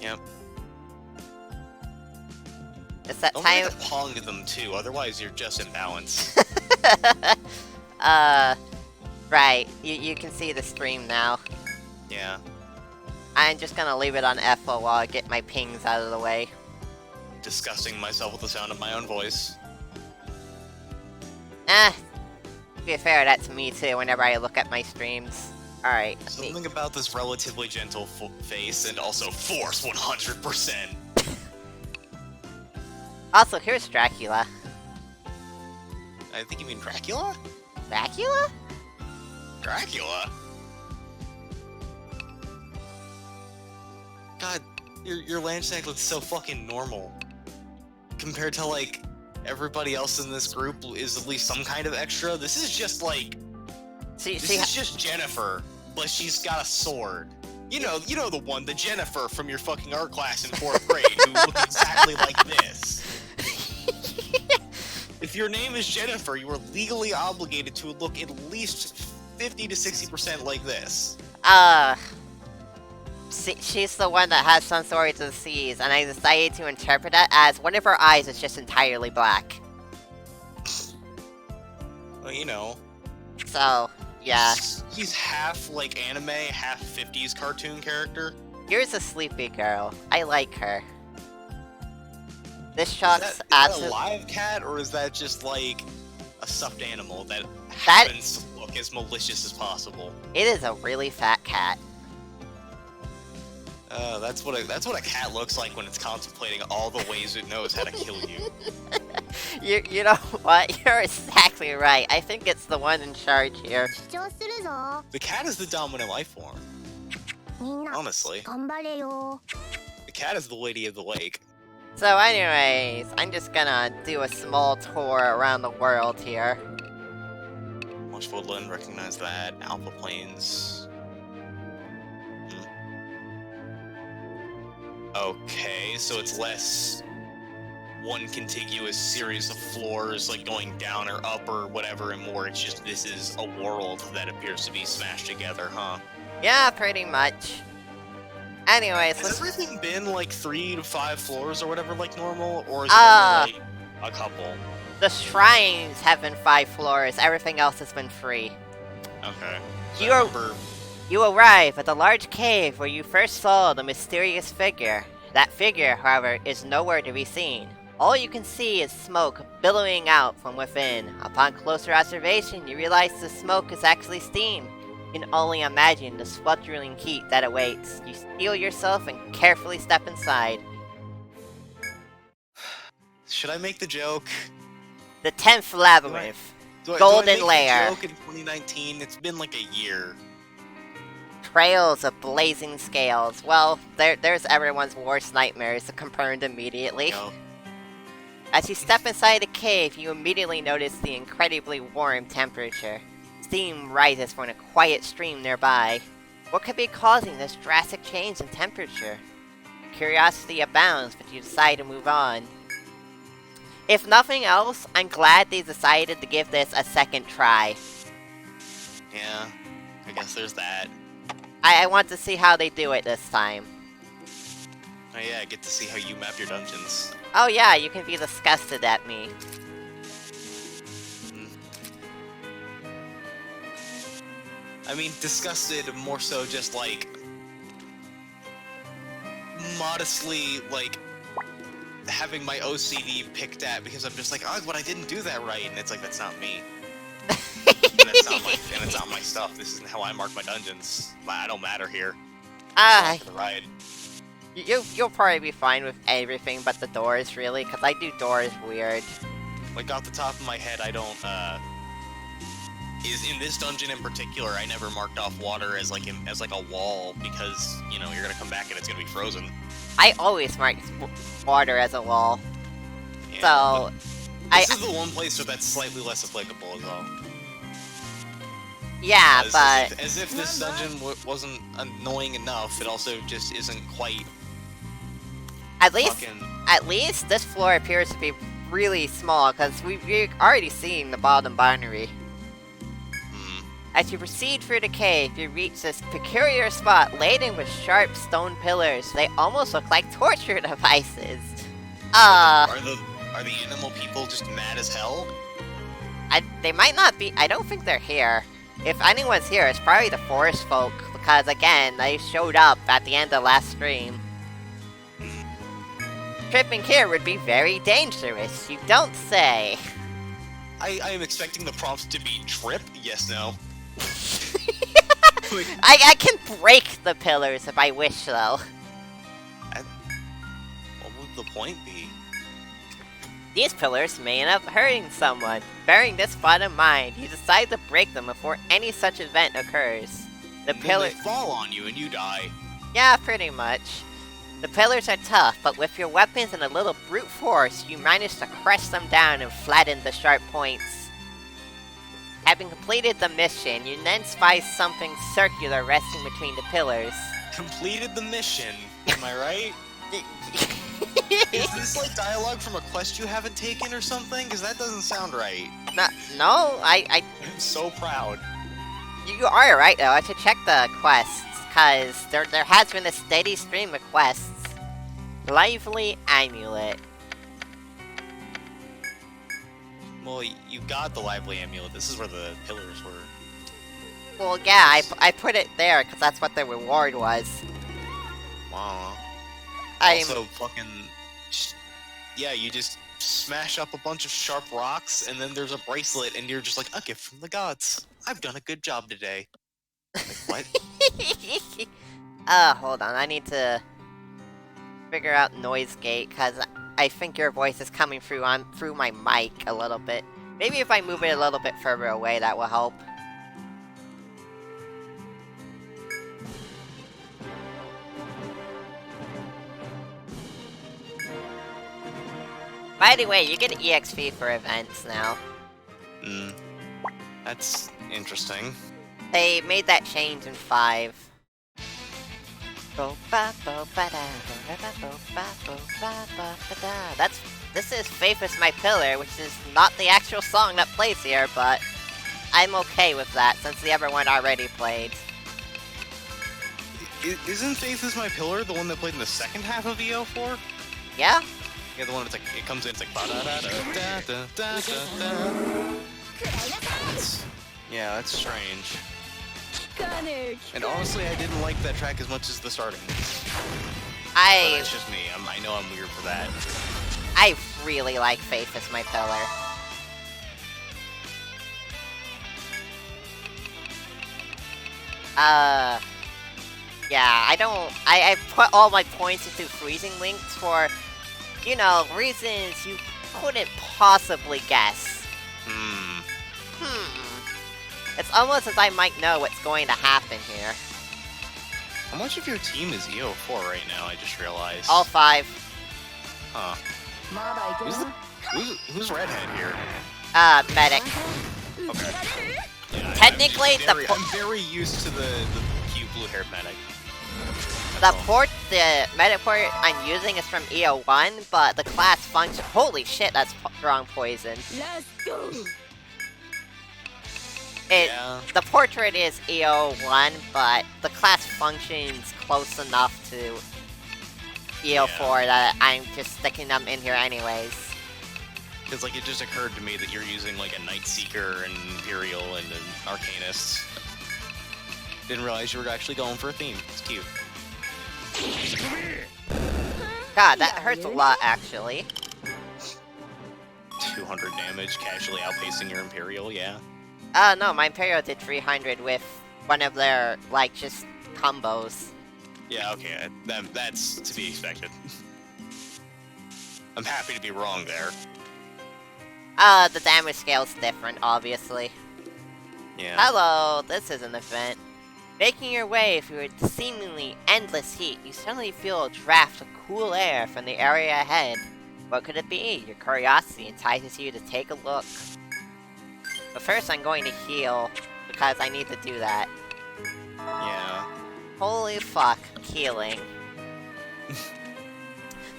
Yep. It's that Don't time. forget to pong them too, otherwise you're just imbalanced. Right. You can see the stream now. Yeah. I'm just gonna leave it on FO while I get my pings out of the way. Disgusting myself with the sound of my own voice. To be fair, that's me too whenever I look at my streams. Alright. Something about this relatively gentle face and also force 100%. Also, here's Dracula. I think you mean Dracula? Dracula? Dracula? God, your Landsnack looks so fucking normal. Compared to, like, everybody else in this group is at least some kind of extra. This is just, like... This is just Jennifer, but she's got a sword. You know the one, the Jennifer from your fucking art class in 4th grade, who looks exactly like this. If your name is Jennifer, you are legally obligated to look at least 50 to 60% like this. She's the one that has some swords of the seas, and I decided to interpret that as one of her eyes is just entirely black. Well, you know. So, yeah. He's half, like, anime, half 50s cartoon character. Here's a sleepy girl. I like her. This Is shot's that a live cat, or is that just, like, a stuffed animal that happens to look as malicious as possible? It is a really fat cat. That's what a cat looks like when it's contemplating all the ways it knows how to kill you. You know what? You're exactly right. I think it's the one in charge here. The cat is the dominant life form. Honestly. The cat is the lady of the lake. So anyways, I'm just gonna do a small tour around the world here. Lush Woodland, recognize that. Alpha Plains. Okay, so it's less one contiguous series of floors, like going down or up or whatever, and more it's just this is a world that appears to be smashed together, huh? Yeah, pretty much. Anyways, has everything been like 3 to 5 floors or whatever, like normal, or is it only like a couple? The shrines have been 5 floors. Everything else has been free. Okay. So You arrive at the large cave where you first saw the mysterious figure. That figure, however, is nowhere to be seen. All you can see is smoke billowing out from within. Upon closer observation, you realize the smoke is actually steam. You can only imagine the sweltering heat that awaits. You steel yourself and carefully step inside. Should I make the joke? The 10th Labyrinth. Do I Golden Lair. The joke in 2019? It's been like a year. Trails of blazing scales. Well, there's everyone's worst nightmares confirmed immediately. No. As you step inside the cave, you immediately notice the incredibly warm temperature. Steam rises from a quiet stream nearby. What could be causing this drastic change in temperature? Curiosity abounds, but you decide to move on. If nothing else, I'm glad they decided to give this a second try. Yeah, I guess there's that. I want to see how they do it this time. Oh yeah, I get to see how you map your dungeons. Oh yeah, you can be disgusted at me. I mean, disgusted more so just like... modestly, like... having my OCD picked at because I'm just like, oh, but I didn't do that right, and it's like, that's not me. and it's not my stuff. This isn't how I mark my dungeons. I don't matter here. For the ride. You'll probably be fine with everything but the doors, really, because I do doors weird. Like, off the top of my head, I don't, in this dungeon in particular, I never marked off water as like a wall, because, you know, you're gonna come back and it's gonna be frozen. I always mark water as a wall. Yeah, so... This is the one place where that's slightly less applicable as well. Yeah, but... As if this dungeon wasn't annoying enough, it also just isn't quite... At least this floor appears to be really small, because we've already seen the bottom binary. As you proceed through the cave, you reach this peculiar spot laden with sharp stone pillars. They almost look like torture devices. Are the animal people just mad as hell? They might not be. I don't think they're here. If anyone's here, it's probably the forest folk, because again, they showed up at the end of last stream. Tripping here would be very dangerous, you don't say. I am expecting the prompts to be trip, yes, no. I can break the pillars if I wish, though. What would the point be? These pillars may end up hurting someone. Bearing this thought in mind, you decide to break them before any such event occurs. The pillars fall on you and you die. Yeah, pretty much. The pillars are tough, but with your weapons and a little brute force, you manage to crush them down and flatten the sharp points. Having completed the mission, you then spy something circular resting between the pillars. Completed the mission, am I right? Is this like dialogue from a quest you haven't taken or something? Because that doesn't sound right. No, I'm so proud. You are right, though. I should check the quests, because there has been a steady stream of quests. Lively Amulet. Well, you got the Lively Amulet. This is where the pillars were. Well, yeah, I put it there, because that's what the reward was. Wow. Also, fucking... Yeah, you just smash up a bunch of sharp rocks, and then there's a bracelet, and you're just like, a gift from the gods. I've done a good job today. Like, what? Hold on, I need to figure out noise gate, because I think your voice is coming through my mic a little bit. Maybe if I move it a little bit further away, that will help. By the way, you get an EXP for events now. That's interesting. They made that change in 5. This is Faith is My Pillar, which is not the actual song that plays here, but I'm okay with that since the other one already played. Isn't Faith is My Pillar the one that played in the second half of EO4? Yeah? Yeah, the one that's like, it comes in, it's like yeah, that's strange. And honestly, I didn't like that track as much as the starting. That's just me. I know I'm weird for that. I really like Faith is My Pillar. Yeah, I put all my points into freezing links for, you know, reasons you couldn't possibly guess. It's almost as I might know what's going to happen here. How much of your team is EO4 right now, I just realized? All 5. Huh. Who's redhead here? Medic. Okay. Yeah, Technically, I'm very used to the cute blue-haired medic. The medic port I'm using is from EO1, but the class function— holy shit, that's wrong poison. Let's go. The portrait is EO1, but the class functions close enough to EO4 that I'm just sticking them in here anyways. Because, like, it just occurred to me that you're using, like, a Night Seeker, and Imperial, and an Arcanist. Didn't realize you were actually going for a theme. It's cute. God, that hurts a lot, actually. 200 damage, casually outpacing your Imperial, yeah. No, my Imperial did 300 with one of their, like, just combos. Yeah, okay, that's to be expected. I'm happy to be wrong there. The damage scale's different, obviously. Yeah. Hello, this is an event. Making your way through a seemingly endless heat, you suddenly feel a draft of cool air from the area ahead. What could it be? Your curiosity entices you to take a look. But first I'm going to heal, because I need to do that. Yeah. Holy fuck, healing.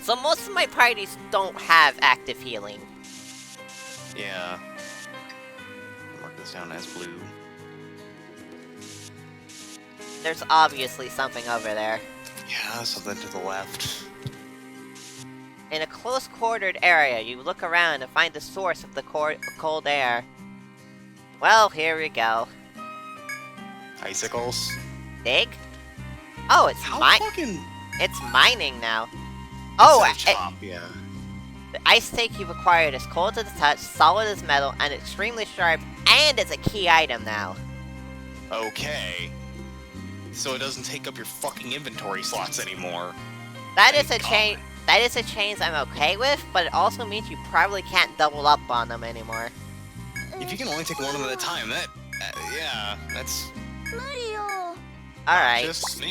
So most of my parties don't have active healing. Yeah. Mark this down as blue. there's obviously something over there. Yeah, something to the left. In a close-quartered area, you look around to find the source of the cold air. Well, here we go. Icicles? Dig? Oh, it's It's mining now. Oh, yeah. The ice stake you've acquired is cold to the touch, solid as metal, and extremely sharp, and it's a key item now. Okay. So it doesn't take up your fucking inventory slots anymore. That is a change. That is a change I'm okay with, but it also means you probably can't double up on them anymore. If you can only take one of them at a time, yeah, that's... Alright. Just,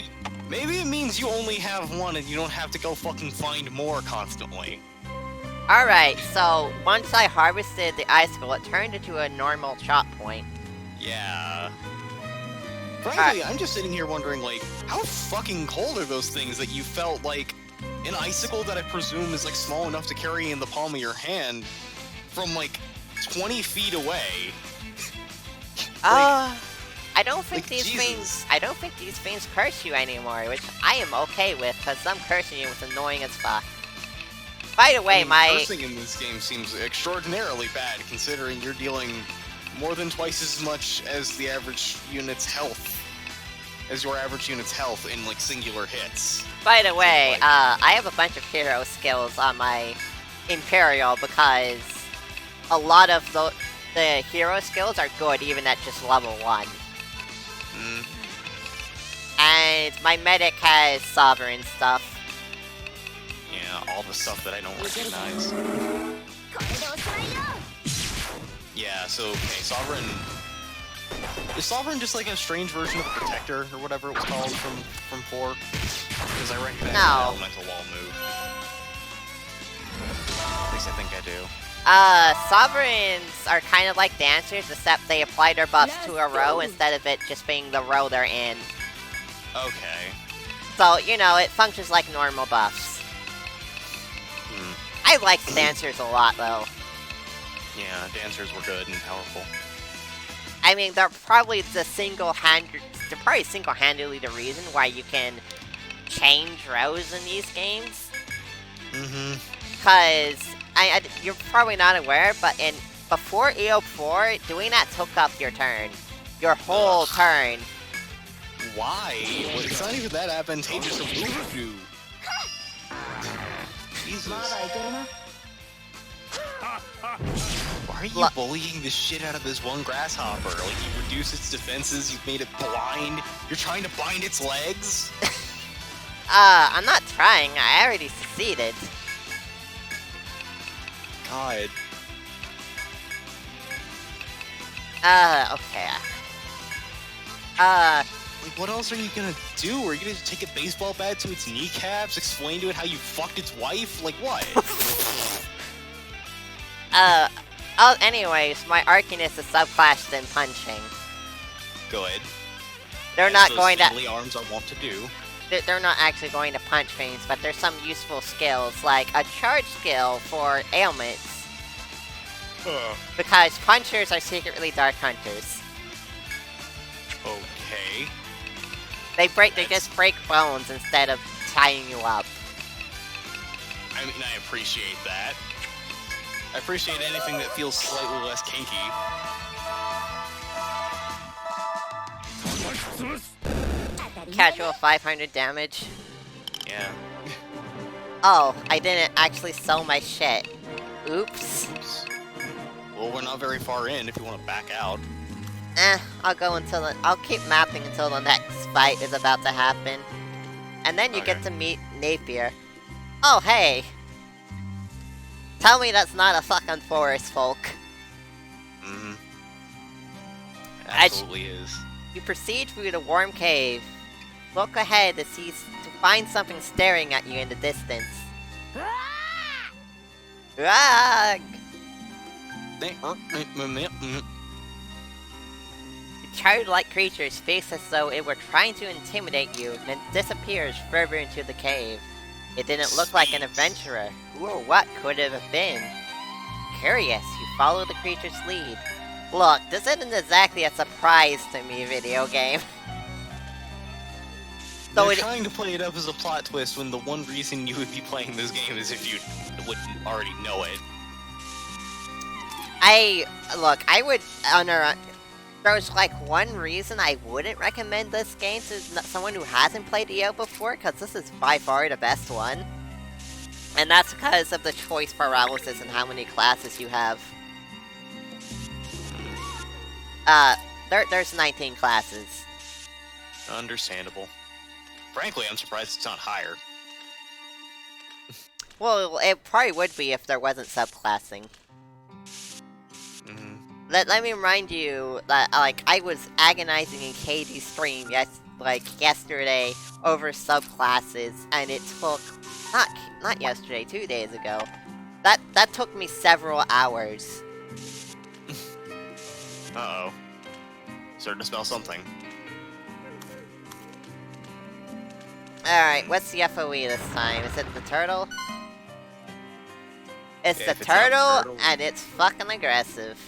maybe it means you only have one and you don't have to go fucking find more constantly. Alright, so once I harvested the icicle, it turned into a normal chop point. Yeah. Frankly, I'm just sitting here wondering, like, how fucking cold are those things that you felt like an icicle that I presume is, like, small enough to carry in the palm of your hand from, like, 20 feet away? I don't think I don't think these things curse you anymore, which I am okay with, because some cursing you was annoying as fuck. By the way, cursing in this game seems extraordinarily bad, considering you're dealing more than twice as much as the average unit's health. As your average unit's health in, like, singular hits. By the way, I have a bunch of hero skills on my Imperial, because a lot of the hero skills are good even at just level 1. And my medic has sovereign stuff. Yeah, all the stuff that I don't recognize. Yeah, so, okay, Sovereign... Is Sovereign just like a strange version of the Protector, or whatever it was called from 4? Because I recognize the Elemental Wall move. At least I think I do. Sovereigns are kind of like dancers, except they apply their buffs to a row instead of it just being the row they're in. Okay. So, you know, it functions like normal buffs. I liked dancers a lot, though. Yeah, dancers were good and powerful. I mean, they're probably single-handedly the reason why you can change rows in these games. Because, you're probably not aware, but before EO4, doing that took up your turn. Your whole turn. Why? Well, it's not even that advantageous of Voodoo. Jesus. Why are you bullying the shit out of this one grasshopper? Like, you reduce its defenses, you've made it blind, you're trying to bind its legs? I'm not trying, I already succeeded. God. Okay. Like, what else are you gonna do? Are you gonna take a baseball bat to its kneecaps, explain to it how you fucked its wife? Like, what? Anyways, my Arcanist is subclassed in punching. Good. They're not going to... arms are wont to do. They're not actually going to punch things, but there's some useful skills, like a charge skill for ailments. Because punchers are secretly dark hunters. Okay. They just break bones instead of tying you up. I mean, I appreciate that. I appreciate anything that feels slightly less kinky. Casual 500 damage. Yeah. Oh, I didn't actually sell my shit. Oops. Well, we're not very far in if you want to back out. I'll keep mapping until the next fight is about to happen. And then you get to meet Napier. Oh, hey! Tell me that's not a fucking forest folk. Absolutely is. You proceed through the warm cave. Look ahead to find something staring at you in the distance. Rag! The childlike creature's face as though it were trying to intimidate you, then disappears further into the cave. It didn't look like an adventurer. Who or what could it have been? Curious, you follow the creature's lead. Look, this isn't exactly a surprise to me, video game. They're trying to play it up as a plot twist when the one reason you would be playing this game is if you wouldn't already know it. I would, there's like one reason I wouldn't recommend this game to someone who hasn't played EO before, because this is by far the best one. And that's because of the choice paralysis and how many classes you have. There's 19 classes. Understandable. Frankly, I'm surprised it's not higher. Well, it probably would be if there wasn't subclassing. Let me remind you that, I was agonizing in Katie's stream yesterday over subclasses, and it took, not yesterday, 2 days ago. That took me several hours. Uh-oh. Starting to smell something. Alright, what's the FOE this time? Is it the turtle? It's Okay, the turtle, and it's fucking aggressive.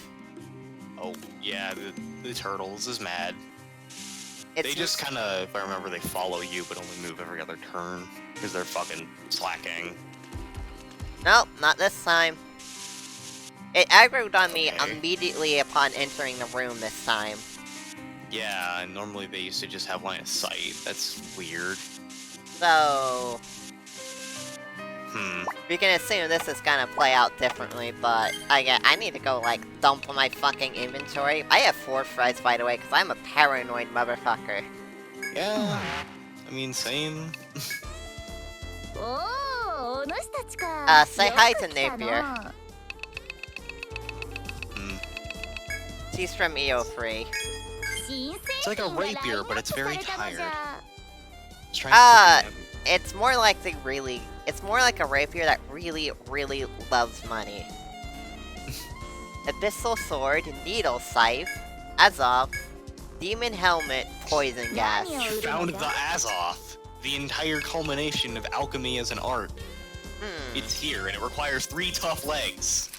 Oh, yeah, the turtles is mad. They just kinda, if I remember, they follow you, but only move every other turn, because they're fucking slacking. Nope, not this time. It aggroed on me immediately upon entering the room this time. Yeah, and normally they used to just have line of sight. That's weird. So... we can assume this is gonna play out differently, but I need to go, dump my fucking inventory. I have 4 Freds, by the way, because I'm a paranoid motherfucker. Yeah, I mean, same. Say hi to Napier. She's from EO3. It's like a rapier, but it's very tired. It's more like it's more like a rapier that really, really loves money. Abyssal Sword, Needle Scythe, Azov, Demon Helmet, Poison Gas. You found the Azoth, the entire culmination of alchemy as an art. It's here, and it requires 3 tough legs.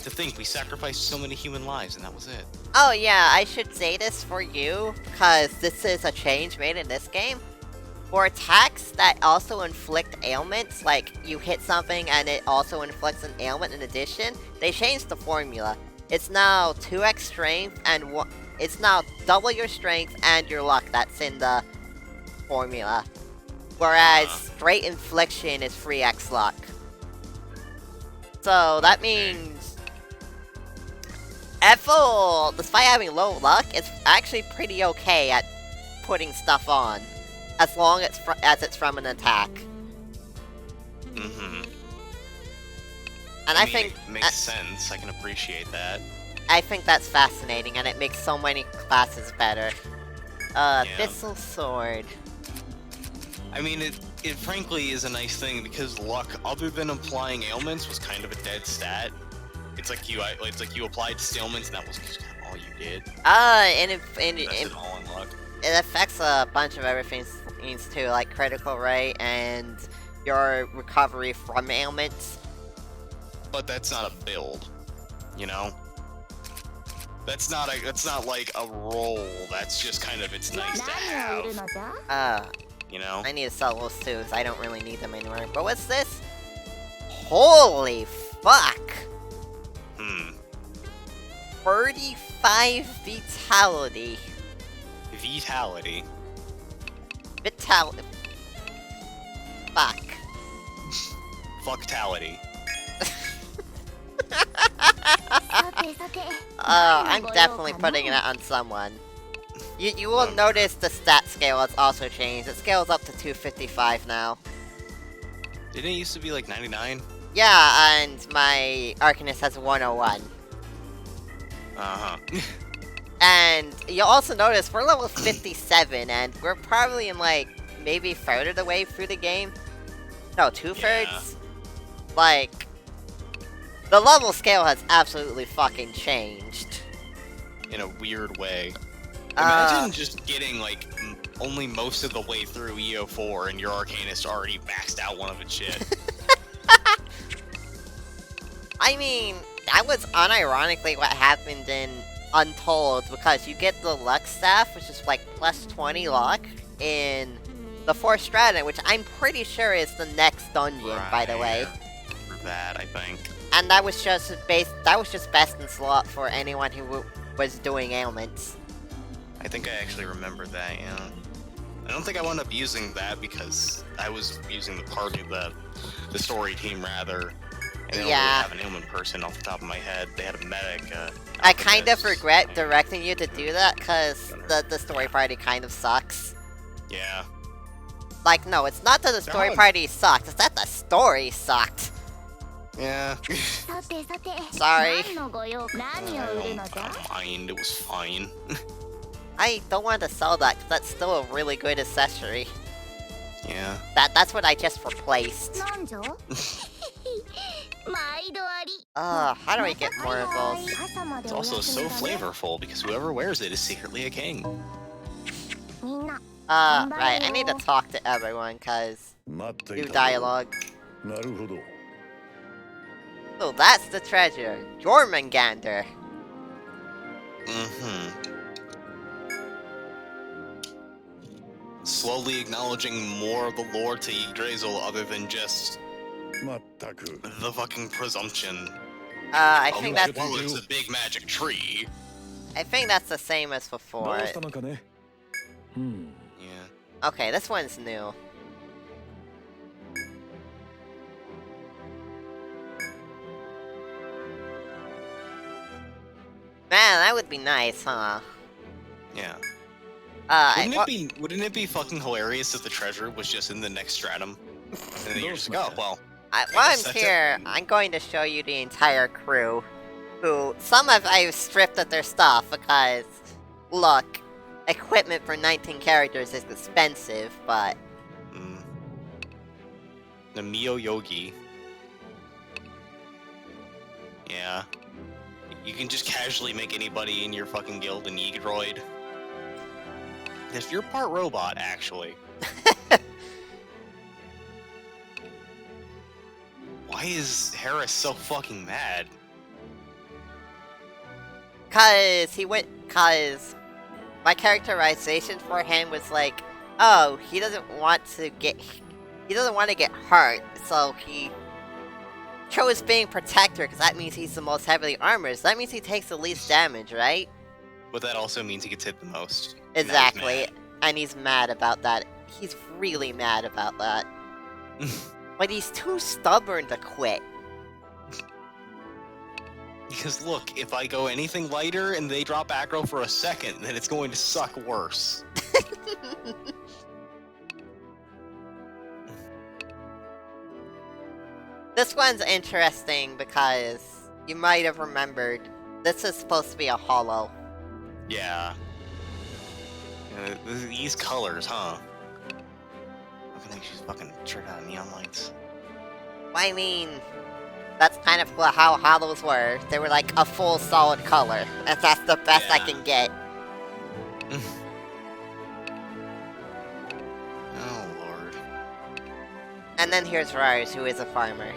To think we sacrificed so many human lives, and that was it. Oh yeah, I should say this for you, because this is a change made in this game. For attacks that also inflict ailments, like you hit something and it also inflicts an ailment in addition, they changed the formula. It's now 2x strength and it's now double your strength and your luck that's in the formula. Whereas straight infliction is 3x luck. So that means Ethel, despite having low luck, is actually pretty okay at putting stuff on. As long as it's from an attack. And I think it makes sense. I can appreciate that. I think that's fascinating, and it makes so many classes better. Abyssal Sword. I mean, it frankly is a nice thing because luck, other than applying ailments, was kind of a dead stat. It's like you applied ailments, and that was just all you did. And all in luck. It affects a bunch of other things too, like critical rate and your recovery from ailments. But that's not a build, you know? That's not like a roll, that's just kind of, it's nice to have. You know? I need to sell those too, because I don't really need them anymore. But what's this? Holy fuck! 35 vitality. Vitality. Fuck. Fucktality. I'm definitely putting that on someone. You will notice the stat scale has also changed. It scales up to 255 now. Didn't it used to be like 99? Yeah, and my Arcanist has 101. And you'll also notice we're level 57, and we're probably in maybe a third of the way through the game. No, 2/3. Yeah. The level scale has absolutely fucking changed. In a weird way. Imagine just getting only most of the way through EO4 and your Arcanist already maxed out one of its shit. I mean, that was unironically what happened in Untold, because you get the luck staff, which is like plus 20 luck, in the 4th strata, which I'm pretty sure is the next dungeon, by the way. For that, I think. And that was just best in slot for anyone who was doing ailments. I think I actually remember that, yeah. I don't think I wound up using that because I was using the party, the story team rather. And they don't really have an ailment person off the top of my head. They had a medic. I kind of regret directing you to do that because the story party kind of sucks. Yeah. Like, no, it's not that the story party sucked, it's that the story sucked. Yeah. Sorry. I don't mind, it was fine. I don't want to sell that because that's still a really good accessory. Yeah. That's what I just replaced. How do I get more of those? It's also so flavorful because whoever wears it is secretly a king. Right, I need to talk to everyone, cause new dialogue. So that's the treasure, Jormungandr. Slowly acknowledging more of the lore to Yggdrasil other than just the fucking presumption. I think that's... Well, it's a big magic tree. I think that's the same as before. Yeah. Okay, this one's new. Man, that would be nice, huh? Yeah. Wouldn't it be fucking hilarious if the treasure was just in the next stratum? And then you're just like, oh, well. While I'm here, I'm going to show you the entire crew. Who, some of I've stripped of their stuff because, look, equipment for 19 characters is expensive, but... The Mio Yogi. Yeah. You can just casually make anybody in your fucking guild an Egroid. If you're part robot, actually. Why is Harris so fucking mad? Cause my characterization for him was like, oh, he doesn't want to get hurt, so he chose being protector, because that means he's the most heavily armored, so that means he takes the least damage, right? But that also means he gets hit the most. Exactly, and he's mad about that. He's really mad about that. But he's too stubborn to quit. Because look, if I go anything lighter and they drop aggro for a second, then it's going to suck worse. This one's interesting because you might have remembered this is supposed to be a holo. Yeah. These colors, huh? Looking like she's fucking tricked out of neon lights. I mean, that's kind of how holos were. They were like a full solid color. And that's the best I can get. Oh, Lord. And then here's Rars, who is a farmer.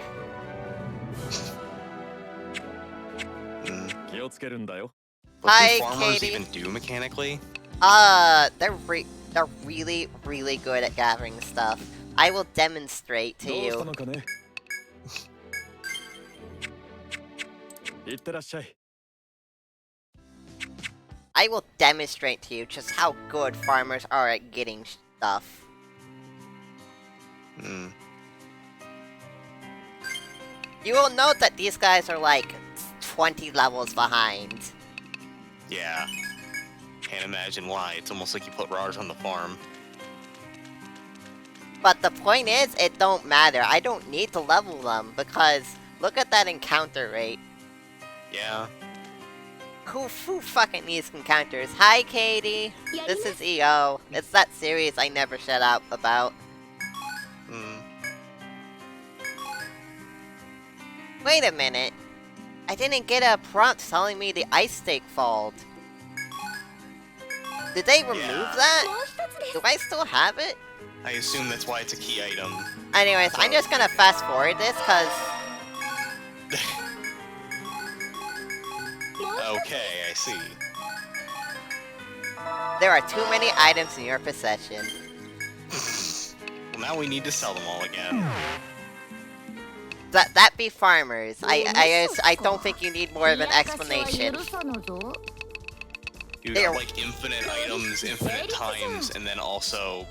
What Hi, do farmers Katie. even do mechanically? They're really, really good at gathering stuff. I will demonstrate to you. I will demonstrate to you just how good farmers are at getting stuff. You will note that these guys are like 20 levels behind. Yeah. Can't imagine why. It's almost like you put Rars on the farm. But the point is, it don't matter. I don't need to level them, because look at that encounter rate. Yeah. Who fucking needs encounters? Hi, Katie! This is EO. It's that series I never shut up about. Wait a minute. I didn't get a prompt telling me the ice stake falled. Did they remove that? Do I still have it? I assume that's why it's a key item. Anyways, I'm just gonna fast forward this, cause... Okay, I see. There are too many items in your possession. Well, now we need to sell them all again. That be farmers. I don't think you need more of an explanation. You got like infinite items, infinite times, and then also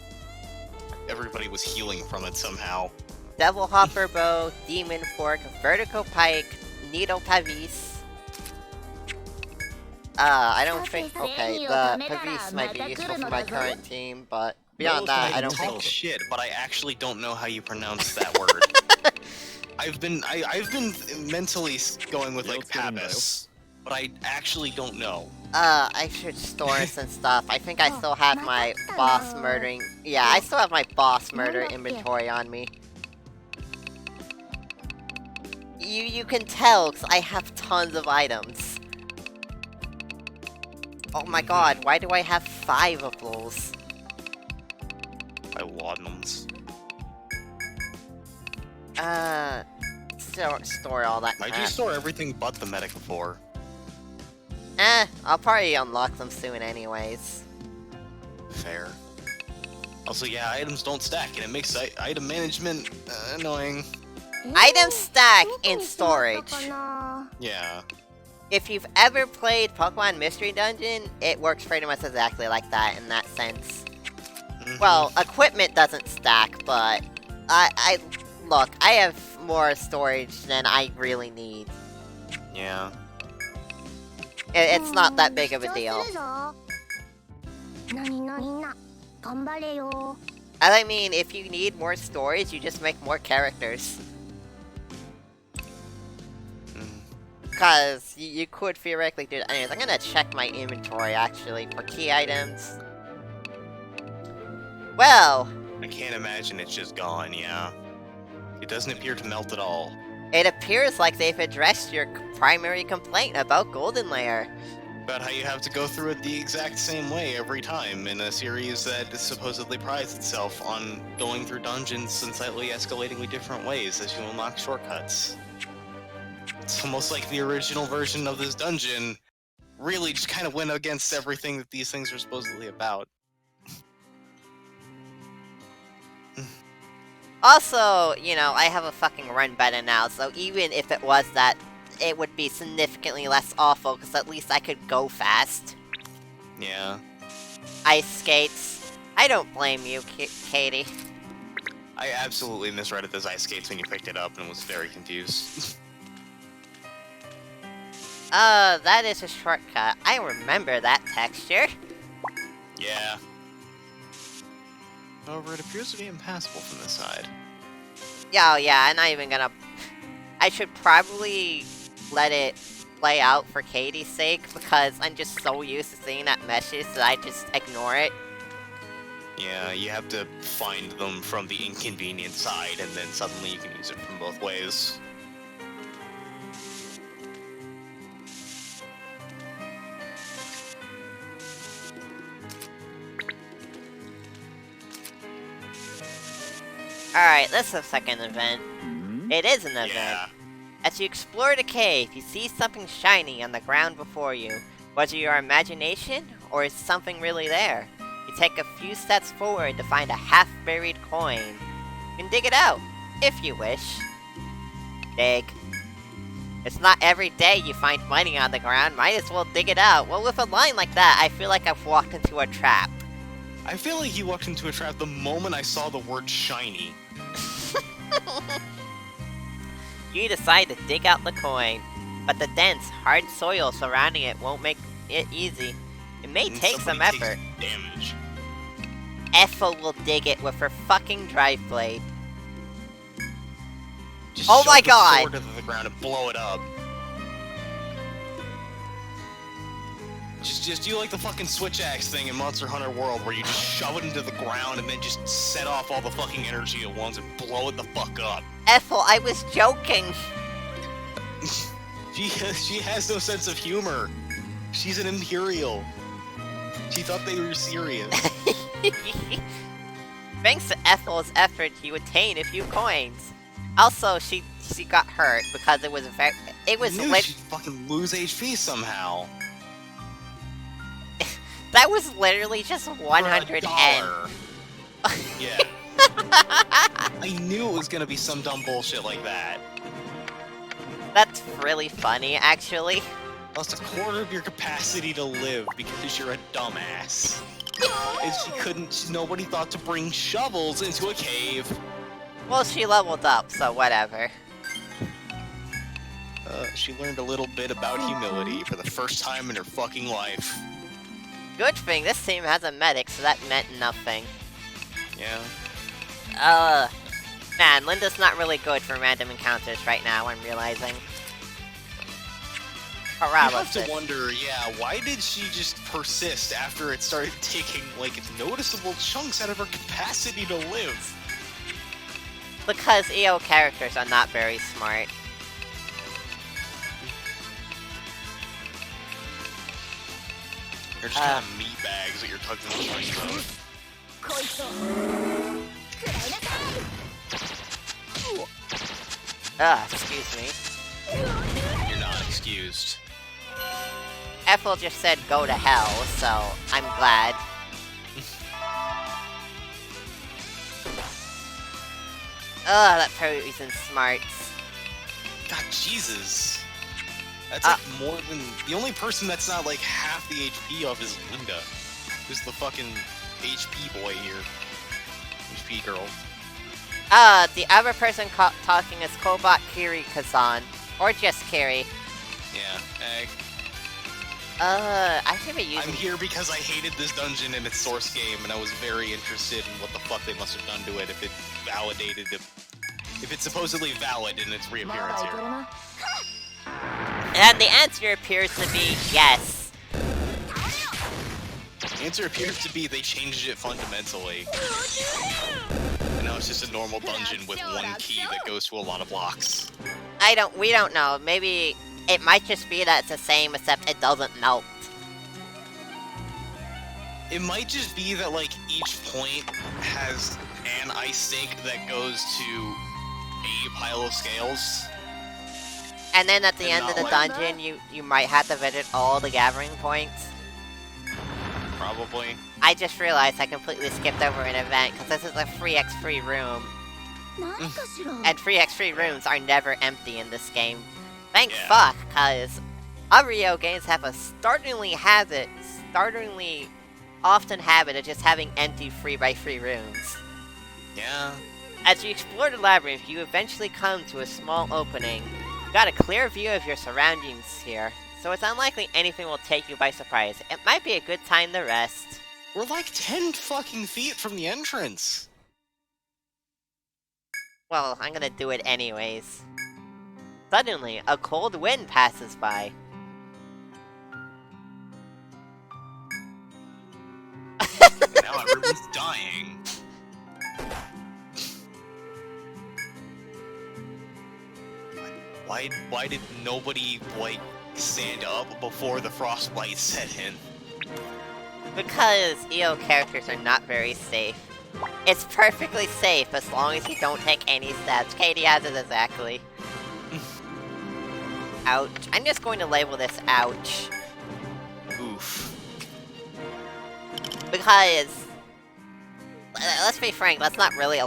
everybody was healing from it somehow. Devil Hopper Bow, Demon Fork, Vertical Pike, Needle Pavis. I don't think. Okay, the Pavis might be useful for my current team, but beyond that, I don't think. Shit, but I actually don't know how you pronounce that word. I've been mentally going with like Pavis, but I actually don't know. I should store some stuff. I think I still have my boss murdering. Yeah, I still have my boss murder inventory on me. You can tell, because I have tons of items. Oh my god, why do I have 5 of those? I laudanums. Store all that crap. Why'd you store everything but the medic for? I'll probably unlock them soon anyways. Fair. Also, yeah, items don't stack, and it makes item management annoying. Items stack in storage. Yeah. If you've ever played Pokemon Mystery Dungeon, it works pretty much exactly like that in that sense. Well, equipment doesn't stack, but look, I have more storage than I really need. Yeah. It's not that big of a deal. I mean, if you need more storage, you just make more characters. Because you could theoretically do that. Anyways, I'm gonna check my inventory, actually, for key items. Well... I can't imagine it's just gone, yeah. It doesn't appear to melt at all. It appears like they've addressed your primary complaint about Golden Lair. About how you have to go through it the exact same way every time in a series that supposedly prides itself on going through dungeons in slightly escalatingly different ways as you unlock shortcuts. It's almost like the original version of this dungeon really just kind of went against everything that these things are supposedly about. Also, you know, I have a fucking run beta now, so even if it was that, it would be significantly less awful, because at least I could go fast. Yeah. Ice skates. I don't blame you, Katie. I absolutely misread it as ice skates when you picked it up and was very confused. That is a shortcut. I remember that texture. Yeah. However, it appears to be impassable from this side. Yeah, oh yeah, I'm not even gonna... I should probably let it play out for Katie's sake, because I'm just so used to seeing that message that I just ignore it. Yeah, you have to find them from the inconvenient side, and then suddenly you can use it from both ways. Alright, this is the second event. It is an event. Yeah. As you explore the cave, you see something shiny on the ground before you. Was it your imagination, or is something really there? You take a few steps forward to find a half-buried coin. You can dig it out, if you wish. Dig. It's not every day you find money on the ground, might as well dig it out. Well, with a line like that, I feel like I've walked into a trap. I feel like you walked into a trap the moment I saw the word shiny. You decide to dig out the coin, but the dense, hard soil surrounding it won't make it easy. It may take some effort. Damage. Ethel will dig it with her fucking drive blade. Just oh my shove the god! sword into the ground and blow it up. Just do like the fucking switch axe thing in Monster Hunter World, where you just shove it into the ground and then just set off all the fucking energy at once and blow it the fuck up. Ethel, I was joking. She has no sense of humor. She's an Imperial. She thought they were serious. Thanks to Ethel's effort, you attain a few coins. Also, she got hurt because it was she'd fucking lose HP somehow. That was literally just 100 N. Yeah. I knew it was gonna be some dumb bullshit like that. That's really funny, actually. Lost a quarter of your capacity to live because you're a dumbass. And nobody thought to bring shovels into a cave. Well, she leveled up, so whatever. She learned a little bit about humility for the first time in her fucking life. Good thing this team has a medic, so that meant nothing. Yeah. Man, Linda's not really good for random encounters right now, I'm realizing. You have to wonder, yeah, why did she just persist after it started taking, like, noticeable chunks out of her capacity to live? Because EO characters are not very smart. They're just kind of meatbags that you're tugging the strings of. Excuse me. You're not excused. Ethel just said go to hell, so I'm glad. That poison smarts. God, Jesus. That's like more than... The only person that's not like half the HP of is Linda. Who's the fucking HP boy here. HP girl. The other person talking is Cobot Kiri Kazan. Or just Kiri. Yeah, hey. I should be using... I'm here because I hated this dungeon in its source game, and I was very interested in what the fuck they must have done to it if it validated it. If it's supposedly valid in its reappearance here. And the answer appears to be yes. The answer appears to be they changed it fundamentally. And now it's just a normal dungeon with one key that goes to a lot of blocks. We don't know. Maybe it might just be that it's the same, except it doesn't melt. It might just be that, like, each point has an ice stake that goes to a pile of scales. And then at the end of the dungeon, you might have to visit all the gathering points. Probably. I just realized I completely skipped over an event, because this is a 3x3 room. And 3x3 rooms are never empty in this game. Thank fuck, because other EO games have a startlingly often habit of just having empty 3x3 rooms. Yeah. As you explore the labyrinth, you eventually come to a small opening. You got a clear view of your surroundings here, so it's unlikely anything will take you by surprise. It might be a good time to rest. We're like 10 fucking feet from the entrance. Well, I'm gonna do it anyways. Suddenly, a cold wind passes by. Now everyone's dying. Why did nobody, like, stand up before the frostbite set in? Because EO characters are not very safe. It's perfectly safe as long as you don't take any stabs. Katie has it exactly. Ouch. I'm just going to label this ouch. Oof. Because... let's be frank, that's not really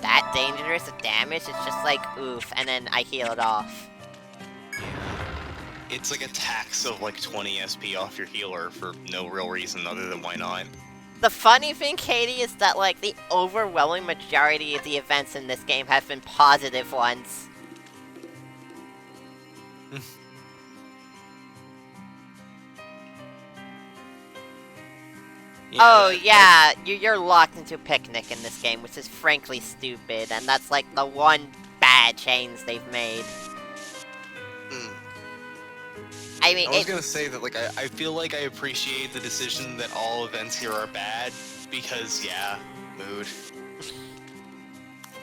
that dangerous of damage, it's just like, oof, and then I heal it off. It's like a tax of like 20 SP off your healer for no real reason other than why not. The funny thing, Katie, is that like the overwhelming majority of the events in this game have been positive ones. Yeah, oh yeah, you're locked into Picnic in this game, which is frankly stupid, and that's like the one bad change they've made. I mean, I was gonna say that, like, I feel like I appreciate the decision that all events here are bad, because, yeah, mood.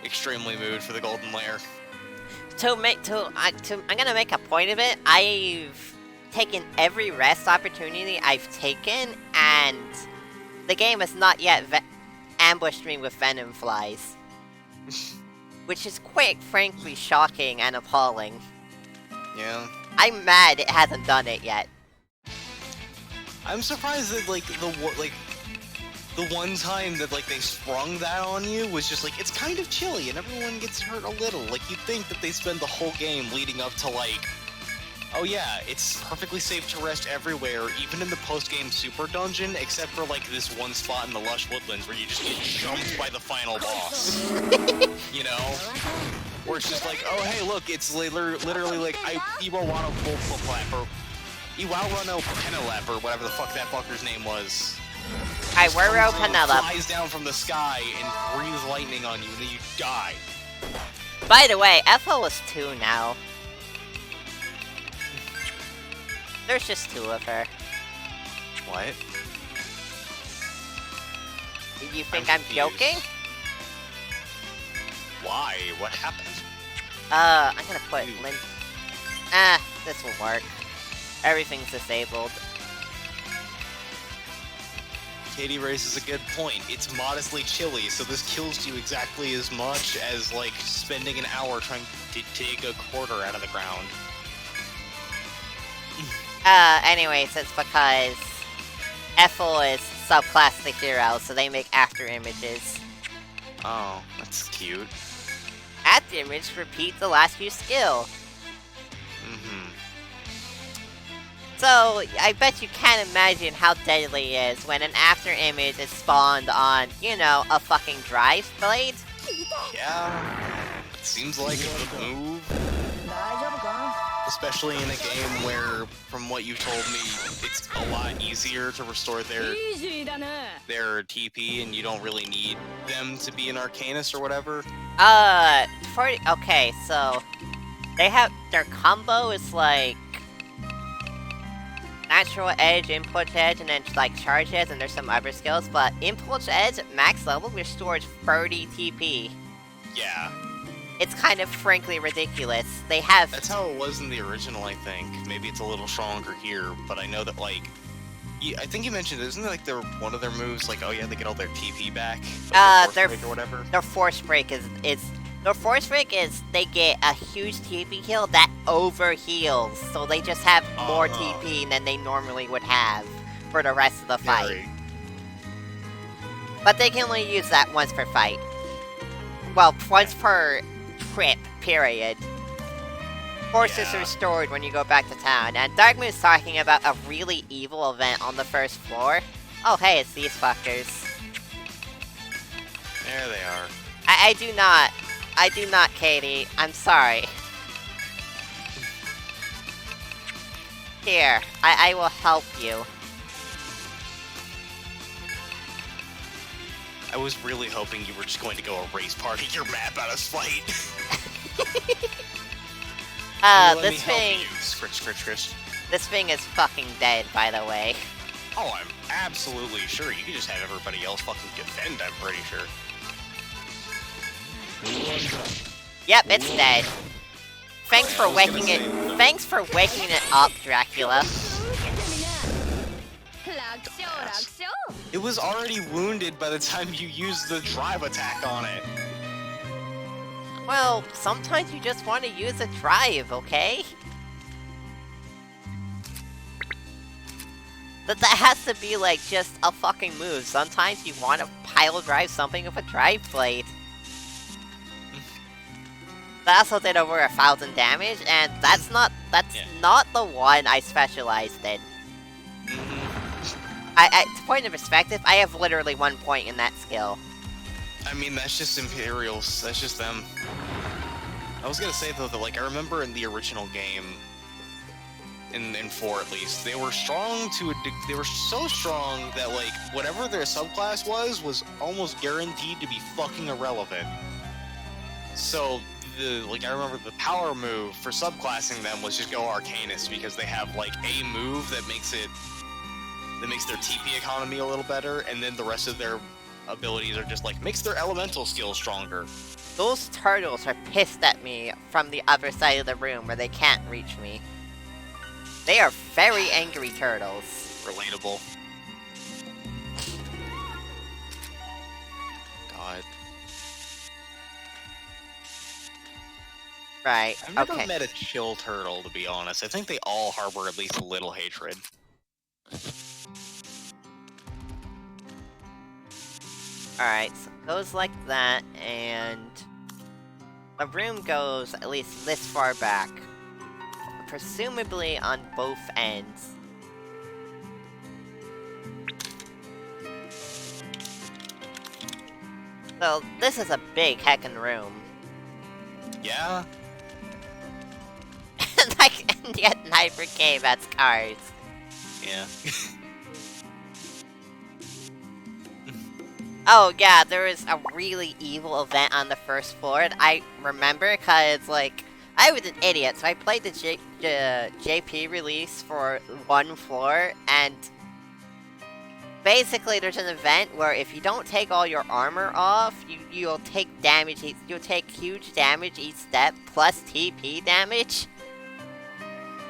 Extremely mood for the Golden Lair. I'm gonna make a point of it. I've taken every rest opportunity I've taken, and the game has not yet ambushed me with venom flies. Which is quite frankly shocking and appalling. Yeah. I'm mad it hasn't done it yet. I'm surprised that like the one time that like they sprung that on you was just like it's kind of chilly and everyone gets hurt a little. Like you'd think that they spend the whole game leading up to like, oh yeah, it's perfectly safe to rest everywhere, even in the post-game super dungeon, except for like this one spot in the lush woodlands where you just get jumped by the final boss. You know? Where it's just like, oh hey look, it's literally like Iwawano Flap or Iwawano Penelep or whatever the fuck that fucker's name was. Iwaro Penelep flies down from the sky and breathes lightning on you and then you die. By the way, Ethel is 2 now. There's just 2 of her. What? You think I'm joking? Why? What happened? I'm gonna put Lin... this will work. Everything's disabled. Katie raises a good point. It's modestly chilly, so this kills you exactly as much as, like, spending an hour trying to dig a quarter out of the ground. Anyways, it's because Ethel is subclass the hero, so they make after images. Oh, that's cute. After image repeat the last few skill. So, I bet you can't imagine how deadly it is when an after image is spawned on, you know, a fucking drive blade. Yeah, it seems like a good move. Especially in a game where, from what you told me, it's a lot easier to restore their TP and you don't really need them to be an Arcanist or whatever. Okay, so they have their combo is like natural edge, impulse edge, and then like charge edge, and there's some other skills, but impulse edge at max level restores 30 TP. Yeah. It's kind of frankly ridiculous. They have... That's how it was in the original, I think. Maybe it's a little stronger here, but I know that, like... I think you mentioned, isn't it like one of their moves, like, oh yeah, they get all their TP back? Like their or whatever? Their Force Break is... Their Force Break is they get a huge TP heal that over-heals, so they just have more TP than they normally would have for the rest of the fight. Right. But they can only use that once per fight. Well, once per trip, period. Force is restored when you go back to town, and Darkmoon's talking about a really evil event on the first floor. Oh hey, it's these fuckers. There they are. I do not, Katie. I'm sorry. Here, I will help you. I was really hoping you were just going to go erase part of your map out of spite. This thing... This thing is fucking dead, by the way. Oh, I'm absolutely sure. You can just have everybody else fucking defend, I'm pretty sure. Yep, it's dead. Thanks for waking it. Thanks for waking it up, Dracula. It was already wounded by the time you used the drive attack on it. Well, sometimes you just want to use a drive, okay? That has to be like just a fucking move. Sometimes you want to pile drive something with a drive blade. That also did over 1,000 damage, and that's not the one I specialized in. To point of perspective, I have literally 1 point in that skill. I mean, that's just Imperials. That's just them. I was gonna say though that, like, I remember in the original game, in 4 at least, they were strong they were so strong that, like, whatever their subclass was almost guaranteed to be fucking irrelevant. So, I remember the power move for subclassing them was just go Arcanist, because they have, like, a move that makes their TP economy a little better, and then the rest of their abilities are just, like, makes their elemental skills stronger. Those turtles are pissed at me from the other side of the room where they can't reach me. They are very angry turtles. Relatable. God. Right, I've never met a chill turtle, to be honest. I think they all harbor at least a little hatred. Alright, so it goes like that, and the room goes at least this far back. Presumably on both ends. So, this is a big heckin' room. Yeah? And yet neither game has cars. Yeah. Oh yeah, there was a really evil event on the first floor, and I remember because, like, I was an idiot, so I played the JP release for one floor, and basically there's an event where if you don't take all your armor off, you'll take damage, you'll take huge damage each step, plus TP damage.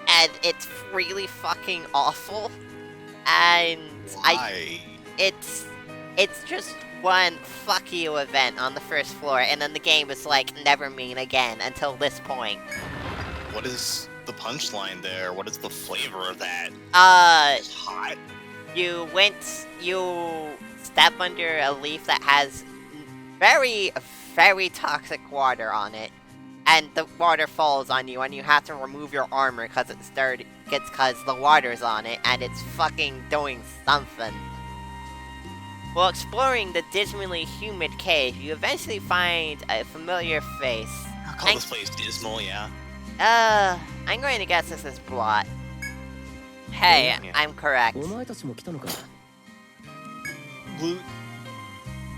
And it's really fucking awful. And Why? It's just one fuck you event on the first floor, and then the game is like, never mean again until this point. What is the punchline there? What is the flavor of that? It's hot. You step under a leaf that has very, very toxic water on it, and the water falls on you, and you have to remove your armor because it's dirty, because the water's on it, and it's fucking doing something. While exploring the dismally humid cave, you eventually find a familiar face. I'll call this place dismal, yeah. I'm going to guess this is Blot. Hey, Yeah. I'm correct. Blute.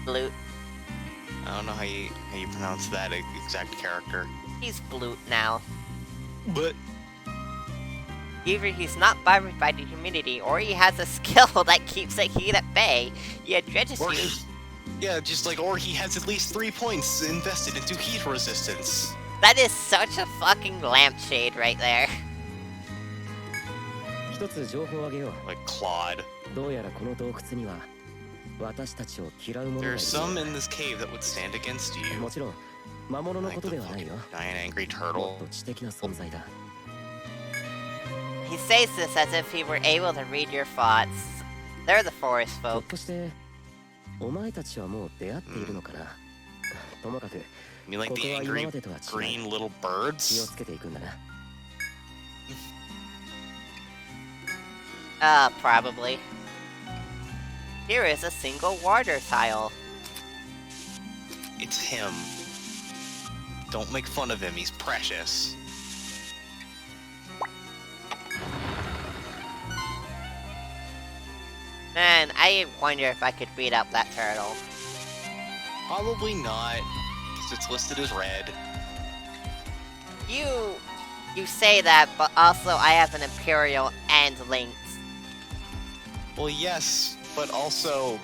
Blute. I don't know how you pronounce that exact character. He's Blute now. But Either he's not bothered by the humidity, or he has a skill that keeps the heat at bay. Yeah, dredges or you. yeah, just like, or he has at least 3 points invested into heat resistance. That is such a fucking lampshade right there. Like Claude. There's some in this cave that would stand against you. Like the fucking giant angry turtle. He says this as if he were able to read your thoughts. They're the forest folk. You mean like the angry green little birds? Probably. Here is a single water tile. It's him. Don't make fun of him, he's precious. Man, I wonder if I could beat up that turtle. Probably not, because it's listed as red. You say that, but also I have an Imperial and Lynx. Well, yes, but also...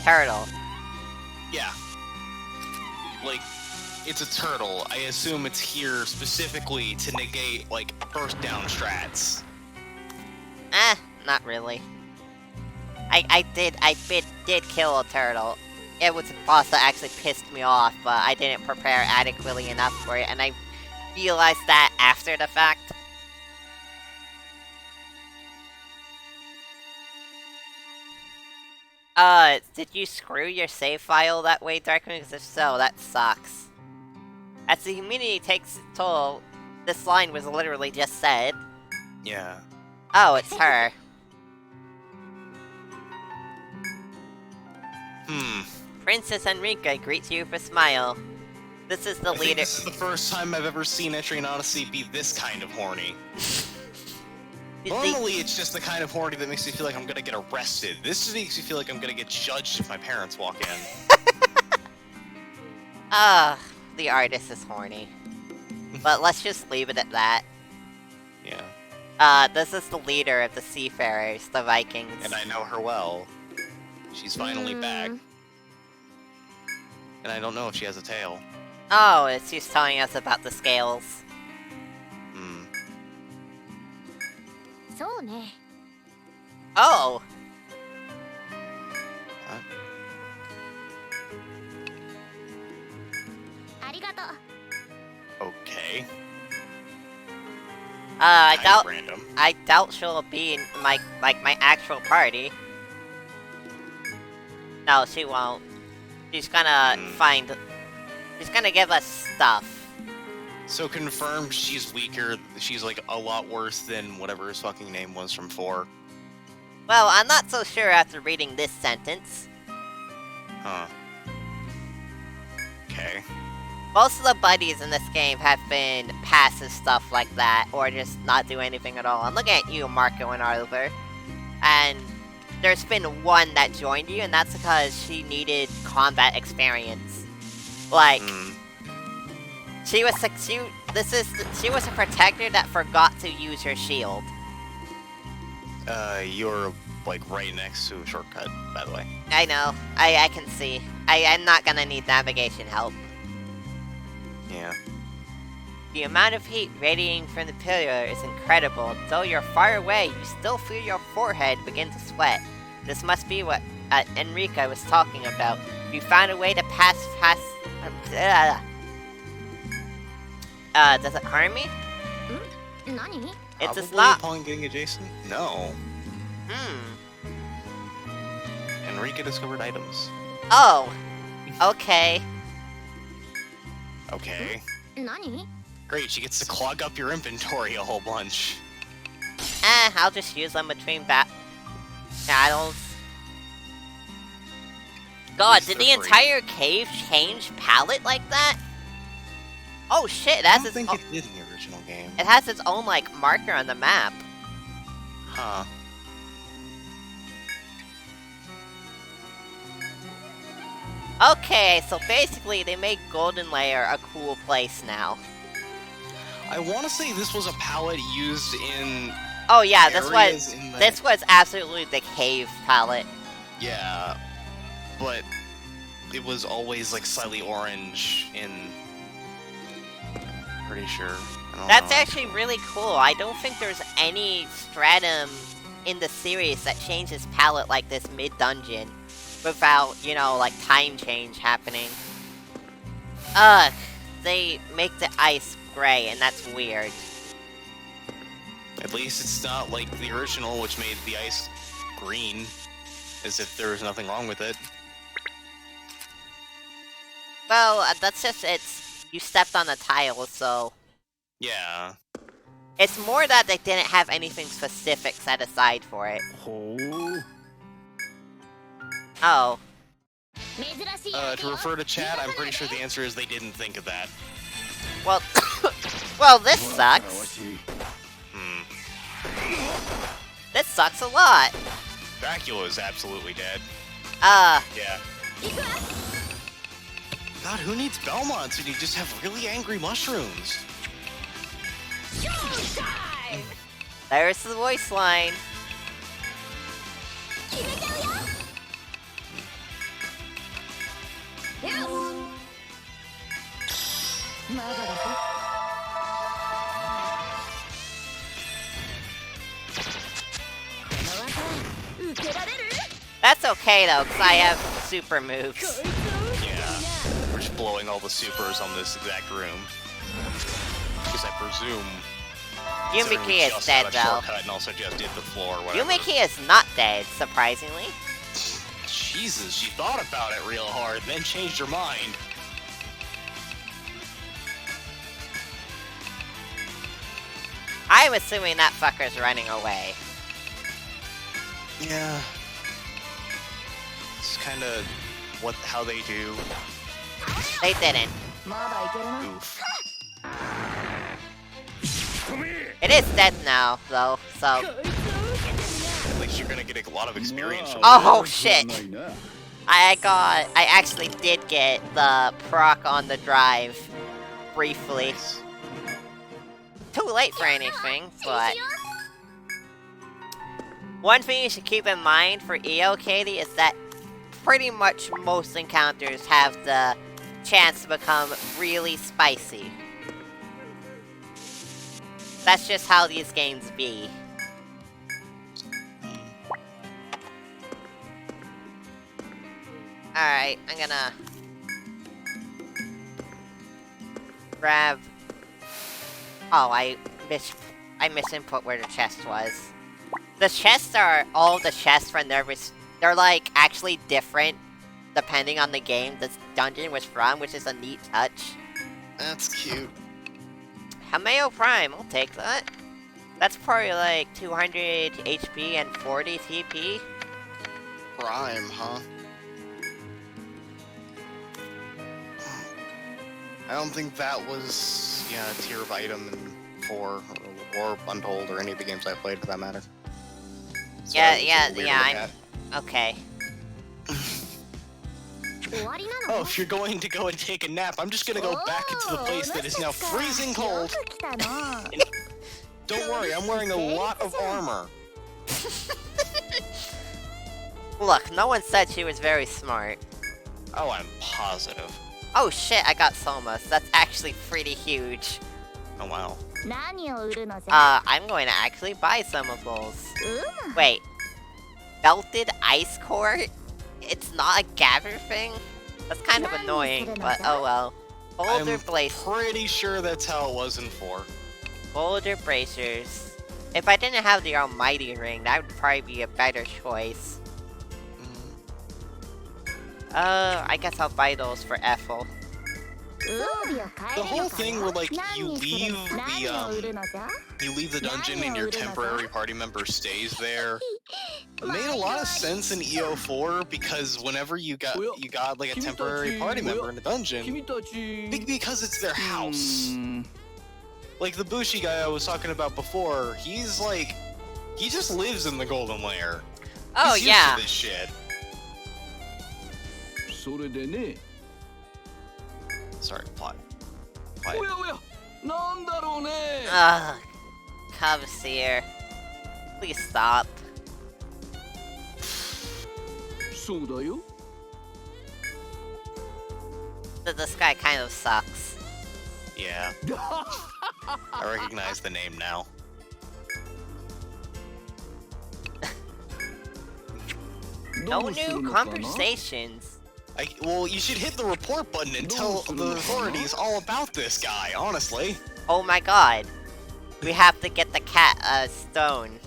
Turtle. Yeah. Like, it's a turtle. I assume it's here specifically to negate, like, burst down strats. Not really. I did kill a turtle. It was a boss that actually pissed me off, but I didn't prepare adequately enough for it, and I realized that after the fact. Did you screw your save file that way, Darkman? Because if so, that sucks. As the humidity takes its toll, this line was literally just said. Yeah. Oh, it's her. Princess Enrica greets you with a smile. This is the leader. This is the first time I've ever seen Etrian Odyssey be this kind of horny. Normally, it's just the kind of horny that makes me feel like I'm gonna get arrested. This just makes me feel like I'm gonna get judged if my parents walk in. The artist is horny. But let's just leave it at that. Yeah. This is the leader of the Seafarers, the Vikings. And I know her well. She's finally back. And I don't know if she has a tail. Oh, she's telling us about the scales. Oh! What? Okay. I Random. doubt she'll be in my actual party. No, she won't. She's gonna she's gonna give us stuff. So confirmed she's weaker, she's like a lot worse than whatever his fucking name was from 4. Well, I'm not so sure after reading this sentence. Huh. Okay. Most of the buddies in this game have been passive stuff like that, or just not do anything at all. I'm looking at you, Marco and Oliver, and there's been one that joined you, and that's because she needed combat experience. Like, she was a protector that forgot to use her shield. You're like right next to a shortcut, by the way. I know. I can see. I'm not gonna need navigation help. Yeah. The amount of heat radiating from the pillar is incredible. Though you're far away, you still feel your forehead begin to sweat. This must be what Enrica was talking about. You found a way to pass. Does it harm me? It does not. Upon getting adjacent? No. Enrica discovered items. Oh. Okay. Okay. Great, she gets to clog up your inventory a whole bunch. I'll just use them between battles. God, did the entire cave change palette like that? Oh shit, it has its I don't think it did in the original game. It has its own, like, marker on the map. Huh. Okay, so basically they made Golden Lair a cool place now. I want to say this was a palette used in. Oh yeah, this was absolutely the cave palette. Yeah, but it was always like slightly orange in. Pretty sure. That's actually really cool. I don't think there's any stratum in the series that changes palette like this mid-dungeon without, you know, like time change happening. Ugh, they make the ice gray, and that's weird. At least it's not like the original, which made the ice green, as if there was nothing wrong with it. Well, that's just, you stepped on a tile, so... Yeah. It's more that they didn't have anything specific set aside for it. Oh. To refer to chat, I'm pretty sure the answer is they didn't think of that. Well, well, this sucks. This sucks a lot. Dracula is absolutely dead. Yeah. God, who needs Belmonts when you just have really angry mushrooms? There's the voice line. That's okay though, because I have super moves. Yeah, we're just blowing all the supers on this exact room. Because I presume... Yumiki is dead though. And also just did the floor, Yumiki is not dead, surprisingly. Jesus, she thought about it real hard, then changed her mind. I'm assuming that fucker's running away. Yeah. It's kind of how they do. They didn't. Oof. It is dead now, though, so... At least you're gonna get a lot of experience from Oh, shit! I actually did get the proc on the drive. Briefly. Nice. Too late for anything, but... One thing you should keep in mind for EO, Katie, is that pretty much most encounters have the chance to become really spicy. That's just how these games be. Alright, I'm gonna... grab... Oh, I misinput where the chest was. The chests are all the chests from they're like actually different depending on the game, this dungeon was from, which is a neat touch. That's cute. Hameo Prime, I'll take that. That's probably like 200 HP and 40 TP. Prime, huh? I don't think that was, a tier of item in 4 or Untold or any of the games I played for that matter. So I'm... Okay. Oh, if you're going to go and take a nap, I'm just gonna go back into the place that is now freezing cold. Don't worry, I'm wearing a lot of armor. Look, no one said she was very smart. Oh, I'm positive. Oh shit, I got Somas. That's actually pretty huge. Oh wow. I'm going to actually buy some of those. Wait. Melted ice core? It's not a gather thing? That's kind of annoying, but oh well. Boulder Blazers. I'm pretty sure that's how it was in 4. Boulder Bracers. If I didn't have the Almighty Ring, that would probably be a better choice. I guess I'll buy those for Ethel. The whole thing where, like, you leave the dungeon and your temporary party member stays there, it made a lot of sense in EO4 because whenever you got like a temporary party member in a dungeon, because it's their house. Like the Bushi guy I was talking about before, he's like, he just lives in the Golden Lair. Oh, he's yeah. used to this shit. Sorry, plot. Ugh, Cavasier. Please stop. This guy kind of sucks. Yeah. I recognize the name now. No new conversations. Well, you should hit the report button and tell the authorities all about this guy, honestly. Oh my god. We have to get the cat, stone.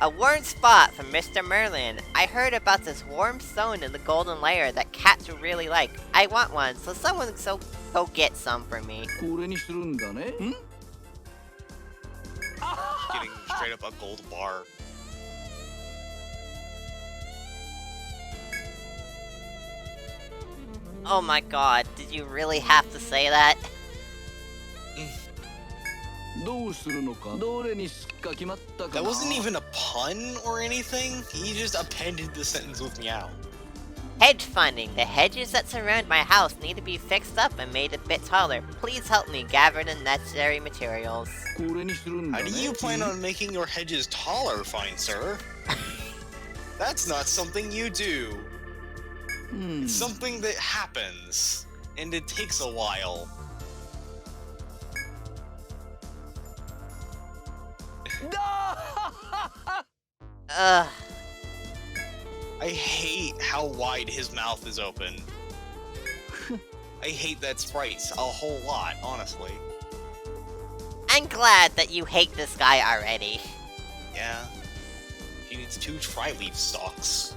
A warm spot from Mr. Merlin. I heard about this warm stone in the Golden Lair that cats would really like. I want one, so someone go get some for me. Getting straight up a gold bar. Oh my god, did you really have to say that? That wasn't even a pun or anything. He just appended the sentence with meow. Hedge funding. The hedges that surround my house need to be fixed up and made a bit taller. Please help me gather the necessary materials. How do you plan on making your hedges taller, fine sir? That's not something you do. It's something that happens, and it takes a while. Ugh. I hate how wide his mouth is open. I hate that sprite a whole lot, honestly. I'm glad that you hate this guy already. Yeah. She needs 2 tri-leaf stalks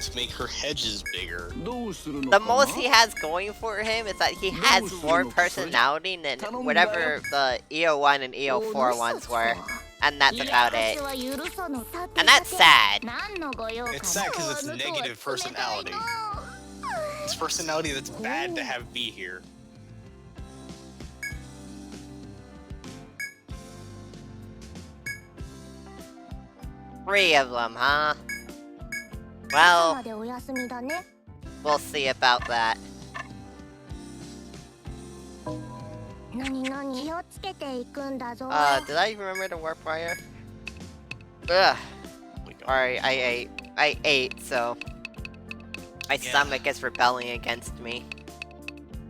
to make her hedges bigger. The most he has going for him is that he has more personality than whatever the EO1 and EO4 ones were. And that's about it. And that's sad. It's sad because it's negative personality. It's personality that's bad to have be here. Three of them, huh? Well, we'll see about that. Did I remember the warp wire? Ugh. Alright, I ate, so my stomach is rebelling against me.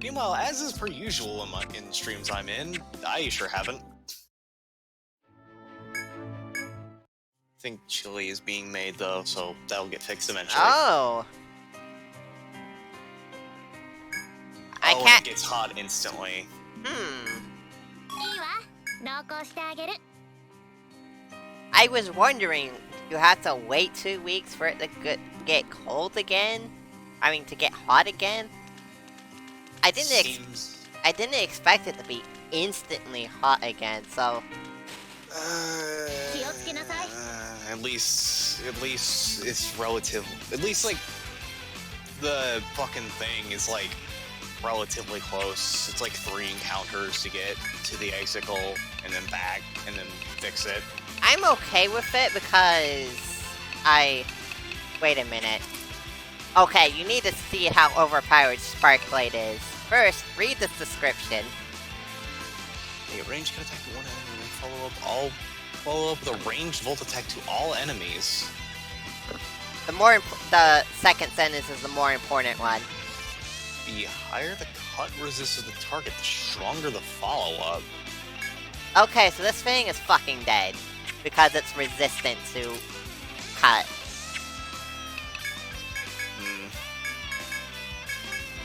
Meanwhile, as is per usual in streams I'm in, I sure haven't. I think chili is being made though, so that'll get fixed eventually. Oh! I can't. It gets hot instantly. I was wondering, you have to wait 2 weeks for it to get cold again. I mean, to get hot again. I didn't expect it to be instantly hot again, so... At least it's relative. At least, like, the fucking thing is, like, relatively close. It's like 3 encounters to get to the icicle, and then back, and then fix it. I'm okay with it because wait a minute. Okay, you need to see how overpowered Sparkblade is. First, read the description. A range can attack one enemy and follow up the ranged volt attack to all enemies. The second sentence is the more important one. The higher the cut resist of the target, the stronger the follow-up. Okay, so this thing is fucking dead. Because it's resistant to cut.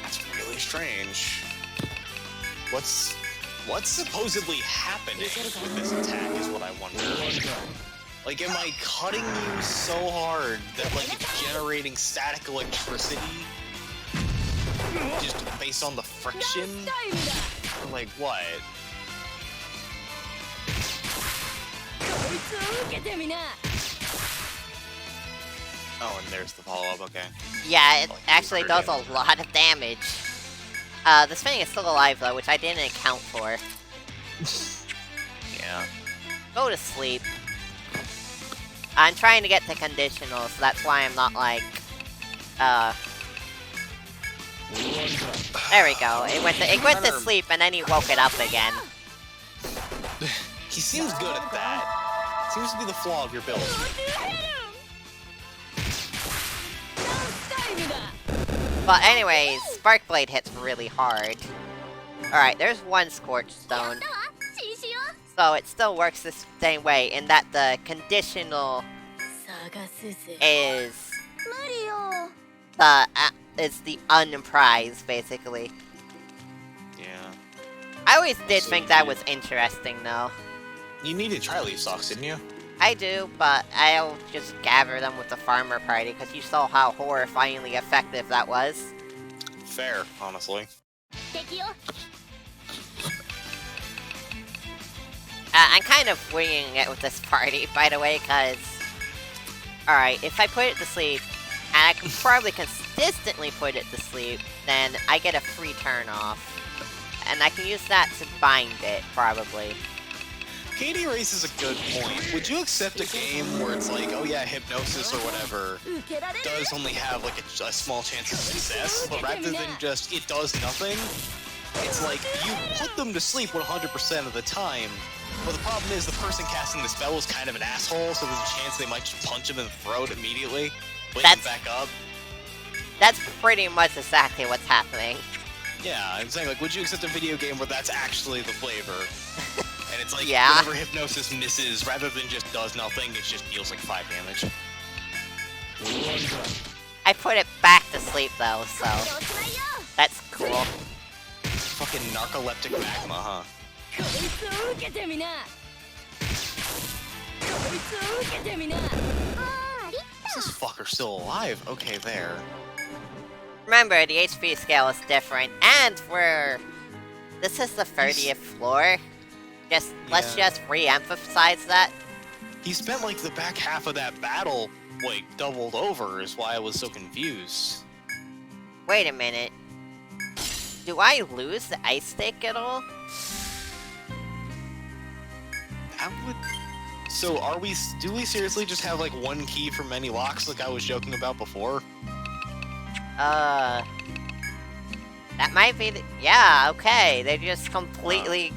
That's really strange. What's supposedly happening with this attack is what I wonder. Like, am I cutting you so hard that, like, it's generating static electricity? Just based on the friction? Or, like, what? Oh, and there's the follow-up, okay. Yeah, it actually does a lot of damage. This thing is still alive, though, which I didn't account for. Yeah. Go to sleep. I'm trying to get to conditional, so that's why I'm not, like, There we go. It went to sleep, and then he woke it up again. He seems good at that. Seems to be the flaw of your build. But anyways, Sparkblade hits really hard. Alright, there's one Scorch Stone. So it still works the same way, in that the conditional is the unprized, basically. Yeah. I always did think that was interesting, though. You need to try Leaf Socks, didn't you? I do, but I'll just gather them with the Farmer Party, because you saw how horrifyingly effective that was. Fair, honestly. I'm kind of winging it with this party, by the way, because... Alright, if I put it to sleep, and I can probably consistently put it to sleep, then I get a free turn off. And I can use that to bind it, probably. Katie raises a good point. Would you accept a game where it's like, oh yeah, Hypnosis or whatever does only have like a small chance of success, but rather than just it does nothing, it's like you put them to sleep 100% of the time, but the problem is the person casting the spell is kind of an asshole, so there's a chance they might just punch him in the throat immediately, wake him back up. That's pretty much exactly what's happening. Yeah, I'm saying, like, would you accept a video game where that's actually the flavor? And it's like, yeah. Whenever Hypnosis misses, rather than just does nothing, it just deals like 5 damage. I put it back to sleep, though, so... That's cool. Fucking narcoleptic magma, huh? Is this fucker still alive? Okay, there. Remember, the HP scale is different, and this is the 30th floor. Let's just re-emphasize that. He spent, like, the back half of that battle, like, doubled over, is why I was so confused. Wait a minute. Do I lose the ice stick at all? That would... So, do we seriously just have, like, one key for many locks, like I was joking about before? That might be yeah, okay. They just completely...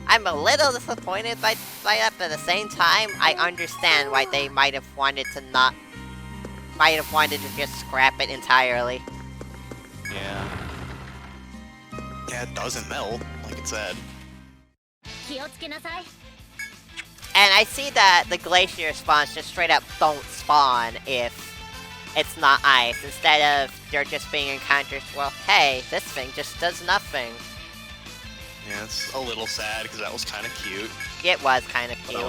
I'm a little disappointed by that, but at the same time, I understand why they might have wanted to just scrap it entirely. Yeah. Yeah, it doesn't melt, like it said. And I see that the glacier spawns just straight up don't spawn if it's not ice. Instead of there just being encounters, well, hey, this thing just does nothing. Yeah, it's a little sad, because that was kind of cute. It was kind of cute.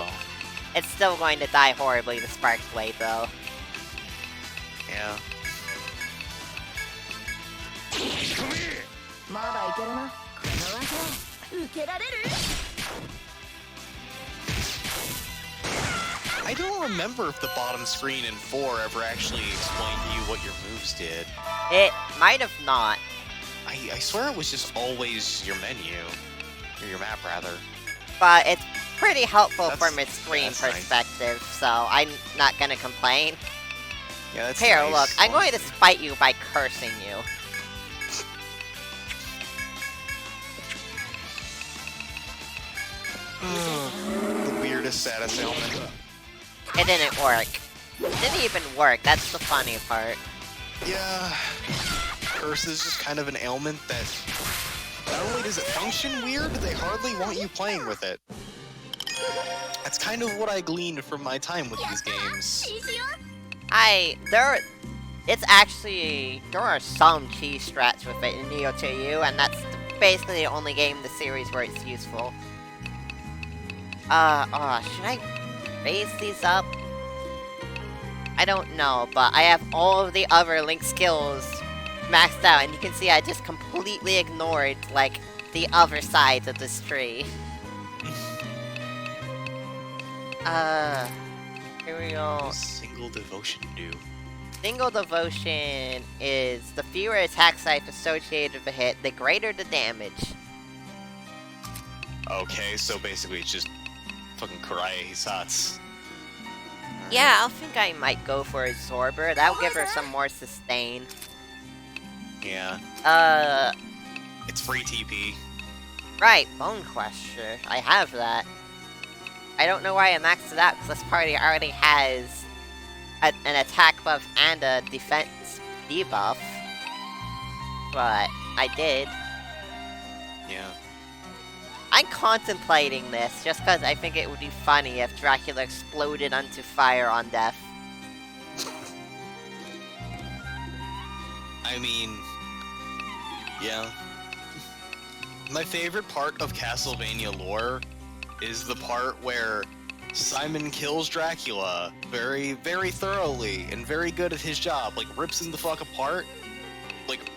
It's still going to die horribly, the Sparkblade, though. Yeah. I don't remember if the bottom screen in 4 ever actually explained to you what your moves did. It might have not. I swear it was just always your menu. Or your map, rather. But it's pretty helpful from a screen perspective, nice. so I'm not gonna complain. Yeah, that's Here, nice. look, I'm going to spite you by cursing you. The weirdest, saddest ailment. It didn't work. It didn't even work, that's the funny part. Yeah. Curse is just kind of an ailment that not only does it function weird, they hardly want you playing with it. That's kind of what I gleaned from my time with these games. There are some key strats with it in Neo 2U, and that's basically the only game in the series where it's useful. Should I raise these up? I don't know, but I have all of the other Link skills maxed out, and you can see I just completely ignored, like, the other sides of this tree. Here we go. What does single devotion do? Single devotion is the fewer attack types associated with a hit, the greater the damage. Okay, so basically it's just fucking Karaya Hisatsu. Yeah, I think I might go for Absorber. That'll give her some more sustain. Yeah. It's free TP. Right, Bone Crusher. I have that. I don't know why I maxed it out, because this party already has an attack buff and a defense debuff. But I did. Yeah. I'm contemplating this, just because I think it would be funny if Dracula exploded onto fire on death. I mean, yeah. My favorite part of Castlevania lore is the part where Simon kills Dracula very, very thoroughly and very good at his job. Like, rips him the fuck apart, like,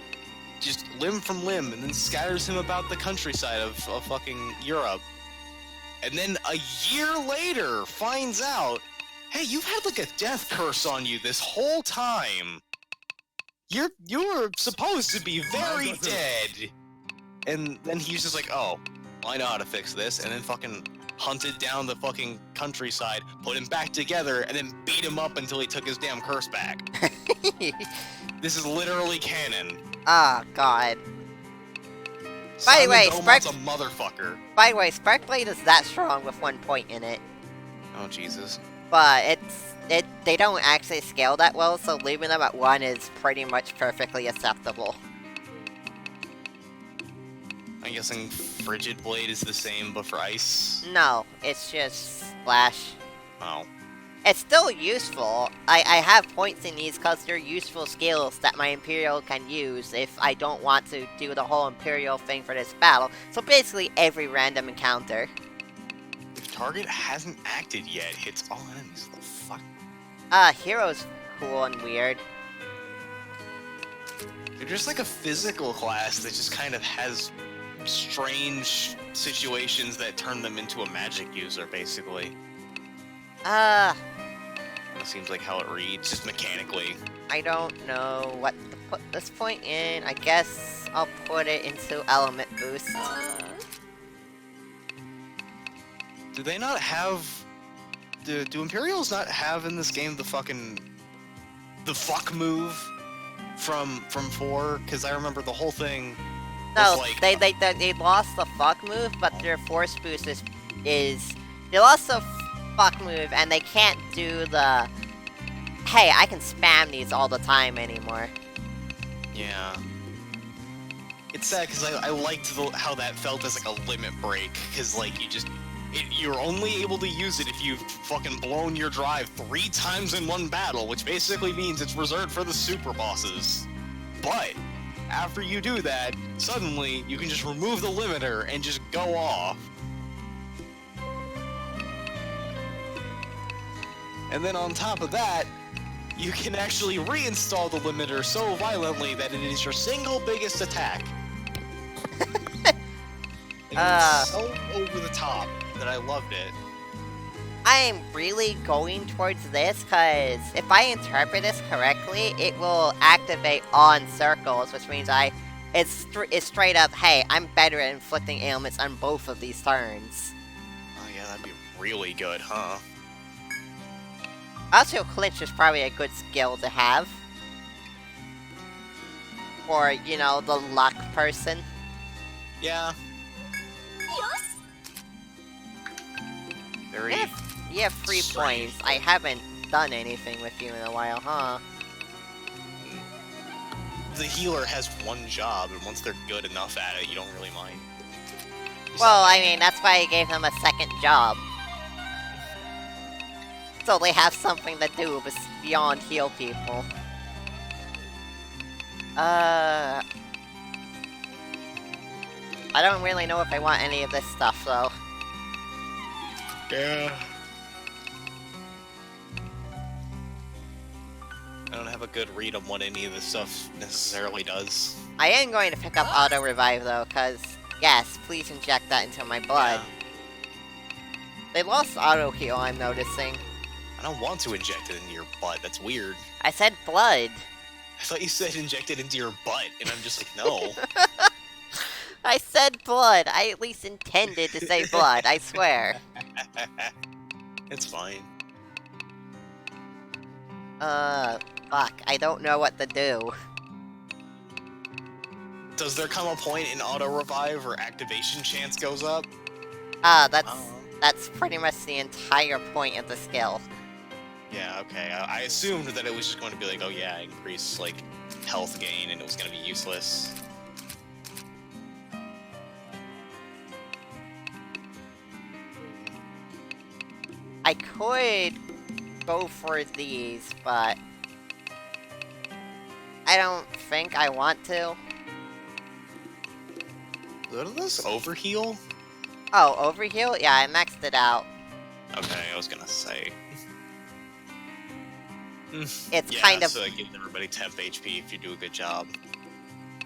just limb from limb, and then scatters him about the countryside of fucking Europe. And then a year later finds out, hey, you've had like a death curse on you this whole time. You're supposed to be very dead. And then he's just like, oh, I know how to fix this, and then fucking hunted down the fucking countryside, put him back together, and then beat him up until he took his damn curse back. This is literally canon. Oh, God. By the way, a motherfucker. By the way, Sparkblade is that strong with 1 point in it. Oh, Jesus. But they don't actually scale that well, so leaving them at 1 is pretty much perfectly acceptable. I'm guessing Frigid Blade is the same, but for ice? No, it's just Splash. Oh. It's still useful. I have points in these because they're useful skills that my Imperial can use if I don't want to do the whole Imperial thing for this battle. So basically every random encounter. If target hasn't acted yet, hits all enemies. What the fuck? Hero's cool and weird. They're just like a physical class that just kind of has strange situations that turn them into a magic user, basically. It seems like how it reads, just mechanically. I don't know what to put this point in. I guess I'll put it into Element Boost. Do they not have... Do Imperials not have in this game the fuck move from 4? Because I remember the whole thing. No, like... they lost the fuck move, but their force boost is they lost the fuck move, and they can't do the hey, I can spam these all the time anymore. Yeah. It's sad because I liked how that felt as like a limit break, because like you're only able to use it if you've fucking blown your drive 3 times in one battle, which basically means it's reserved for the super bosses. But after you do that, suddenly you can just remove the limiter and just go off. And then on top of that, you can actually reinstall the limiter so violently that it is your single biggest attack. It's so over the top that I loved it. I am really going towards this, because if I interpret this correctly, it will activate on circles, which means it's straight up, hey, I'm better at inflicting ailments on both of these turns. Oh yeah, that'd be really good, huh? Also, clinch is probably a good skill to have. For, you know, the luck person. Yeah. Very... You have 3 points. I haven't done anything with you in a while, huh? The healer has one job, and once they're good enough at it, you don't really mind. Well, I mean, that's why I gave them a second job. So they have something to do beyond heal people. I don't really know if I want any of this stuff, though. Yeah. I don't have a good read on what any of this stuff necessarily does. I am going to pick up Auto Revive, though, because, yes, please inject that into my blood. Yeah. They lost Auto Heal, I'm noticing. I don't want to inject it into your butt, that's weird. I said blood. I thought you said inject it into your butt, and I'm just like, no. I said blood. I at least intended to say blood, I swear. It's fine. Fuck. I don't know what to do. Does there come a point in auto-revive where activation chance goes up? That's pretty much the entire point of the skill. Yeah, okay. I assumed that it was just going to be like, oh yeah, increase, like, health gain, and it was going to be useless. I could go for these, but I don't think I want to. What are those? Overheal? Oh, overheal? Yeah, I maxed it out. Okay, I was gonna say. It's kind of... so it gives everybody temp HP if you do a good job.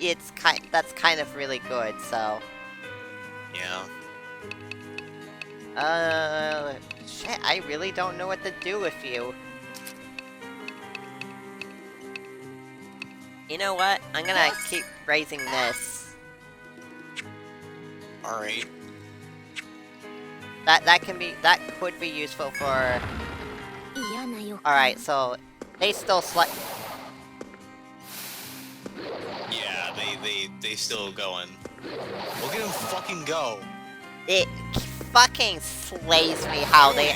That's kind of really good, so... Yeah. Shit, I really don't know what to do with you. You know what? I'm gonna keep raising this. Alright. That could be useful for... Alright, so they still Yeah, they still going. Look at them fucking go. It fucking slays me how they...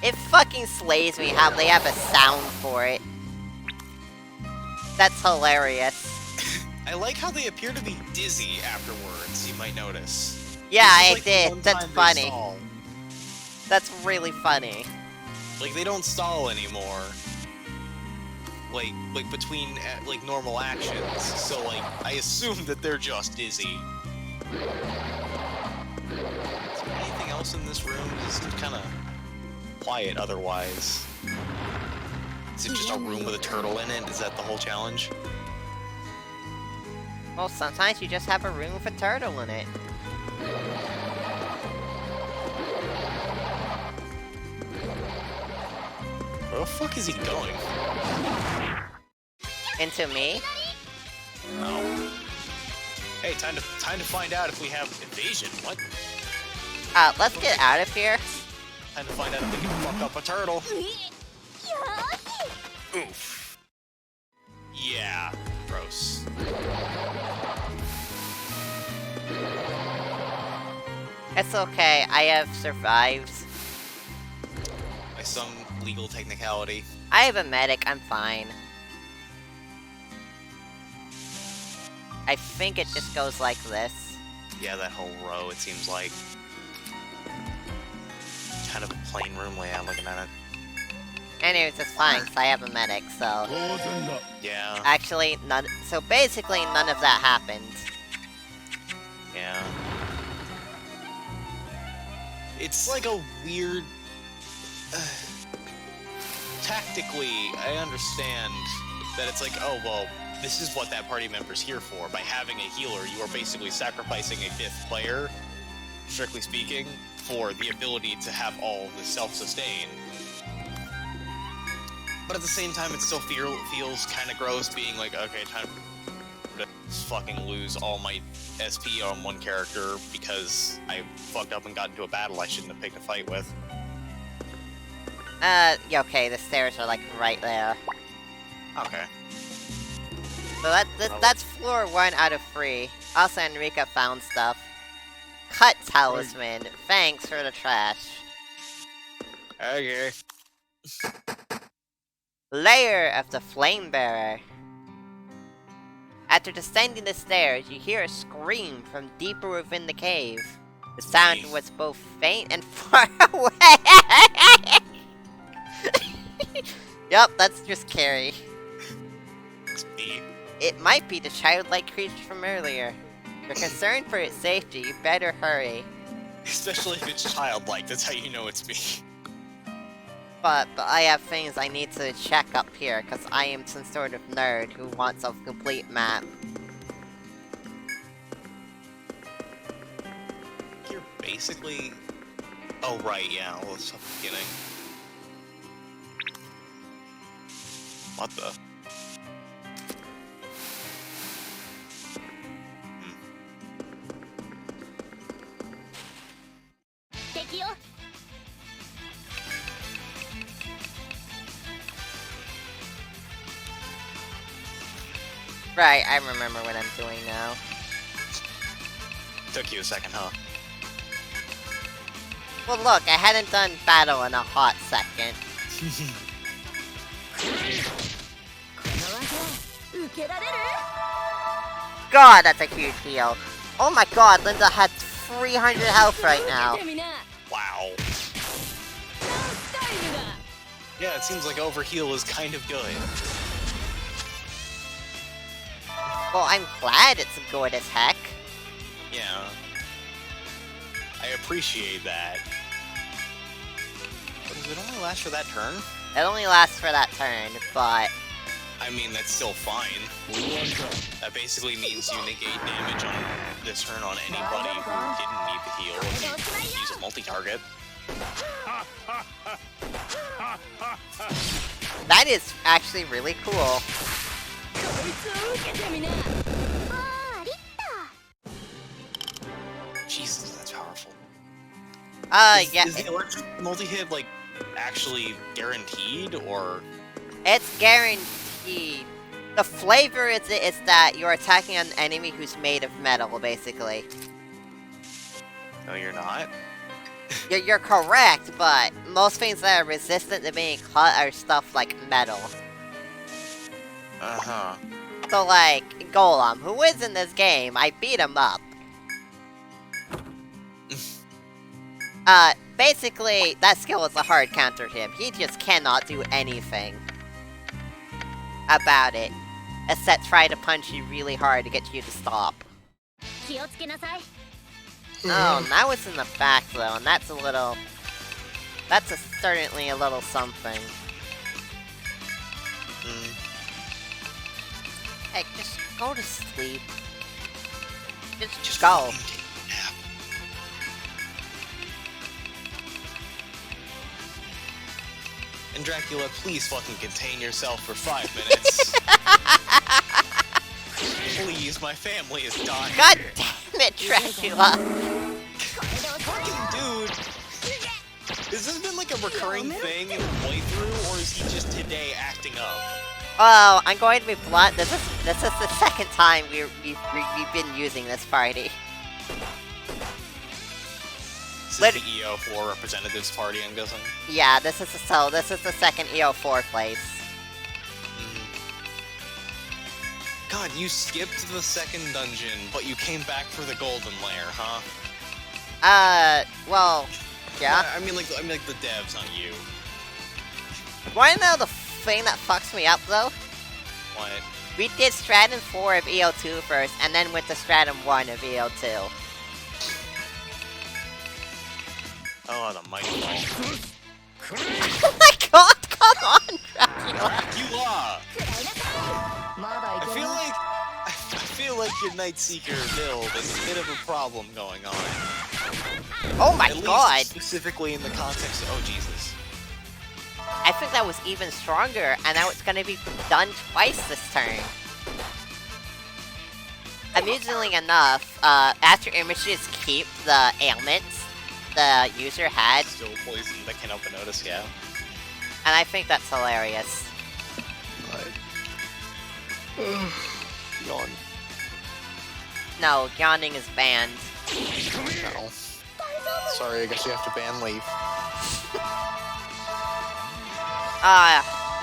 It fucking slays me how they have a sound for it. That's hilarious. I like how they appear to be dizzy afterwards, you might notice. Yeah, I like did. That's funny. That's really funny. Like, they don't stall anymore. Like between, like, normal actions. So, like, I assume that they're just dizzy. Is there anything else in this room? It's kind of quiet otherwise. Is it just a room with a turtle in it? Is that the whole challenge? Well, sometimes you just have a room with a turtle in it. Where the fuck is he going? Into me? Oh. Hey, time to find out if we have evasion. What? Let's get out of here. Time to find out if we can fuck up a turtle. Oof. Yeah. Gross. It's okay, I have survived. By some legal technicality. I have a medic, I'm fine. I think it just goes like this. Yeah, that whole row, it seems like. Kind of a plain room layout looking at it. Anyways, it's fine, because I have a medic, so... Yeah. Actually, so basically, none of that happened. Yeah. It's like a weird... tactically, I understand that it's like, oh, well, this is what that party member's here for. By having a healer, you are basically sacrificing a 5th player, strictly speaking, for the ability to have all of the self-sustain. But at the same time, it still feels kind of gross being like, okay, time to fucking lose all my SP on one character because I fucked up and got into a battle I shouldn't have picked a fight with. Yeah, okay, the stairs are like right there. Okay. So that's floor 1 out of 3. Also, Enrica found stuff. Cut talisman. Thanks for the trash. Okay. Lair of the Flame Bearer. After descending the stairs, you hear a scream from deeper within the cave. The sound was both faint and far away. Yup, that's just Kiri. It's me. It might be the childlike creature from earlier. You're concerned for its safety, you better hurry. Especially if it's childlike, that's how you know it's me. But I have things I need to check up here, because I am some sort of nerd who wants a complete map. You're basically... Oh, right, yeah, well, it's the beginning. What the? Right, I remember what I'm doing now. Took you a second, huh? Well look, I hadn't done battle in a hot second. God, that's a huge heal. Oh my god, Linda had 300 health right now. Wow. Yeah, it seems like overheal is kind of good. Well, I'm glad it's good as heck. Yeah. I appreciate that. But does it only last for that turn? It only lasts for that turn, but... I mean, that's still fine. That basically means you negate damage on this turn on anybody who didn't need the heal if you use a multi-target. That is actually really cool. Jesus, that's powerful. Yeah. Is the electric multi-hit, like, actually guaranteed, or...? It's guaranteed. The flavor is that you're attacking an enemy who's made of metal, basically. No, you're not? You're correct, but most things that are resistant to being cut are stuff like metal. Uh-huh. So, like, Golem, who is in this game, I beat him up. Basically, that skill is a hard counter to him. He just cannot do anything about it, except try to punch you really hard to get you to stop. Oh, that was in the back, though, and that's a little... That's certainly a little something. Hey, just go to sleep. Just go. And Dracula, please fucking contain yourself for 5 minutes. Please, my family is dying. God damn it, Dracula! Fucking dude! Has this been like a recurring thing in the playthrough, or is he just today acting up? Oh, I'm going to be blunt. This is the second time we've been using this party. This is the EO4 representatives party, I'm guessing? Yeah, this is the second EO4 place. God, you skipped the second dungeon, but you came back for the golden lair, huh? Well, yeah. I mean like the devs, not you. Wanna know the thing that fucks me up, though? What? We did Stratum 4 of EO2 first, and then went to Stratum 1 of EO2. Oh, the mighty ball. Oh my god, Come on, Dracula. Dracula! I feel like your Night Seeker build is a bit of a problem going on. Oh my At god. least specifically in the context of, oh Jesus. I think that was even stronger, and now it's gonna be done twice this turn. Amusingly enough, after images keep the ailments the user had, Still poison that can open notice, yeah. and I think that's hilarious. Yawn. No, yawning is banned. No. Sorry, I guess you have to ban Leaf.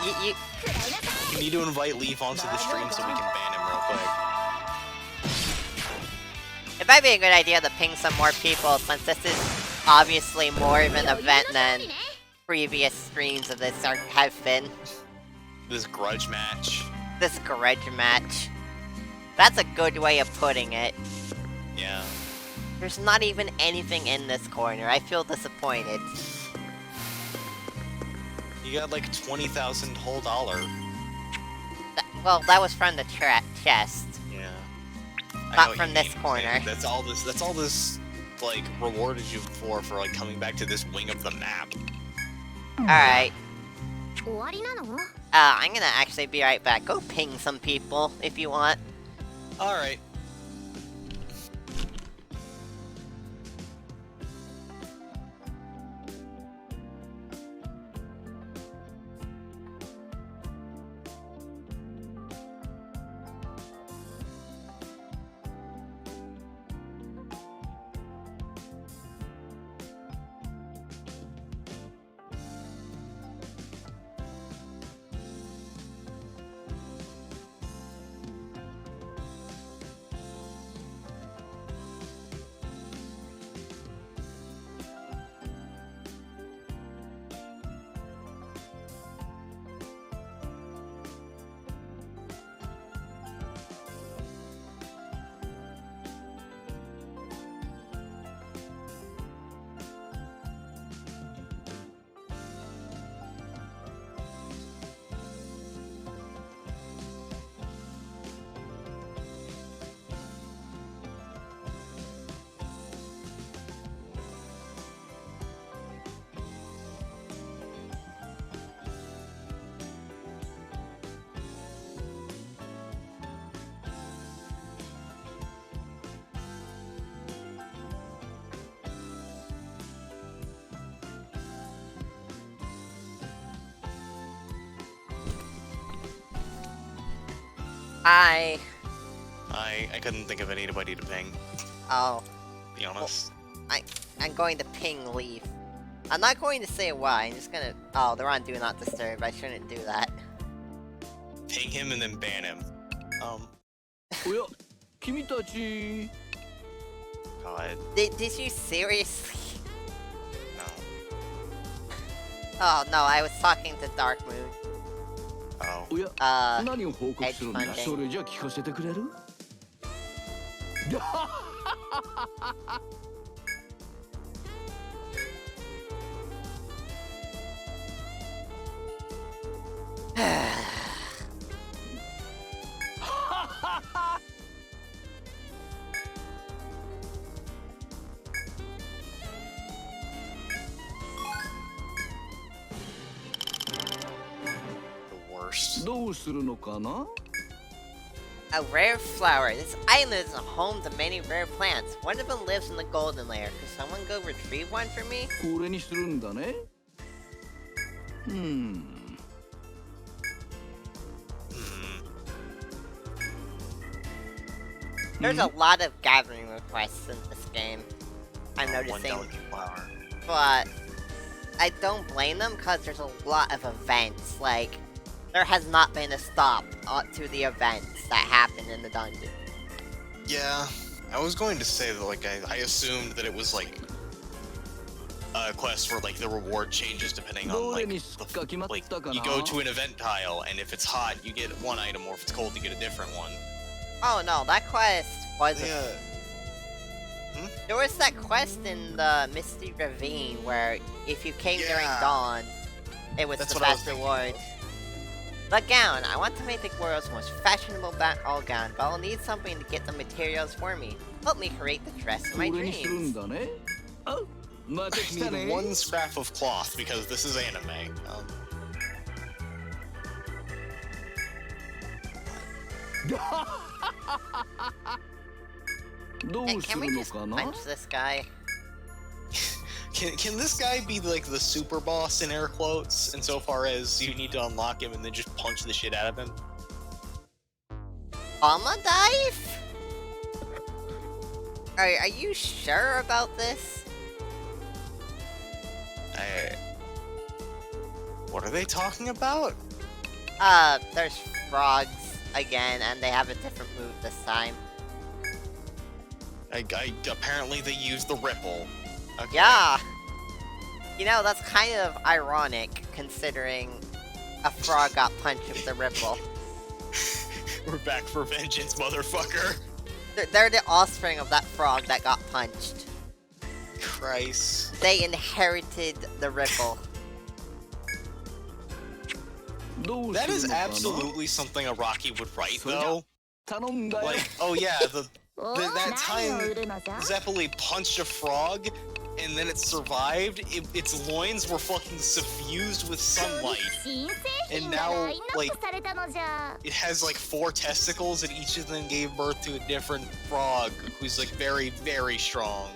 You You need to invite Leaf onto the stream so we can ban him real quick. It might be a good idea to ping some more people, since this is obviously more of an event than previous streams of this have been. This grudge match. This grudge match. That's a good way of putting it. Yeah. There's not even anything in this corner. I feel disappointed. You got like 20,000 whole dollar. Well, that was from the chest. Yeah. Not from this corner. That's all this like rewarded you for like coming back to this wing of the map. Alright. I'm gonna actually be right back. Go ping some people if you want. Alright. I couldn't think of anybody to ping, Oh. to be honest. I'm going to ping Leaf. I'm not going to say why, I'm just gonna... Oh, they're on Do Not Disturb, I shouldn't do that. Ping him and then ban him. God. Did you seriously? No. Oh no, I was talking to Dark Moon. Oh. Edge funding. The worst. A rare flower. This island is a home to many rare plants. One of them lives in the golden lair. Could someone go retrieve one for me? There's a lot of gathering requests in this game. I'm One noticing. delicate flower. But I don't blame them because there's a lot of events. Like, there has not been a stop to the events that happen in the dungeon. Yeah, I was going to say that, like, I assumed that it was, like, a quest where, like, the reward changes depending on, like, you go to an event tile, and if it's hot, you get one item, or if it's cold, you get a different one. Oh no, that quest was Yeah. There was that quest in the Misty Ravine where if you came during dawn, It was That's the what I best was thinking reward. The gown. I want to make the world's most fashionable back-all gown, but I'll need something to get the materials for me. Help me create the dress of my dreams. Need one scrap of cloth because this is anime. Can we just punch this guy? Can this guy be like the super boss in air quotes, insofar as you need to unlock him and then just punch the shit out of him? Alma dive? Are you sure about this? What are they talking about? There's frogs again, and they have a different move this time. Apparently they use the ripple. Okay. Yeah! You know, that's kind of ironic, considering a frog got punched with the ripple. We're back for vengeance, motherfucker! They're the offspring of that frog that got punched. Christ. They inherited the ripple. That is absolutely something a Rocky would write, though. Like, oh yeah, that time Zeppeli punched a frog, and then it survived. Its loins were fucking suffused with sunlight, and now, like, it has like 4 testicles, and each of them gave birth to a different frog, who's like very, very strong.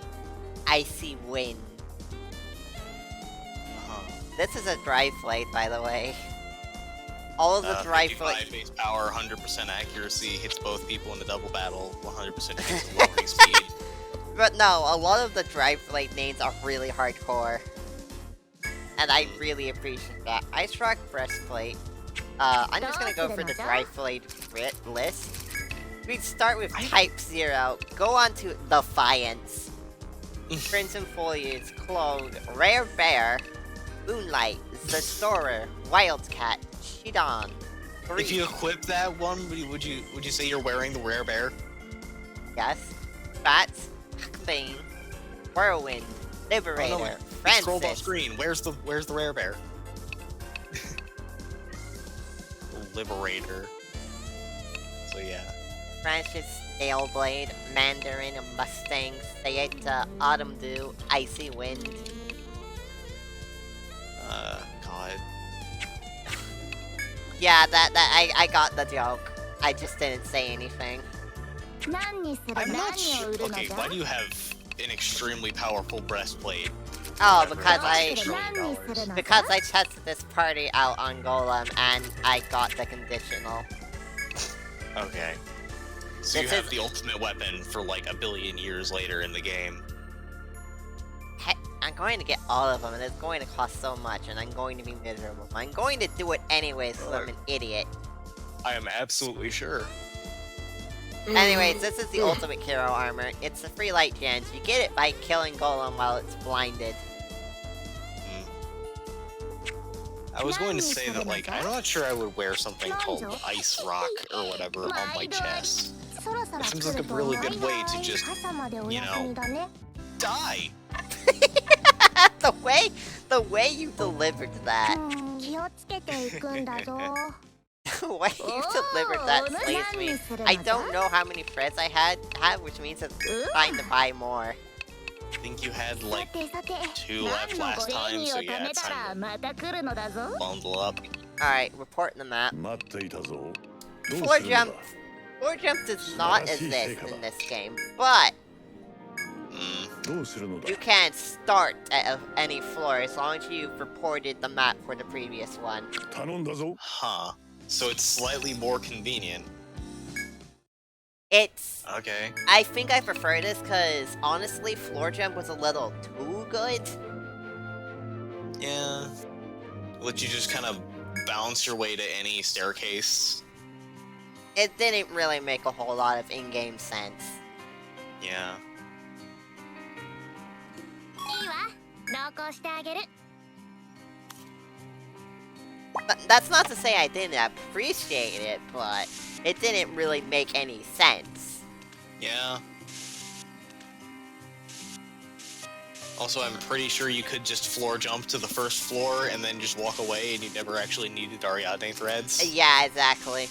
Icy wind. This is a dry flate, by the way. All of the dry flate. 55 base power, 100% accuracy, hits both people in a double battle, 100% hits lowering speed. But no, a lot of the dry flate names are really hardcore. And I really appreciate that. Ice Rock Breastplate. I'm just gonna go for the dry flate list. We'd start with Type 0, go on to Defiance, Crimson Foliage, Clothed, Rare Bear, Moonlight, Zestorer, Wildcat, Shidon. If you equip that one, would you say you're wearing the Rare Bear? Yes. Bats, Bane, Whirlwind, Liberator, Oh, no, Francis. scrolled off screen. Where's the Rare Bear? Liberator. So yeah. Francis, Staleblade, Mandarin, Mustang, Sayeta, Autumn Dew, Icy Wind. God. Yeah, I got the joke. I just didn't say anything. I'm not sure. Okay, why do you have an extremely powerful breastplate? Oh, $1 because I tested this party out on Golem and I got the conditional. Okay. So you have the ultimate weapon for like a billion years later in the game. Heck, I'm going to get all of them and it's going to cost so much and I'm going to be miserable. I'm going to do it anyway so I'm an idiot. I am absolutely sure. Anyways, this is the ultimate hero armor. It's the free light gens. You get it by killing Golem while it's blinded. I was going to say that, like, I'm not sure I would wear something called Ice Rock or whatever on my chest. It seems like a really good way to just, you know, die. the way you delivered that. The way you delivered that slays me. I don't know how many friends I have, which means it's time to buy more. I think you had like 2 left last time, so yeah, it's time to bundle up. Alright, report the map. Floor jump does not exist in this game, but you can start at any floor as long as you've reported the map for the previous one. Huh. So it's slightly more convenient. It's... Okay. I think I prefer this because, honestly, floor jump was a little too good. Yeah. Let you just kind of bounce your way to any staircase. It didn't really make a whole lot of in-game sense. Yeah. That's not to say I didn't appreciate it, but it didn't really make any sense. Yeah. Also, I'm pretty sure you could just floor jump to the first floor and then just walk away and you never actually needed Ariadne threads. Yeah, exactly.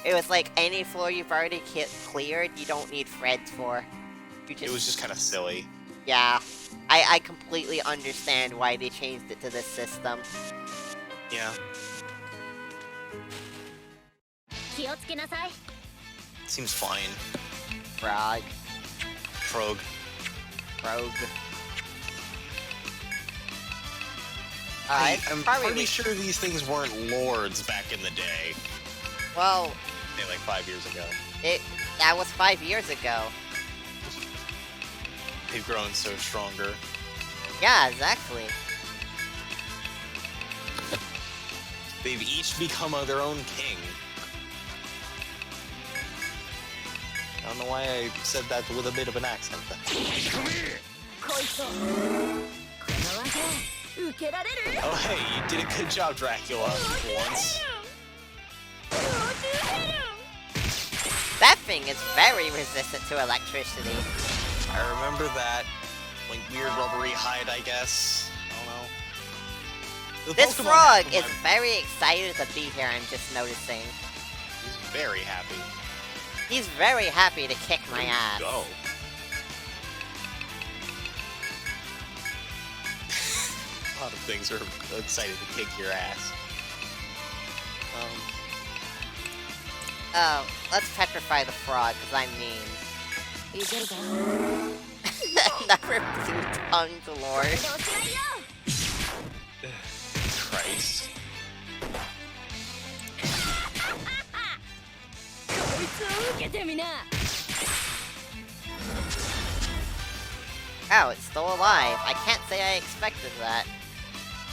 It was like any floor you've already cleared, you don't need threads for. It was just kind of silly. Yeah. I completely understand why they changed it to this system. Yeah. Seems fine. Frog. Frog. Rogue. I'm pretty sure these things weren't lords back in the day. Well... Maybe like 5 years ago. That was 5 years ago. They've grown so stronger. Yeah, exactly. They've each become their own king. I don't know why I said that with a bit of an accent. Oh hey, you did a good job, Dracula, once. That thing is very resistant to electricity. I remember that. Like weird rubbery hide, I guess. I don't know. This frog is very excited to be here, I'm just noticing. He's very happy. He's very happy to kick my ass. Go. A lot of things are excited to kick your ass. Oh, let's petrify the frog, because I'm mean. Never blue tongued lord. Christ. Oh, it's still alive. I can't say I expected that.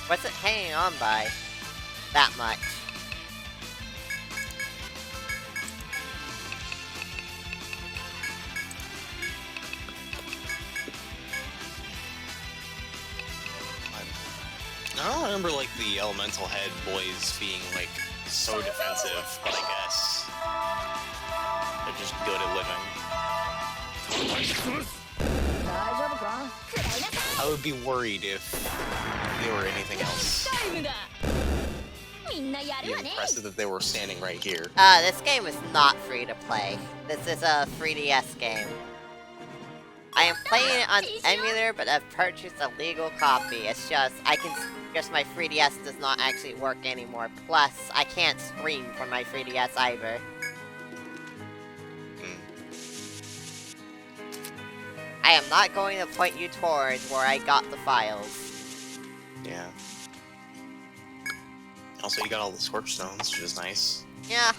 What's it hanging on by? That much. I don't remember, like, the Elemental Head boys being, like, so defensive, but I guess they're just good at living. I would be worried if they were anything else. Be impressive that they were standing right here. This game is not free to play. This is a 3DS game. I am playing it on emulator, but I've purchased a legal copy. It's just, my 3DS does not actually work anymore. Plus, I can't stream from my 3DS either. I am not going to point you towards where I got the files. Yeah. Also, you got all the Scorch Stones, which is nice. Yeah.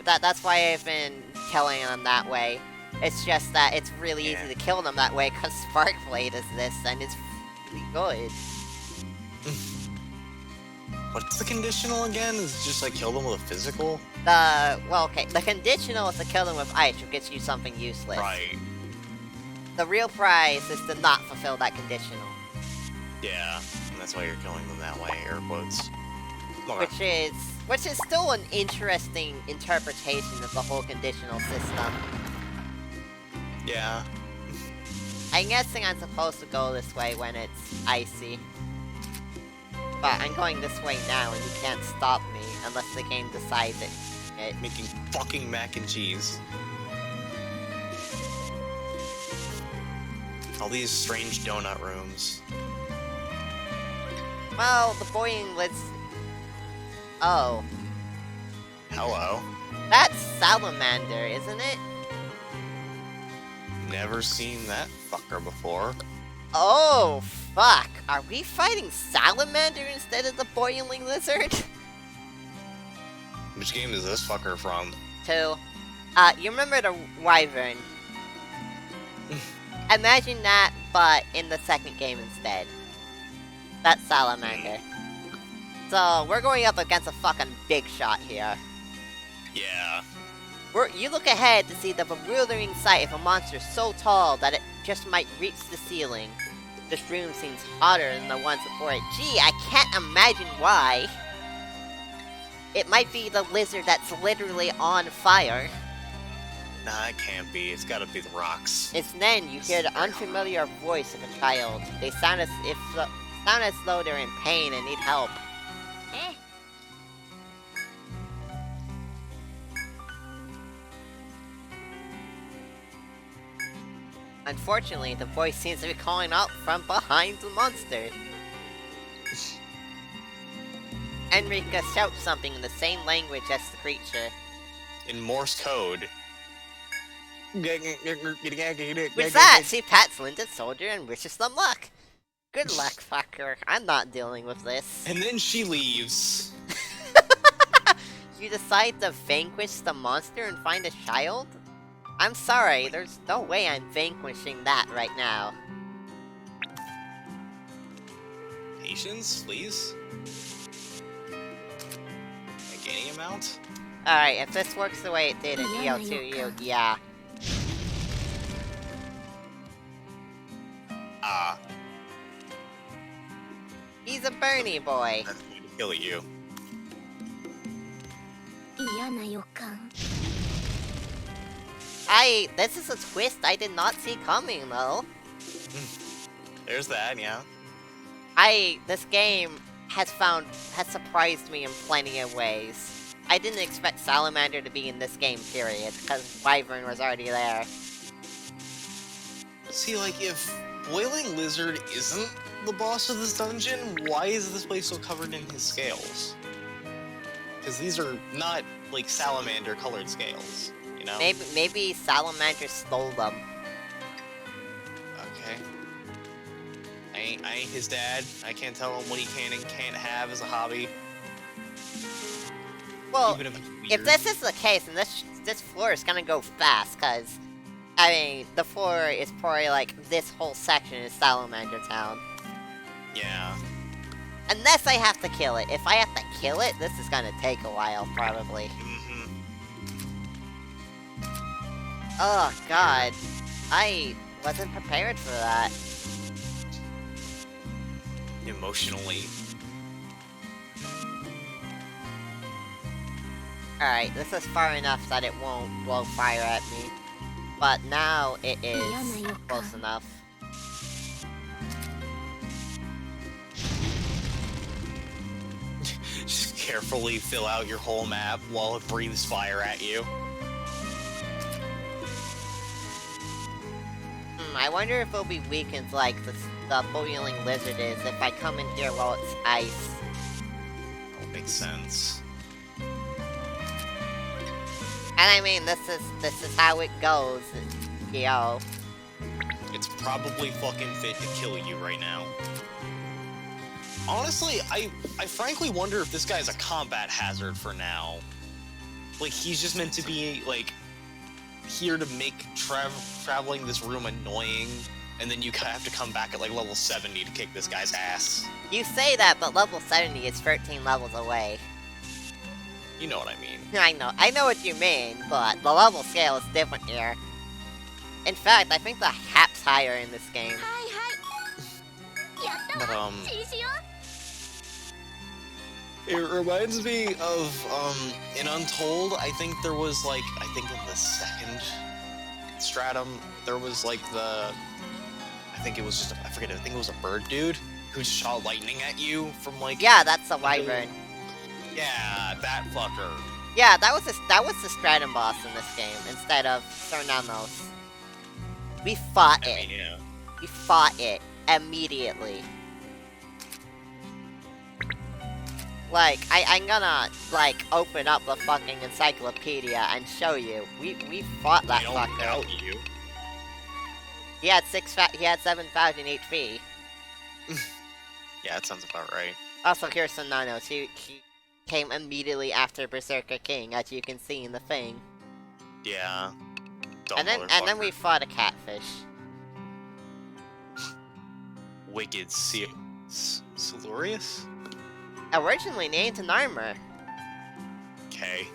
But that's why I've been killing them that way. It's just that it's really easy to kill them that way, because Sparkblade is this, and it's really good. What's the conditional again? Is it just like kill them with a physical? The conditional is to kill them with ice, which gets you something useless. Right. The real prize is to not fulfill that conditional. Yeah, and that's why you're killing them that way, air quotes. Okay. Which is still an interesting interpretation of the whole conditional system. Yeah. I'm guessing I'm supposed to go this way when it's icy. But I'm going this way now, and you can't stop me unless the game decides it. Making fucking mac and cheese. All these strange donut rooms. Well, the boiling lids... Oh. Hello. That's Salamander, isn't it? Never seen that fucker before. Oh, fuck. Are we fighting Salamander instead of the boiling lizard? Which game is this fucker from? 2. You remember the Wyvern? Imagine that, but in the second game instead. That's Salamander. So, we're going up against a fucking big shot here. Yeah. You look ahead to see the bewildering sight of a monster so tall that it just might reach the ceiling. This room seems hotter than the ones before it. Gee, I can't imagine why. It might be the lizard that's literally on fire. Nah, it can't be. It's gotta be the rocks. It's then you hear the unfamiliar voice of a child. They sound as though they're in pain and need help. Eh. Unfortunately, the voice seems to be calling out from behind the monster. Enrica shouts something in the same language as the creature. In Morse code. With that, she pats Linda's shoulder and wishes them luck. Good luck, fucker. I'm not dealing with this. And then she leaves. You decide to vanquish the monster and find a child? I'm sorry, there's no way I'm vanquishing that right now. Patience, please. Gaining amount? Alright, if this works the way it did in EL2U, yeah. Ah. He's a Bernie boy. That's going to kill you. This is a twist I did not see coming, though. There's that, yeah. This game has surprised me in plenty of ways. I didn't expect Salamander to be in this game, period, because Wyvern was already there. See, like, if Boiling Lizard isn't the boss of this dungeon, why is this place so covered in his scales? Because these are not, like, Salamander-colored scales, you know? Maybe Salamander stole them. Okay. I ain't his dad. I can't tell him what he can and can't have as a hobby. Well, if this is the case, then this floor is gonna go fast, because, I mean, the floor is probably like, this whole section is Salamander Town. Yeah. Unless I have to kill it. If I have to kill it, this is gonna take a while, probably. Mm-hmm. Oh, God. I wasn't prepared for that. Emotionally. Alright, this is far enough that it won't blow fire at me. But now it is close enough. Just carefully fill out your whole map while it breathes fire at you. I wonder if it'll be weakened like the boiling lizard is if I come in here while it's ice. That makes sense. And I mean, this is how it goes, yo. It's probably fucking fit to kill you right now. Honestly, I frankly wonder if this guy's a combat hazard for now. Like, he's just meant to be, like, here to make traveling this room annoying, and then you have to come back at, like, level 70 to kick this guy's ass. You say that, but level 70 is 13 levels away. You know what I mean. I know what you mean, but the level scale is different here. In fact, I think the HAP's higher in this game. But, it reminds me of, in Untold, I think there was, like, in the second stratum, there was, like, I think it was a bird dude who shot lightning at you from, like... Yeah, that's the Wyvern. Yeah, that fucker. Yeah, that was the stratum boss in this game, instead of Cernanos. We fought it. I mean, yeah. We fought it immediately. Like, I'm gonna, like, open up the fucking encyclopedia and show you. We fought that fucker. I don't doubt you. He had 7,000 HP. Yeah, that sounds about right. Also, here's some nanos. He came immediately after Berserker King, as you can see in the thing. Yeah. And then we fought a catfish. Wicked Silurius? Originally named an armor. Okay.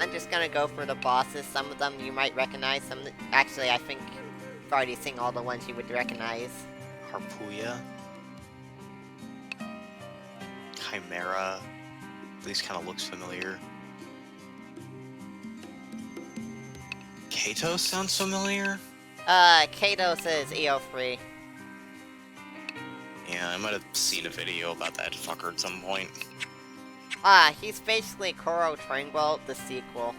I'm just gonna go for the bosses. Some of them you might recognize. Some, actually, I think you've already seen all the ones you would recognize. Harpuya. Chimera. At least kind of looks familiar. Kato sounds familiar. Katos is EO3. Yeah, I might have seen a video about that fucker at some point. He's basically Koro Tringle, the sequel.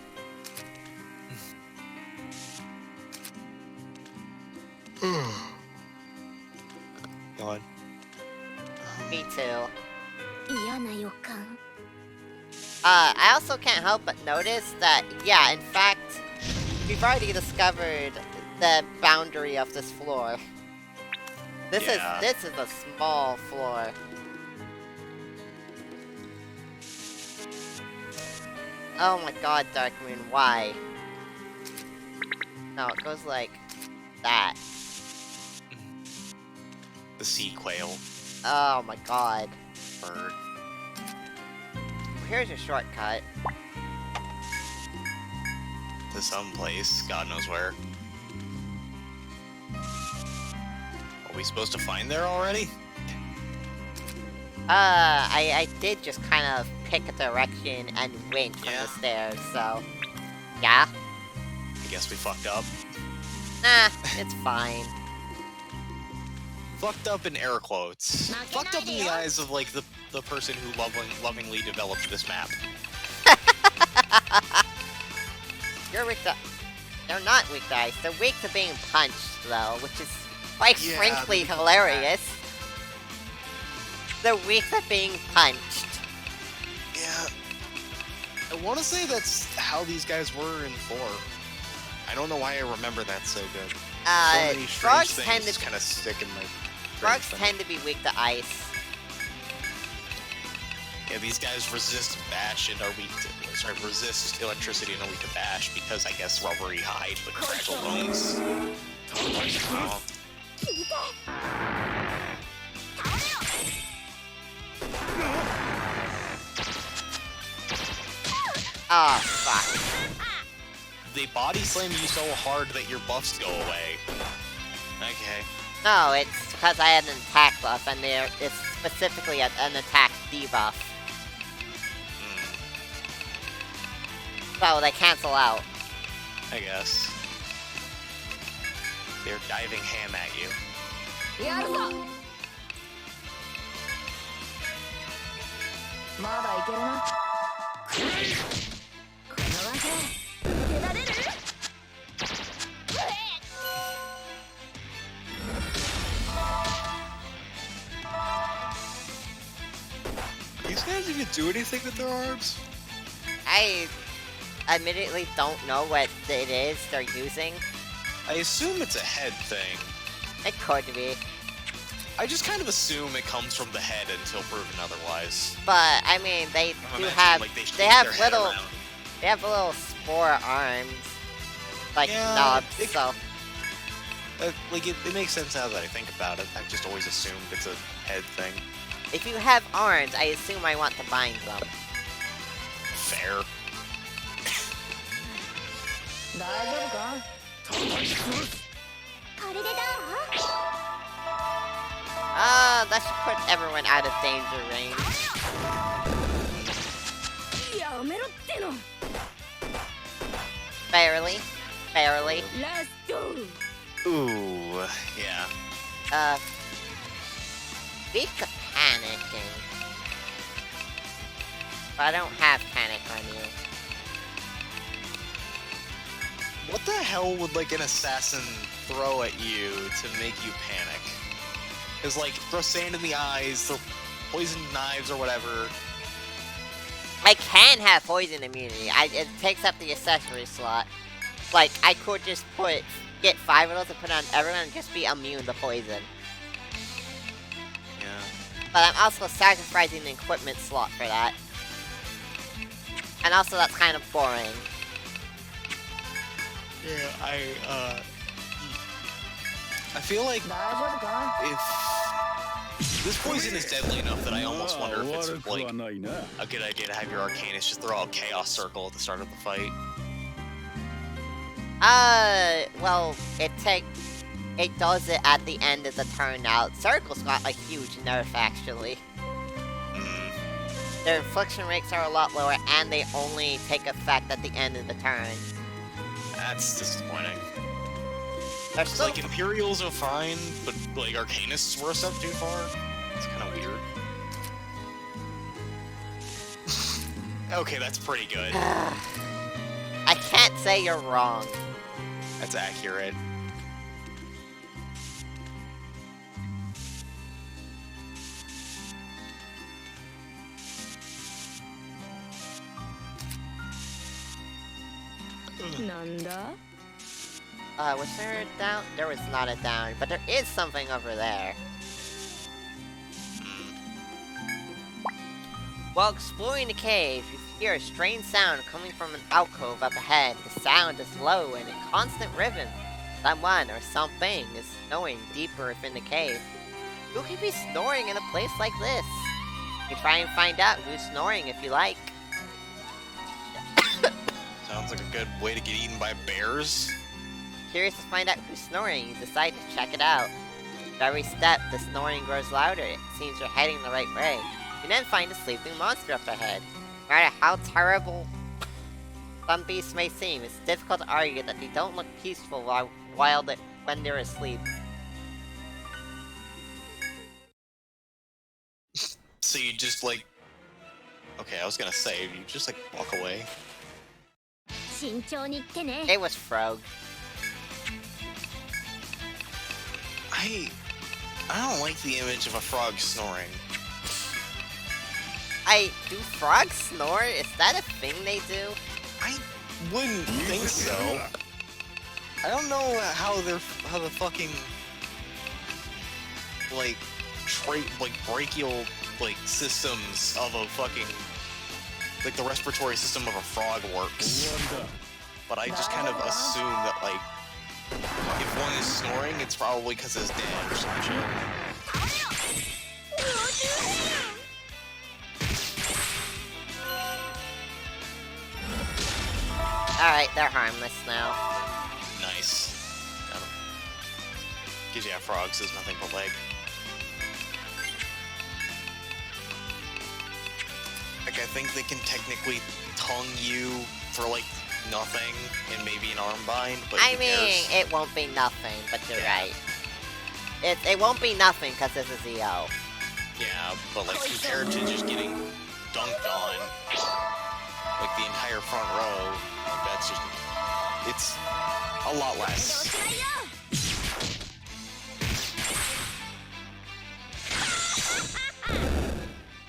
God. Me too. I also can't help but notice that, yeah, in fact, we've already discovered the boundary of this floor. This is a small floor. Oh my god, Dark Moon, why? No, it goes like that. The sea quail. Oh my god. Bird. Here's your shortcut. To some place, God knows where. Are we supposed to find there already? I did just kind of pick a direction and went from the stairs, so... Yeah? I guess we fucked up. Nah, it's fine. Fucked up in air quotes. Fucked up in the eyes of, like, the person who lovingly developed this map. You're weak to... They're not weak to ice. They're weak to being punched, though, which is, quite frankly, hilarious. They're weak to being punched. Yeah. I want to say that's how these guys were in 4. I don't know why I remember that so good. So many strange things kind of stick in my... Frogs tend to be weak to ice. Yeah, these guys resist bash and are weak to... Sorry, resist electricity and are weak to bash because, I guess, rubbery hide with fragile bones. Oh, fuck. They body slam you so hard that your buffs go away. Okay. No, it's because I had an attack buff, and it's specifically an attack debuff. So they cancel out. I guess. They're diving ham at you. These guys even do anything with their arms? I admittedly don't know what it is they're using. I assume it's a head thing. It could be. I just kind of assume it comes from the head until proven otherwise. But I mean, they do have like they have little spore arms, like knobs. So like it makes sense now that I think about it. I've just always assumed it's a head thing. If you have arms, I assume I want to bind them. Fair. That should put everyone out of danger range. Barely. Barely. Ooh, yeah. Weak to panicking. But I don't have panic on you. What the hell would, like, an assassin throw at you to make you panic? Is like, throw sand in the eyes, throw poison knives or whatever. I can have poison immunity. It takes up the accessory slot. Like, I could just get 5 of those and put on everyone and just be immune to poison. Yeah. But I'm also sacrificing the equipment slot for that. And also, that's kind of boring. Yeah, I feel like if this poison is deadly enough that I almost wonder if it's like a good idea to have your Arcanist just throw out Chaos Circle at the start of the fight. Well, it does it at the end of the turn now. Circle's got a huge nerf, actually. Their infliction rates are a lot lower, and they only take effect at the end of the turn. That's disappointing. There's still... Like, Imperials are fine, but, like, Arcanists were a step too far? It's kind of weird. Okay, that's pretty good. I can't say you're wrong. That's accurate. Nanda? Was there a down? There was not a down, but there is something over there. While exploring the cave, you hear a strange sound coming from an alcove up ahead. The sound is low and in constant rhythm. Someone or something is snoring deeper within the cave. Who could be snoring in a place like this? You can try and find out who's snoring if you like. Sounds like a good way to get eaten by bears. Curious to find out who's snoring, you decide to check it out. With every step, the snoring grows louder. It seems you're heading the right way. You then find a sleeping monster up ahead. No matter how terrible some beasts may seem, it's difficult to argue that they don't look peaceful when they're asleep. So you just, like... Okay, I was gonna say, you just, like, walk away. It was Frog. I don't like the image of a frog snoring. Do frogs snore? Is that a thing they do? I wouldn't think so. I don't know how the fucking like brachial systems of a fucking the respiratory system of a frog works. But I just kind of assume that if one is snoring, it's probably because it's dead or some shit. Alright, they're harmless now. Nice. Gives you frogs, there's nothing but leg. Like, I think they can technically tongue you for, nothing and maybe an arm bind, but I mean, it won't be nothing, but you're right. It won't be nothing because this is EO. Yeah, but, compared to just getting dunked on, the entire front row, that's just... It's a lot less.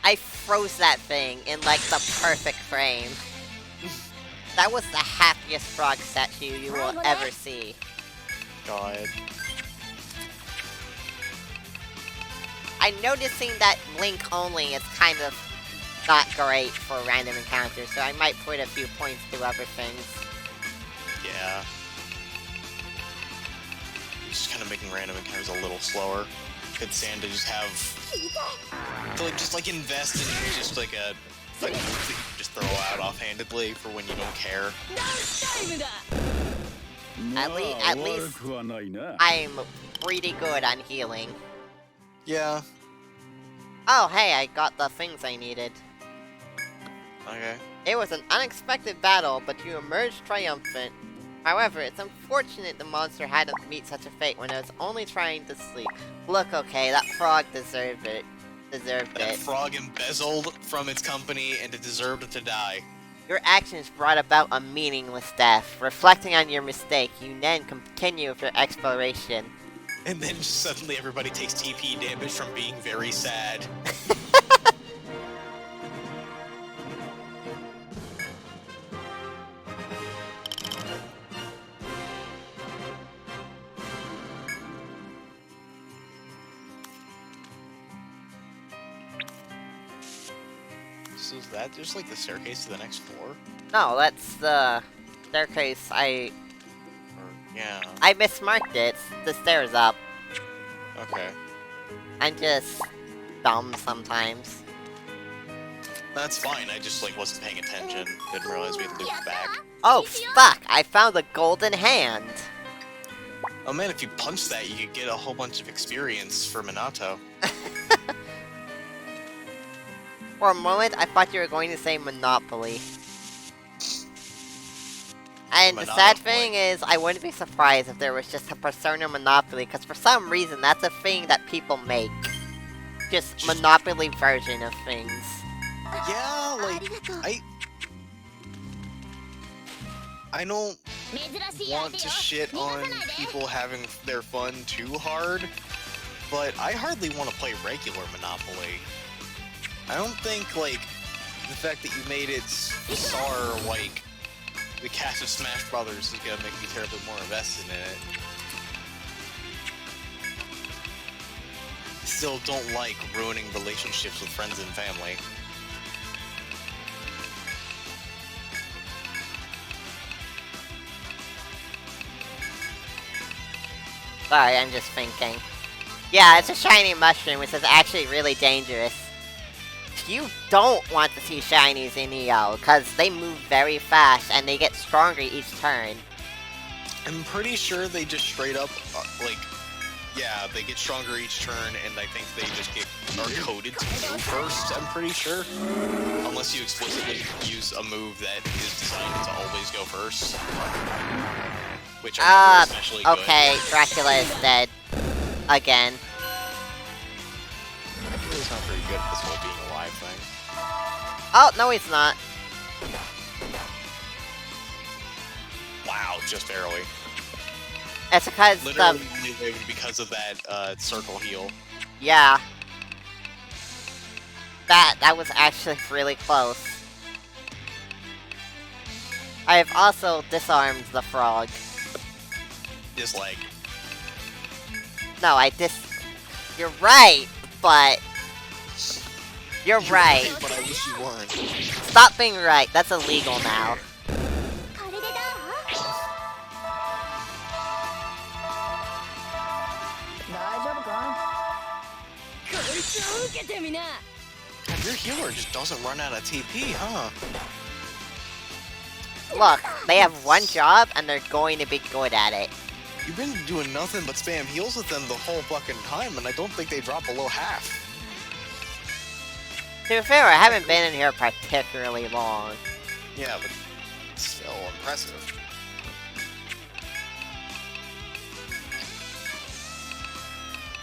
I froze that thing in, the perfect frame. That was the happiest frog statue you will ever see. God. I'm noticing that Link only is kind of not great for random encounters, so I might put a few points to other things. Yeah. Just kind of making random encounters a little slower. Could stand to just have... To, just, invest in just, a... move that you can just throw out offhandedly for when you don't care. At least I'm pretty good on healing. Yeah. Oh, hey, I got the things I needed. Okay. It was an unexpected battle, but you emerged triumphant. However, it's unfortunate the monster had to meet such a fate when it was only trying to sleep. Look, okay, that frog deserved it. That frog embezzled from its company and it deserved to die. Your actions brought about a meaningless death. Reflecting on your mistake, you then continue with your exploration. And then just suddenly everybody takes TP damage from being very sad. So is that just the staircase to the next floor? No, that's the staircase Yeah. I mismarked it. It's the stairs up. Okay. I'm just dumb sometimes. That's fine, I just wasn't paying attention. Didn't realize we had to loop back. Oh fuck! I found a golden hand! Oh man, if you punch that, you could get a whole bunch of experience for Minato. For a moment, I thought you were going to say Monopoly. And the sad thing is, I wouldn't be surprised if there was just a Persona Monopoly, because for some reason, that's a thing that people make. Just Monopoly version of things. Yeah, like, I don't want to shit on people having their fun too hard, but I hardly want to play regular Monopoly. I don't think, like, the fact that you made it SAR, like, the cast of Smash Brothers is gonna make me terribly more invested in it. Still don't like ruining relationships with friends and family. Sorry, I'm just thinking. Yeah, it's a shiny mushroom, which is actually really dangerous. You don't want to see shinies in EO, because they move very fast and they get stronger each turn. I'm pretty sure they just straight up, like, yeah, they get stronger each turn, and I think they just are coded to move first, I'm pretty sure. Unless you explicitly use a move that is designed to always go first. Which are especially good. Okay, Dracula is dead. Again. Dracula's not very good at this whole being alive thing. Oh, no he's not. Wow, just barely. It's because literally only lived because of that circle heal. Yeah. That was actually really close. I have also disarmed the frog. Dislike. No, You're right, but... You're right. But I wish you weren't. Stop being right. That's illegal now. God, your healer just doesn't run out of TP, huh? Look, they have one job and they're going to be good at it. You've been doing nothing but spam heals with them the whole fucking time, and I don't think they drop below half. To be fair, I haven't been in here particularly long. Yeah, but still impressive.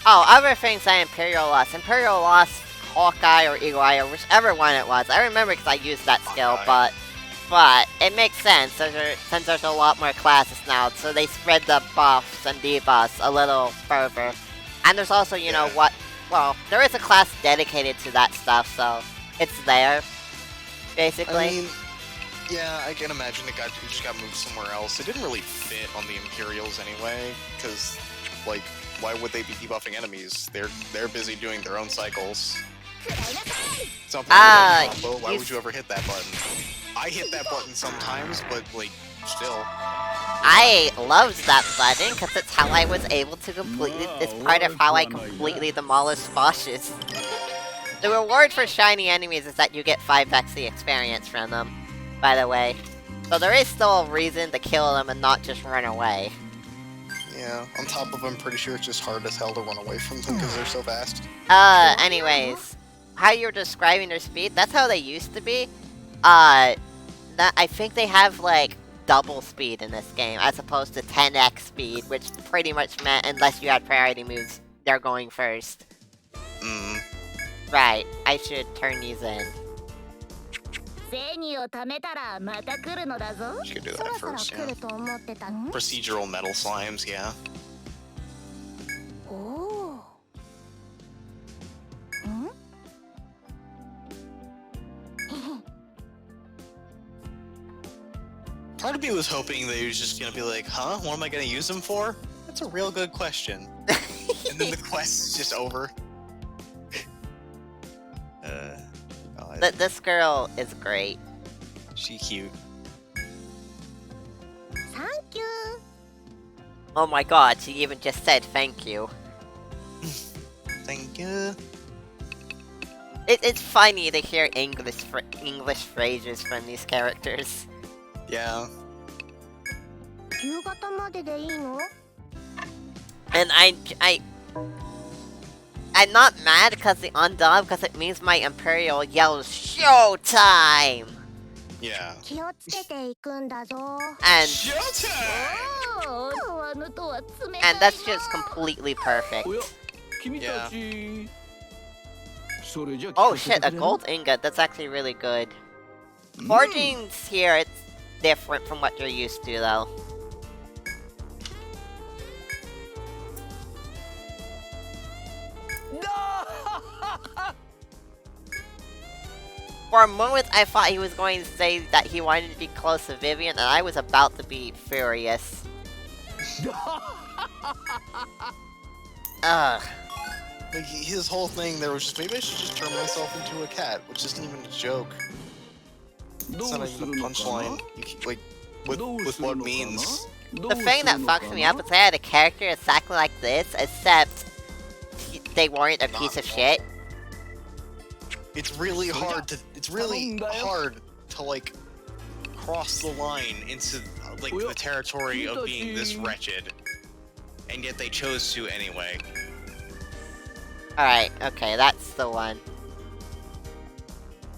Oh, other things I Imperial lost. Imperial lost Hawkeye or Eagle Eye or whichever one it was. I remember because I used that skill, but it makes sense since there's a lot more classes now, so they spread the buffs and debuffs a little further. And there's also, you know what, well, there is a class dedicated to that stuff, so it's there, basically. I mean, yeah, I can imagine it just got moved somewhere else. It didn't really fit on the Imperials anyway, because, like, why would they be debuffing enemies? They're busy doing their own cycles. Something combo. Why would you ever hit that button? I hit that button sometimes, but, like, still. I loved that button, because it's how I was able to completely- it's part of how I completely demolished bosses. The reward for shiny enemies is that you get 5x the experience from them, by the way. So there is still a reason to kill them and not just run away. Yeah, on top of I'm pretty sure it's just hard as hell to run away from them because they're so fast. Anyways, how you're describing their speed, that's how they used to be. I think they have, like, double speed in this game, as opposed to 10x speed, which pretty much meant, unless you had priority moves, they're going first. Right, I should turn these in. You should do that first, yeah. Procedural metal slimes, yeah. Part of me was hoping they was just gonna be like, huh? What am I gonna use them for? That's a real good question. And then the quest is just over. This girl is great. She cute. Thank you. Oh my god, she even just said thank you. Thank you. It's funny to hear English phrases from these characters. Yeah. And I'm not mad because the undub, because it means my Imperial yells showtime! Yeah. And Showtime! and that's just completely perfect. Yeah. Oh shit, a gold ingot. That's actually really good. Forging's here, it's different from what you're used to, though. For a moment, I thought he was going to say that he wanted to be close to Vivian, and I was about to be furious. Ugh. Like, his whole thing there was just, maybe I should just turn myself into a cat, which isn't even a joke. It's not even a punchline. You keep, like, with what it means. The thing that fucks me up is I had a character exactly like this, except they weren't a piece of shit. It's really hard to, like, cross the line into, like, the territory of being this wretched. And yet they chose to anyway. Alright, okay, that's the one.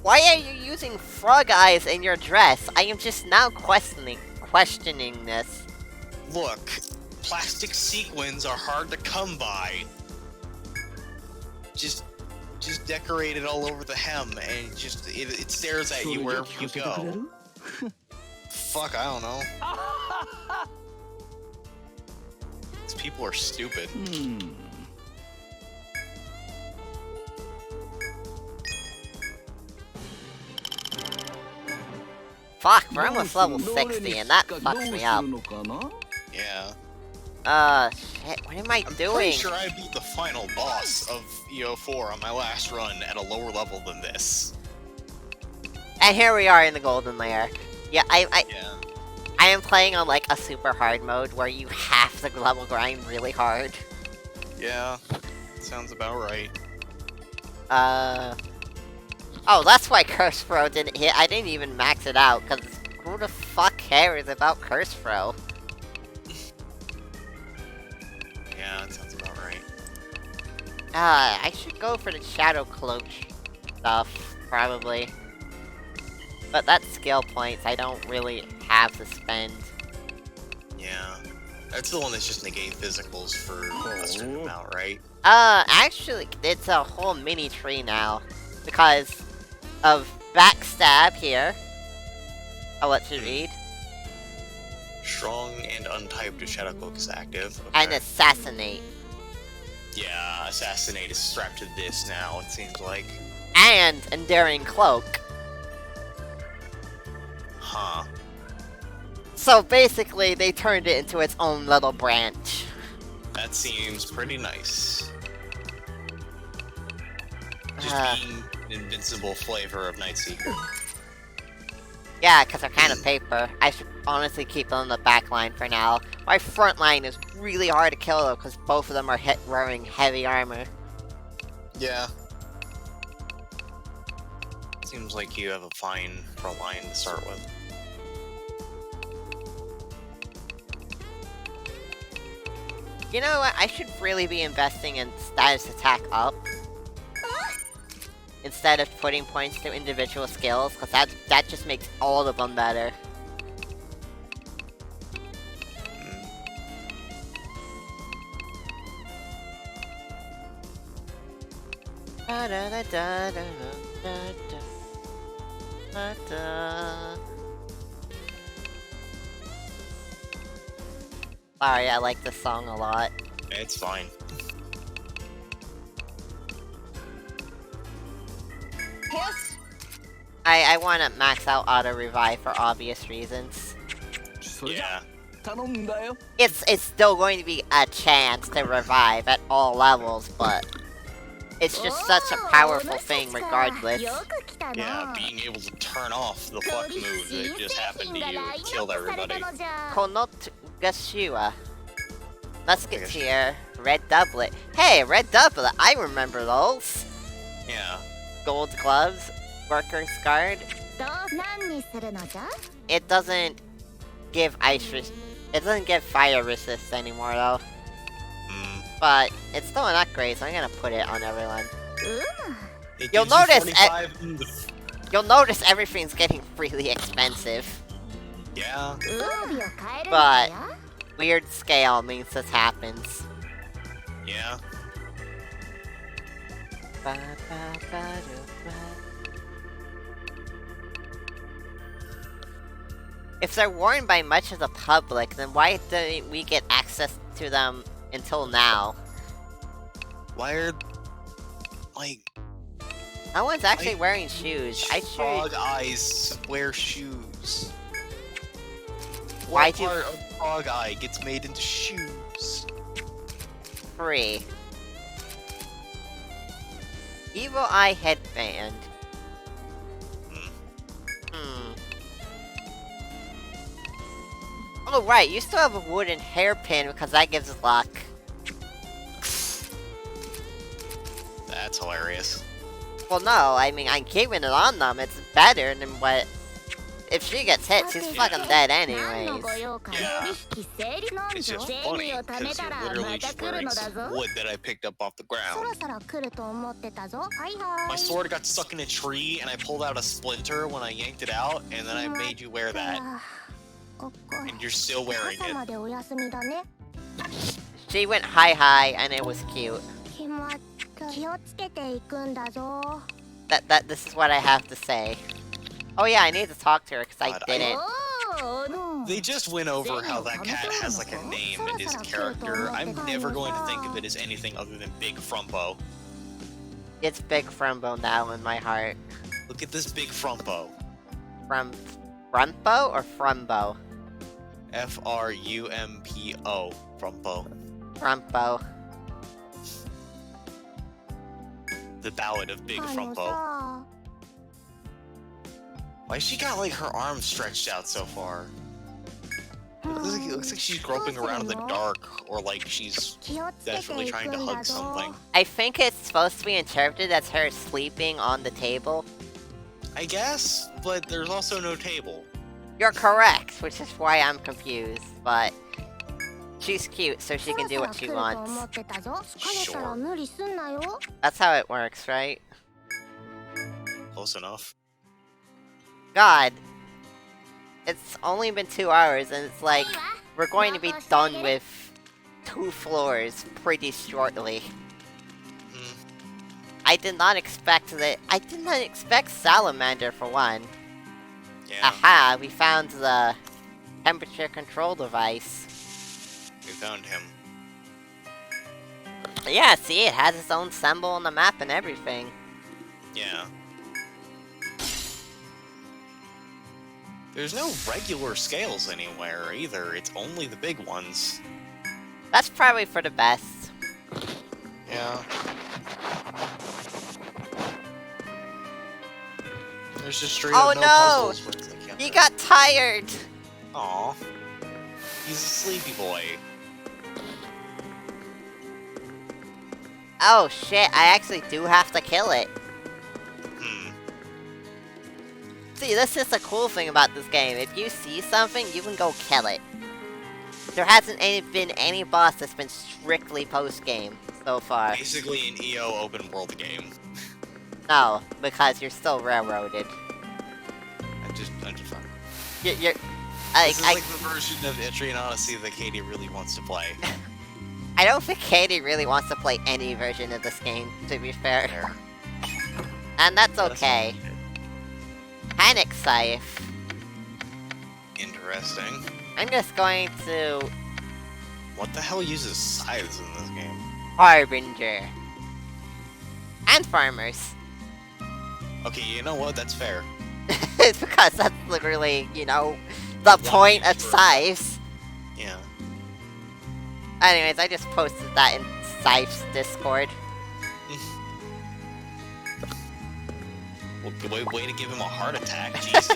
Why are you using frog eyes in your dress? I am just now questioning this. Look, plastic sequins are hard to come by. Just decorate it all over the hem, and it stares at you wherever you go. Fuck, I don't know. These people are stupid. Fuck, we're almost level 60, and that fucks me up. Yeah. Shit, what am I I'm doing? pretty sure I beat the final boss of EO4 on my last run at a lower level than this. And here we are in the golden lair. Yeah, I Yeah. am playing on like a super hard mode where you have to level grind really hard. Yeah. Sounds about right. Oh, that's why Curse Throw didn't hit. I didn't even max it out, because who the fuck cares about Curse Throw? Yeah, that sounds about right. I should go for the Shadow Cloak stuff, probably. But that's skill points I don't really have to spend. Yeah. That's the one that's just negate physicals for a certain amount, right? Actually, it's a whole mini tree now. Because of Backstab here. I'll let you read. Strong and untyped Shadow Cloak is active. Okay. And Assassinate. Yeah, Assassinate is strapped to this now, it seems like. And Enduring Cloak. Huh. So basically, they turned it into its own little branch. That seems pretty nice. Just being an invincible flavor of Nightseeker. Yeah, because they're kind of paper. I should honestly keep them in the back line for now. My front line is really hard to kill though, because both of them are wearing heavy armor. Yeah. Seems like you have a fine front line to start with. You know what? I should really be investing in status attack up. Instead of putting points to individual skills, because that just makes all of them better. Sorry, I like this song a lot. It's fine. I want to max out auto revive for obvious reasons. Yeah. It's still going to be a chance to revive at all levels, but it's just such a powerful thing regardless. Yeah, being able to turn off the fuck move that just happened to you killed everybody. Konogashiwa. Muskets here. Red doublet. Hey, red doublet! I remember those! Yeah. Gold gloves. Worker's guard. It doesn't give ice resist. It doesn't give fire resist anymore though. But it's still an upgrade, so I'm gonna put it on everyone. It You'll gives you notice 45 You'll notice everything's getting really expensive. Yeah. But weird scale means this happens. Yeah. If they're worn by much of the public, then why didn't we get access to them until now? Why are... like... No one's actually wearing shoes. Frog eyes wear shoes. Why What part of Frog Eye gets made into shoes? Free. Evil Eye headband. Oh right, you still have a wooden hairpin because that gives luck. That's hilarious. Well no, I mean, I'm keeping it on them, it's better than what... If she gets hit, she's fucking dead anyways. Yeah. It's just funny, because you're literally just wearing some wood that I picked up off the ground. My sword got stuck in a tree, and I pulled out a splinter when I yanked it out, and then I made you wear that. And you're still wearing it. She went high, and it was cute. This is what I have to say. Oh yeah, I need to talk to her because I didn't. They just went over how that cat has like a name and his character. I'm never going to think of it as anything other than Big Frumpo. It's Big Frumpo now in my heart. Look at this Big Frumpo. Frumpo or Frumbo? Frumpo. Frumpo. Frumpo. The Ballad of Big Frumpo. Why she got like her arms stretched out so far? It looks like she's groping around in the dark, or like she's desperately trying to hug something. I think it's supposed to be interpreted as her sleeping on the table. I guess, but there's also no table. You're correct, which is why I'm confused, but she's cute, so she can do what she wants. Sure. That's how it works, right? Close enough. God. It's only been 2 hours, and it's like, we're going to be done with 2 floors pretty shortly. I did not expect that. I did not expect Salamander for one. Yeah. Aha, we found the temperature control device. We found him. Yeah, see, it has its own symbol on the map and everything. Yeah. There's no regular scales anywhere either, it's only the big ones. That's probably for the best. Yeah. There's just straight up no puzzles where it's like, yeah, he got tired! Aw. He's a sleepy boy. Oh shit, I actually do have to kill it. See, this is the cool thing about this game. If you see something, you can go kill it. There hasn't been any boss that's been strictly post-game so far. Basically an EO open world game. No, because you're still railroaded. I'm just fine. You're this is like the version of Etrian Odyssey that Katie really wants to play. I don't think Katie really wants to play any version of this game, to be fair. And that's okay. Panic Scythe. Interesting. I'm just going to... What the hell uses scythes in this game? Harbinger. And farmers. Okay, you know what? That's fair. It's because that's literally, you know, the point of scythes. Yeah. Anyways, I just posted that in Scythe's Discord. Well, way to give him a heart attack, Jesus.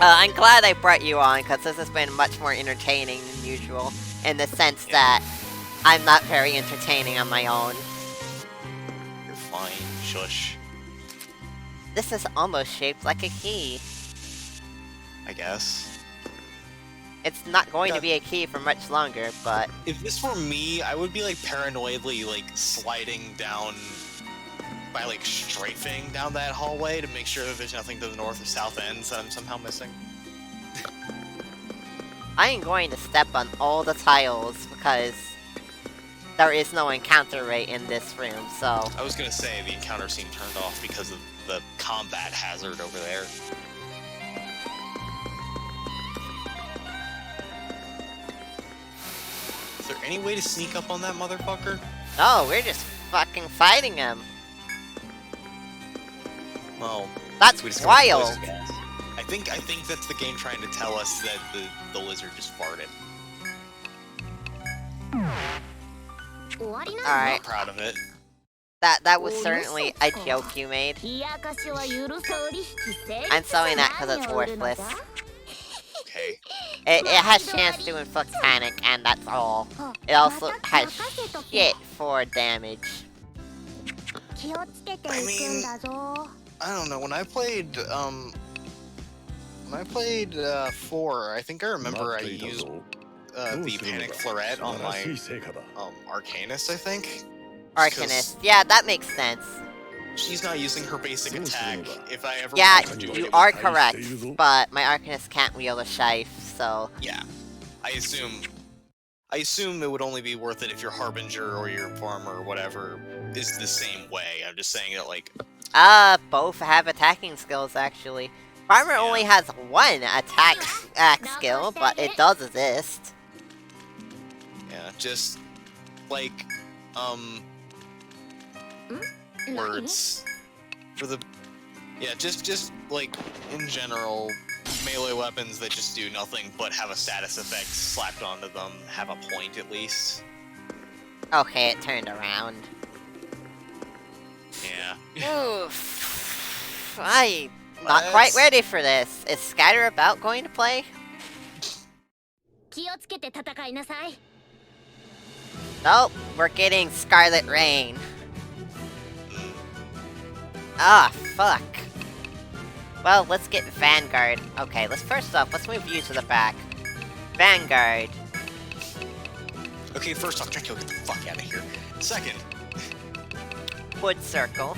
I'm glad I brought you on, because this has been much more entertaining than usual, in the sense that I'm not very entertaining on my own. You're fine, shush. This is almost shaped like a key. I guess. It's not going to be a key for much longer, but... If this were me, I would be, like, paranoidly, like, sliding down by, like, strafing down that hallway to make sure that there's nothing to the north or south ends that I'm somehow missing. I am going to step on all the tiles, because there is no encounter rate in this room, so... I was gonna say, the encounter seemed turned off because of the combat hazard over there. Is there any way to sneak up on that motherfucker? No, we're just fucking fighting him. Well, that's wild. I think that's the game trying to tell us that the lizard just farted. Alright. I'm not proud of it. That was certainly a joke you made. I'm selling that because it's worthless. Okay. It has chance to inflict panic, and that's all. It also has shit for damage. I mean, I don't know. When I played 4, I think I remember I used the Panic Florette on my Arcanist, I think. Arcanist, yeah, that makes sense. She's not using her basic attack. If I ever yeah, want to do you it, are correct, but my Arcanist can't wield a Shife, so... Yeah, I assume it would only be worth it if your Harbinger or your Farmer or whatever is the same way. I'm just saying that, like... both have attacking skills, actually. Farmer only has one attack skill, but it does exist. Yeah, just, like, words for the... Yeah, just, like, in general, melee weapons that just do nothing but have a status effect slapped onto them have a point, at least. Okay, it turned around. Yeah. Oof. I'm not quite ready for this. Is Skyler about going to play? Nope, we're getting Scarlet Rain. Ah, fuck. Well, let's get Vanguard. Okay, first off, let's move you to the back. Vanguard. Okay, first off, Draco, get the fuck out of here. Second. Wood Circle.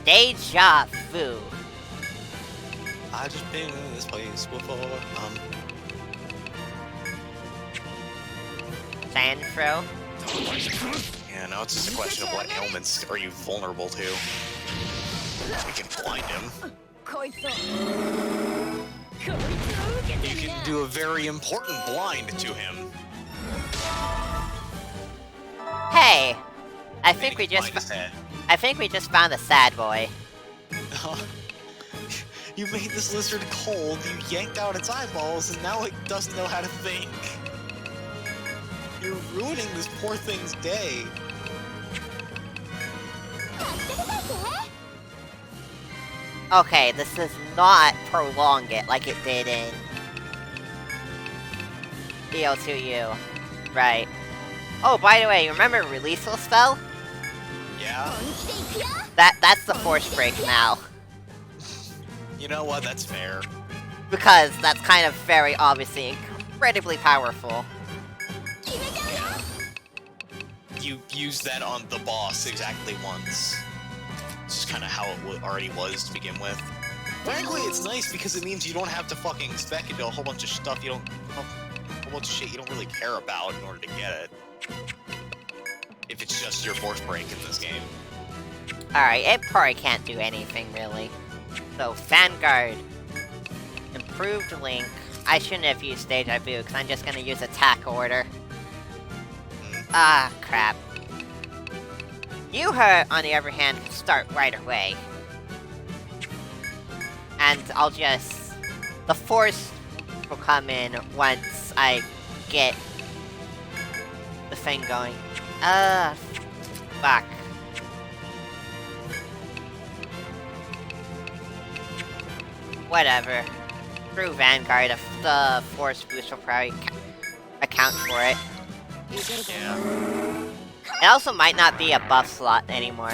Deja Vu. I just been in this place before. Sandfro. Yeah, now it's just a question of what ailments are you vulnerable to. We can blind him. You can do a very important blind to him. Hey, I think we just found a sad boy. You made this lizard cold, you yanked out its eyeballs, and now it doesn't know how to think. You're ruining this poor thing's day. Okay, this does not prolong it like it did in EL2U. Right. Oh, by the way, you remember Releasal Spell? Yeah? That's the Force Break now. You know what, that's fair. Because that's kind of very obviously incredibly powerful. Yeah. You used that on the boss exactly once. It's just kind of how it already was to begin with. Frankly, it's nice because it means you don't have to fucking spec into a whole bunch of stuff a whole bunch of shit you don't really care about in order to get it. If it's just your Force Break in this game. Alright, it probably can't do anything, really. So, Vanguard. Improved Link. I shouldn't have used Deja Vu, because I'm just gonna use Attack Order. Ah, crap. You, on the other hand, can start right away. And I'll just... The Force will come in once I get the thing going. Fuck. Whatever. Through Vanguard, the Force boost will probably account for it. Yeah. It also might not be a buff slot anymore.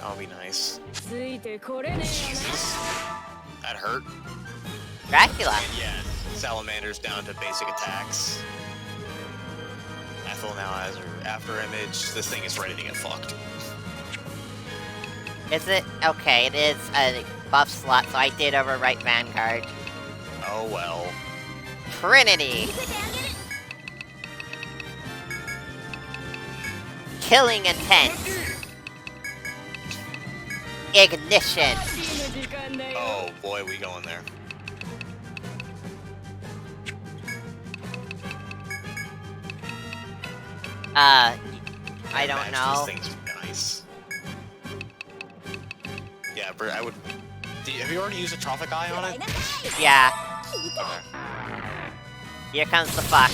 That'll be nice. Jesus. That hurt. Dracula. And yeah, Salamander's down to basic attacks. Ethel now has her after image. This thing is ready to get fucked. Is it? Okay, it is a buff slot, so I did overwrite Vanguard. Oh well. Trinity! Killing intent. Ignition. Oh boy, we going there. I don't know. These things are nice. Yeah, but I would. Have you already used a Trophic Eye on it? Yeah. Okay. Here comes the fuck.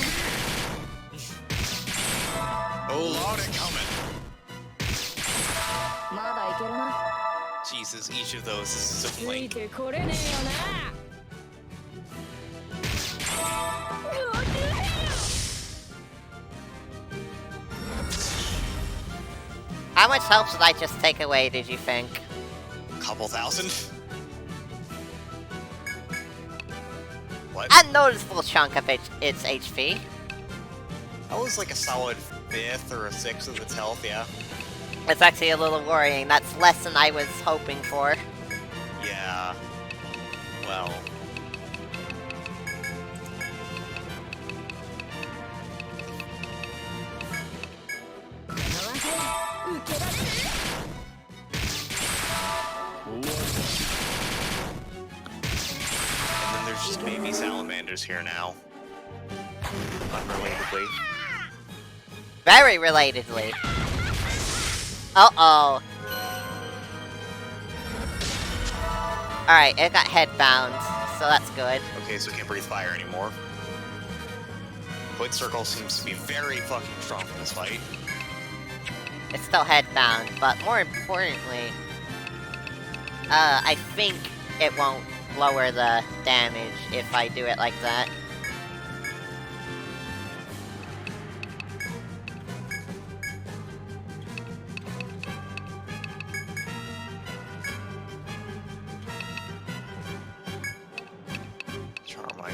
Oh lord, it coming. Jesus, each of those is a blink. How much health should I just take away, did you think? Couple thousand? What? A noticeable chunk of its HP. That was like a solid 5th or a 6th of its health, yeah. It's actually a little worrying. That's less than I was hoping for. Yeah. Well. And then there's just baby salamanders here now. Unrelatedly. Very relatedly. Uh-oh. Alright, it got headbound, so that's good. Okay, so it can't breathe fire anymore. Foot Circle seems to be very fucking strong for this fight. It's still headbound, but more importantly, I think it won't lower the damage if I do it like that.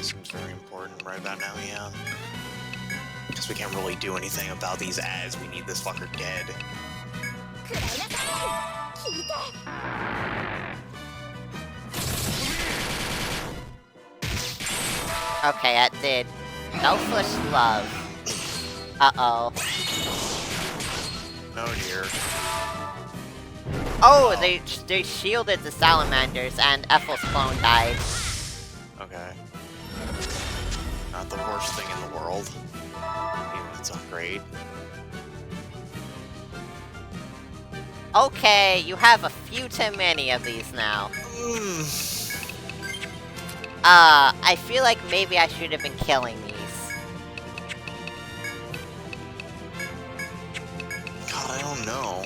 Seems very important right about now, yeah. Because we can't really do anything about these ads. We need this fucker dead. Okay, that did. Selfless love. Uh-oh. Oh dear. Oh, they shielded the salamanders, and Ethel's clone died. Okay. Not the worst thing in the world. Even if it's upgrade. Okay, you have a few too many of these now. I feel like maybe I should have been killing these. God, I don't know.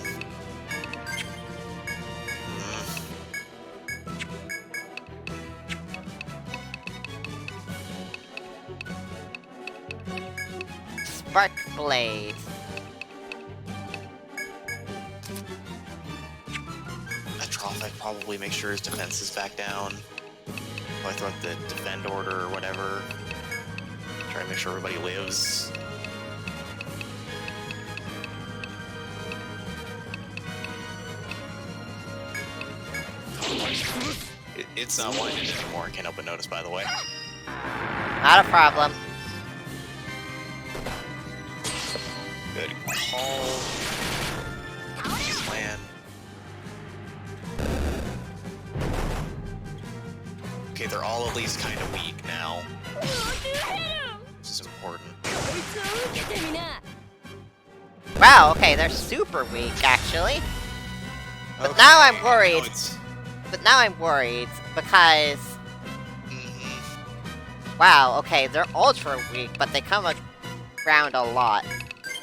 Spark Blade. Atrophic probably make sure his defense is back down. I throw out the defend order or whatever. Try to make sure everybody lives. It's not blinded anymore, I can't help but notice, by the way. Not a problem. Good call. Plan. Okay, they're all at least kind of weak now. This is important. Wow, okay, they're super weak, actually. But Okay, now I'm worried. no, it's- But now I'm worried, because... Wow, okay, they're ultra weak, but they come around a lot.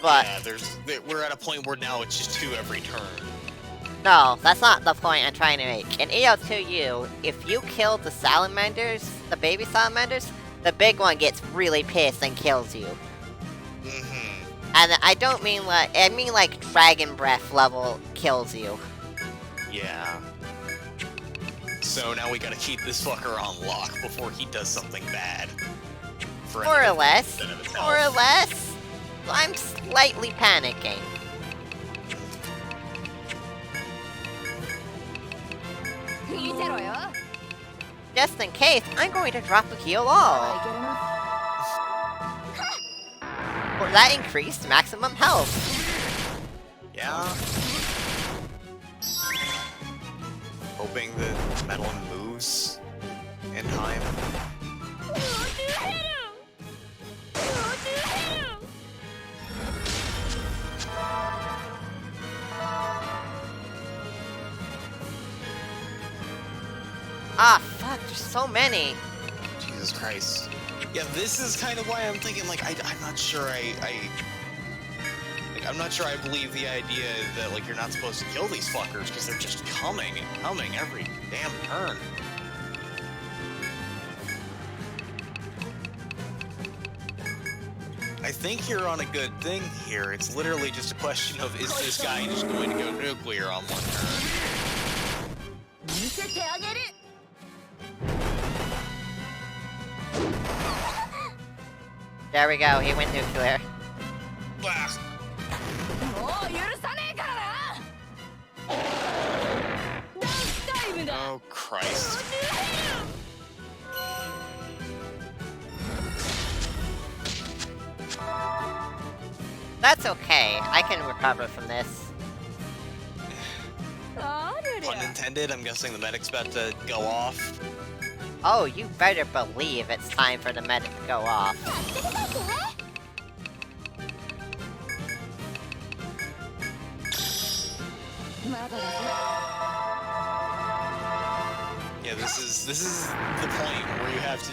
But... Yeah, we're at a point where now it's just 2 every turn. No, that's not the point I'm trying to make. In EO2U, if you kill the salamanders, the baby salamanders, the big one gets really pissed and kills you. And I don't mean like, I mean like Dragon Breath level kills you. Yeah. So now we gotta keep this fucker on lock before he does something bad. More or less. More or less. I'm slightly panicking. Just in case, I'm going to drop a heal all. For that increased maximum health. Yeah. Hoping the metal moves in time. Ah, fuck, there's so many. Jesus Christ. Yeah, this is kind of why I'm thinking, like, I'm not sure I'm not sure I believe the idea that, like, you're not supposed to kill these fuckers, because they're just coming and coming every damn turn. I think you're on a good thing here. It's literally just a question of, is this guy just going to go nuclear on one turn? There we go, he went nuclear. Oh, Christ. That's okay, I can recover from this. Pun intended, I'm guessing the medic's about to go off. Oh, you better believe it's time for the medic to go off. Yeah, this is the point where you have to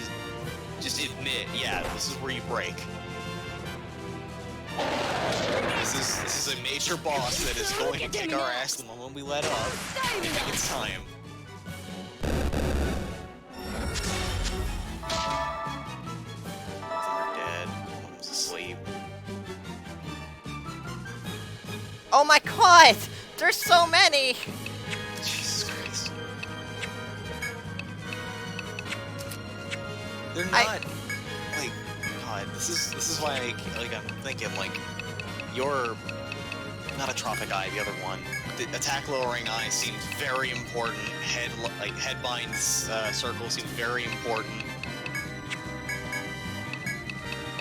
just admit, yeah, this is where you break. This is a major boss that is going to kick our ass the moment we let up. I think it's time. They're dead. One's asleep. Oh my god! There's so many! Jesus Christ. They're not like, God, this is why I'm thinking, like, you're not a Tropic Eye, the other one. The attack lowering eye seems very important. Headbind circle seems very important.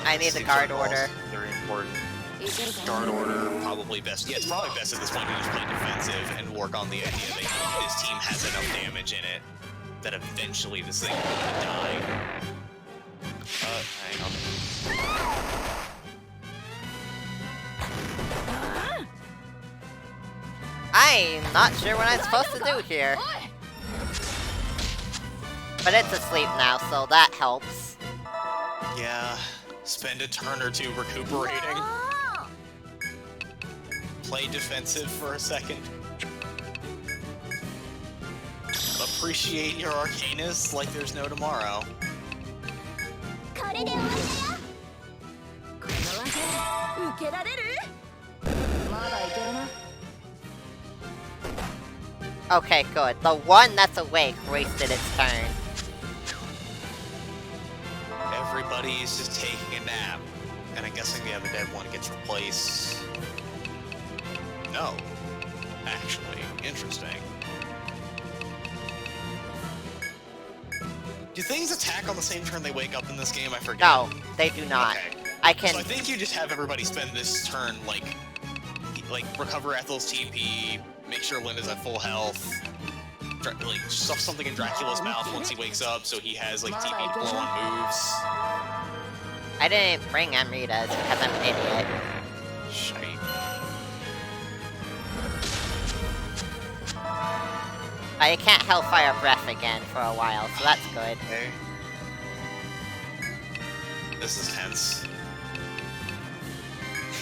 I need the guard order. Very important. Guard order, probably best. Yeah, it's probably best at this point to just play defensive and work on the idea that this team has enough damage in it that eventually this thing will die. Hang on. I'm not sure what I'm supposed to do here. But it's asleep now, so that helps. Yeah, spend a turn or two recuperating. Play defensive for a second. Appreciate your Arcanus like there's no tomorrow. Okay, good. The one that's awake wasted its turn. Everybody's just taking a nap. And I'm guessing the other dead one gets replaced. No. Actually, interesting. Do things attack on the same turn they wake up in this game? I forget. No, they do not. Okay. I can... So I think you just have everybody spend this turn, like recover Ethel's TP, make sure Linda's at full health, like, stuff something in Dracula's mouth once he wakes up so he has, like, TP to blow on moves. I didn't bring Amrita's because I'm an idiot. Shite. I can't Hellfire Breath again for a while, so that's good. Okay. This is tense.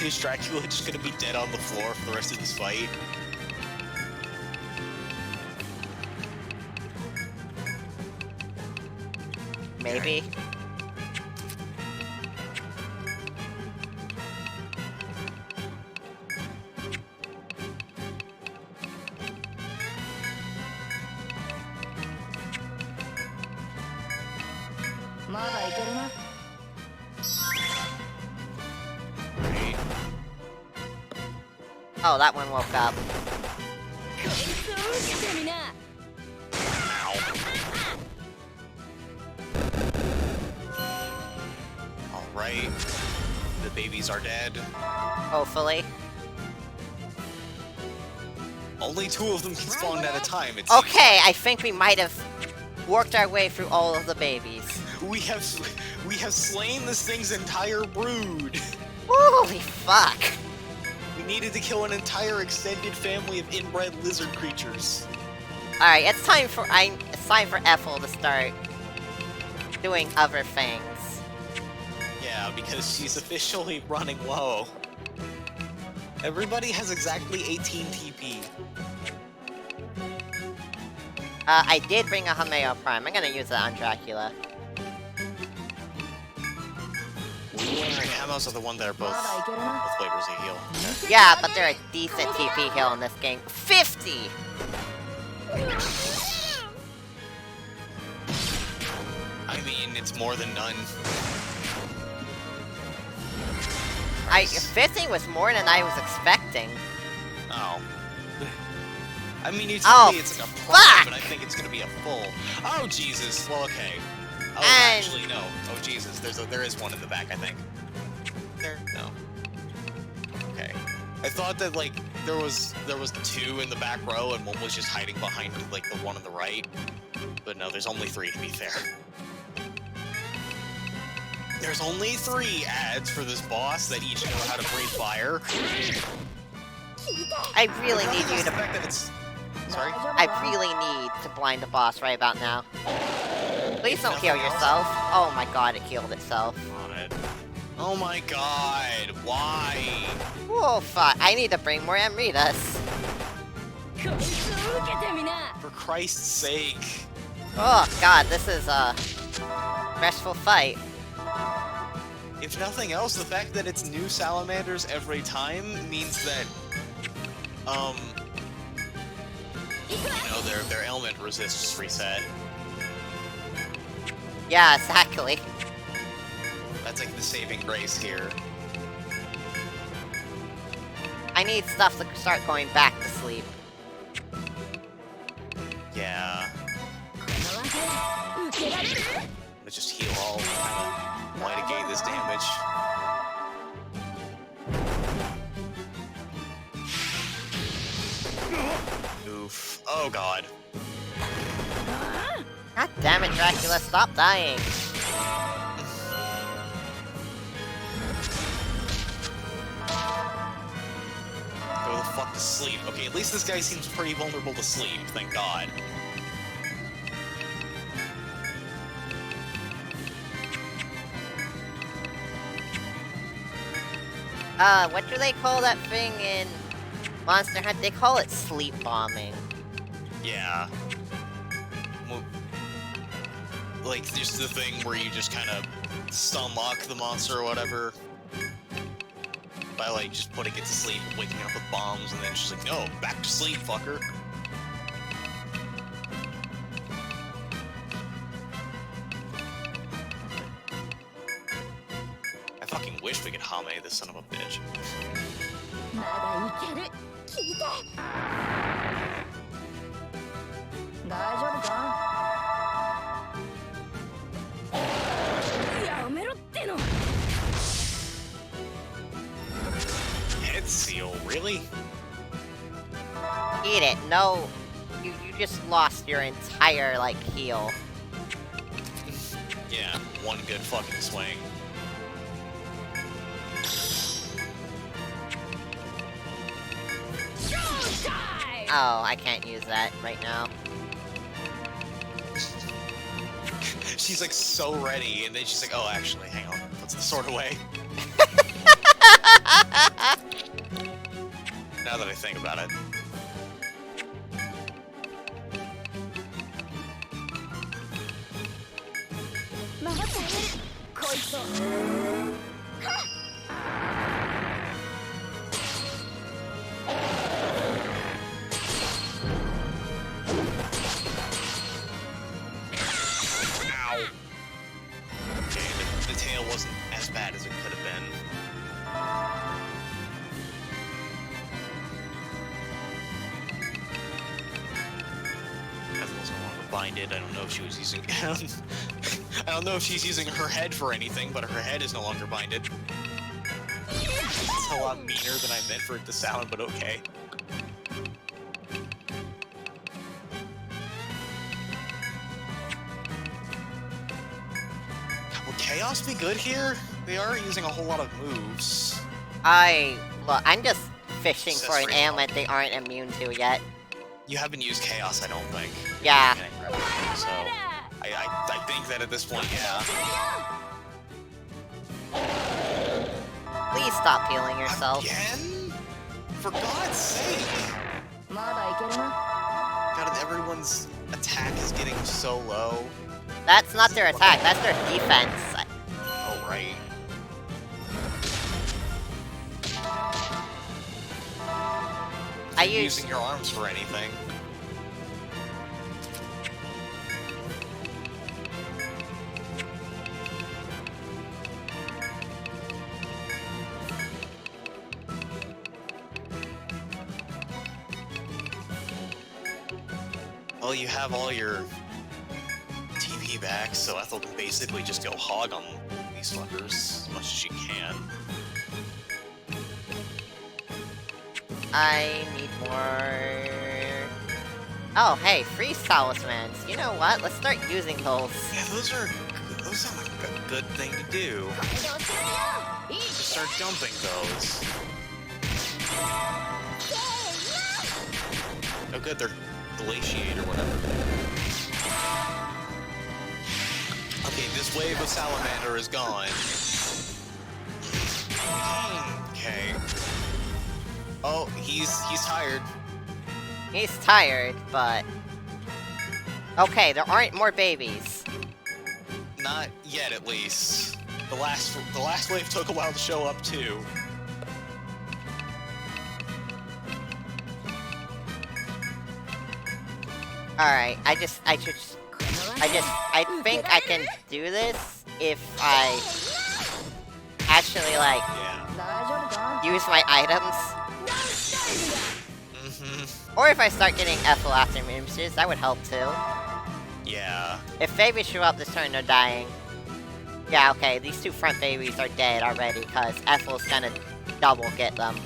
Is Dracula just gonna be dead on the floor for the rest of this fight? Maybe. Right. Oh, that one woke up. Ow. Alright. The babies are dead. Hopefully. Only 2 of them can spawn at a time, it seems. Okay, I think we might have worked our way through all of the babies. We have slain this thing's entire brood. Holy fuck. We needed to kill an entire extended family of inbred lizard creatures. Alright, it's time for Ethel to start doing other things. Yeah, because she's officially running low. Everybody has exactly 18 TP. I did bring a Hameo Prime. I'm gonna use it on Dracula. Alright, Hamos are the one that are both flavors of heal. Okay. Yeah, but they're a decent TP heal in this game. 50! I mean, it's more than none. 50 was more than I was expecting. Oh. I mean, you tell me it's like a prime, and I think it's gonna be a full. Oh, Jesus. Well, okay. Oh, actually, no. Oh, Jesus. There is one in the back, I think. There? No. Okay. I thought that, like, there was 2 in the back row, and one was just hiding behind, like, the one on the right. But no, there's only 3, to be fair. There's only 3 ads for this boss that each know how to breathe fire. I really need you to... Sorry? I really need to blind the boss right about now. Please don't kill yourself. Oh my god, it killed itself. Oh my god, why? Oh fuck, I need to bring more Amritas. For Christ's sake. Oh god, this is a stressful fight. If nothing else, the fact that it's new salamanders every time means that, you know, their ailment resists reset. Yeah, exactly. That's like the saving grace here. I need stuff to start going back to sleep. Yeah. Let's just heal all, kind of mitigate this damage. Oof. Oh god. God damn it, Dracula, stop dying. Go the fuck to sleep. Okay, at least this guy seems pretty vulnerable to sleep, thank god. What do they call that thing in Monster Hunt? They call it sleep bombing. Yeah. Like, just the thing where you just kind of stun lock the monster or whatever. By, like, just putting it to sleep, waking up with bombs, and then just like, no, back to sleep, fucker. I fucking wish we could Hame this son of a bitch. Head seal, really? Eat it. No, you just lost your entire, like, heal. Yeah, one good fucking swing. Oh, I can't use that right now. She's like so ready, and then she's like, oh, actually, hang on, puts the sword away. Now that I think about it. the tail wasn't as bad as it could have been. Ethel's no longer binded. I don't know if she was using... I don't know if she's using her head for anything, but her head is no longer binded. It's a lot meaner than I meant for it to sound, but okay. Would Chaos be good here? They are using a whole lot of moves. Look, I'm just fishing for an ailment they aren't immune to yet. You haven't used Chaos, I don't think. Yeah. So, I think that at this point, yeah. Please stop healing yourself. Again? For God's sake! God, everyone's attack is getting so low. That's not their attack, that's their defense. Oh, right. Using your arms for anything. Well, you have all your TV back, so Ethel can basically just go hog on these fuckers as much as she can. I need more... Oh, hey, freeze talismans. You know what? Let's start using those. Yeah, those sound like a good thing to do. Just start dumping those. Oh good, they're glaciate or whatever. Okay, this wave of Salamander is gone. Okay. Oh, he's tired. He's tired, but... Okay, there aren't more babies. Not yet, at least. The last wave took a while to show up, too. Alright, I think I can do this if I actually, like, use my items. Or if I start getting Ethel after images, that would help too. Yeah. If babies show up this turn, they're dying. Yeah, okay, these two front babies are dead already, because Ethel's gonna double get them.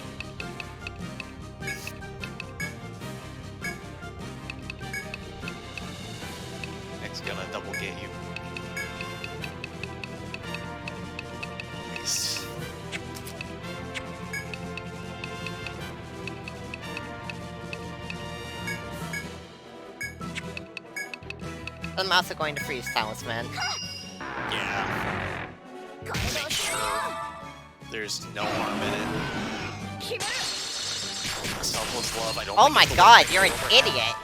Next gonna double get you. Nice. I'm also going to freeze talisman. Yeah. Make sure there's no harm in it. Selfless love, I don't Oh think my it's the god, one you're an thing for idiot!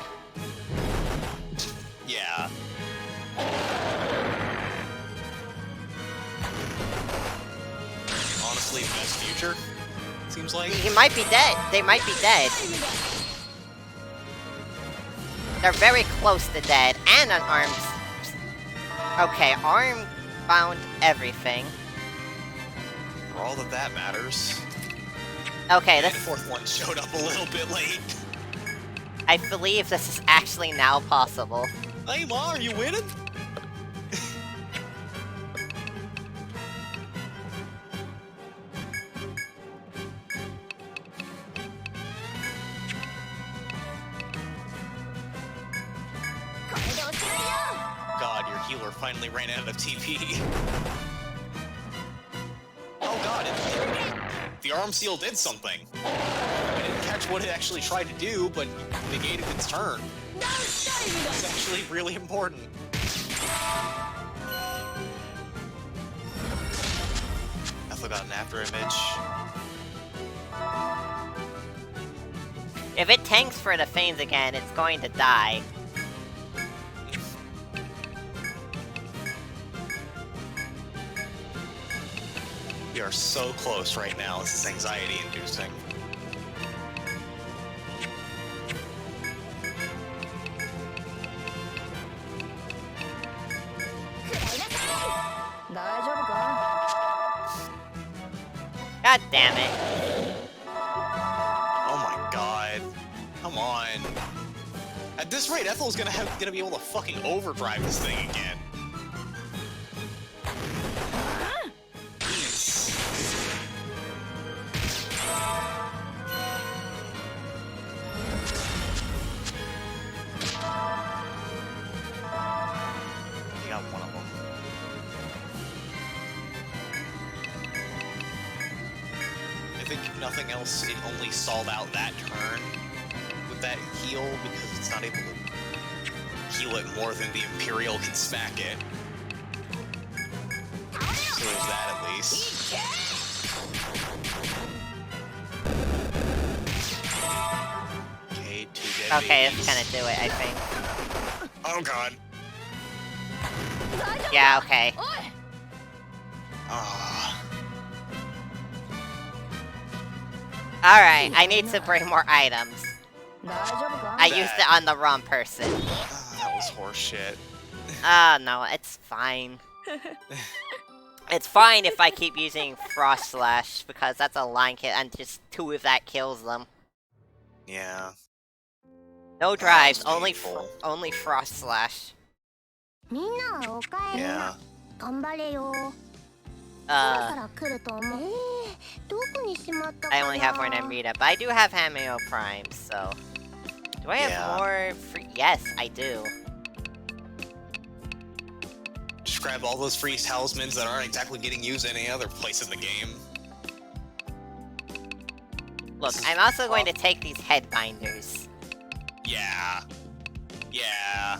Yeah. Honestly, best future, seems like. He might be dead. They might be dead. They're very close to dead, and unarmed. Okay, arm found everything. For all that matters. Okay, And this... the fourth one showed up a little bit late. I believe this is actually now possible. Hey, Ma, are you winning? God, your healer finally ran out of TP. Oh god, the arm seal did something. I didn't catch what it actually tried to do, but negated its turn. It's actually really important. Ethel got an after image. If it tanks for the Fanes again, it's going to die. We are so close right now, this is anxiety-inducing. God damn it. Oh my god. Come on. At this rate, Ethel's gonna be able to fucking overdrive this thing again. Jeez. You got one of them. I think if nothing else, it only stalled out that turn with that heal because it's not able to heal it more than the Imperial can smack it. So there's that at least. Okay, 2 dead Okay, babies. that's gonna do it, I think. Oh god. Yeah, okay. Ah. Alright, I need to bring more items. I used it on the wrong person. That was horseshit. Oh no, it's fine. It's fine if I keep using Frost Slash, because that's a line hit and just 2 of that kills them. Yeah. No drives, That's only painful. only Frost Slash. Yeah. I only have one Amrita, but I do have Hameo Prime, so... Do I have Yeah. more free? Yes, I do. Just grab all those free talismans that aren't exactly getting used any other place in the game. Look, I'm also going to take these head binders. Yeah. Yeah.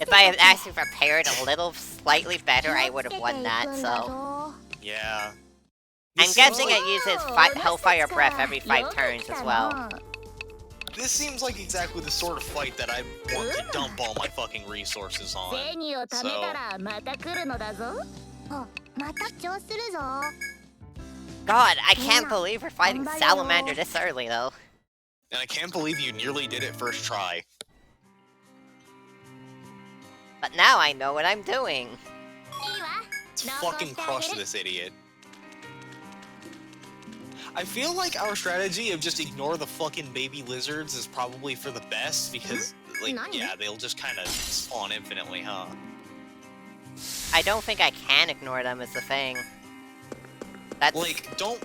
If I had actually prepared a little slightly better, I would have won that, so... Yeah. I'm This guessing seems it uses Hellfire Breath every 5 turns as well. This seems like exactly the sort of fight that I want to dump all my fucking resources on. So, God, I can't believe we're fighting Salamander this early, though. and I can't believe you nearly did it first try. But now I know what I'm doing. Let's fucking crush this idiot. I feel like our strategy of just ignore the fucking baby lizards is probably for the best, because, like, yeah, they'll just kind of spawn infinitely, huh? I don't think I can ignore them is the thing. That's... Like, don't,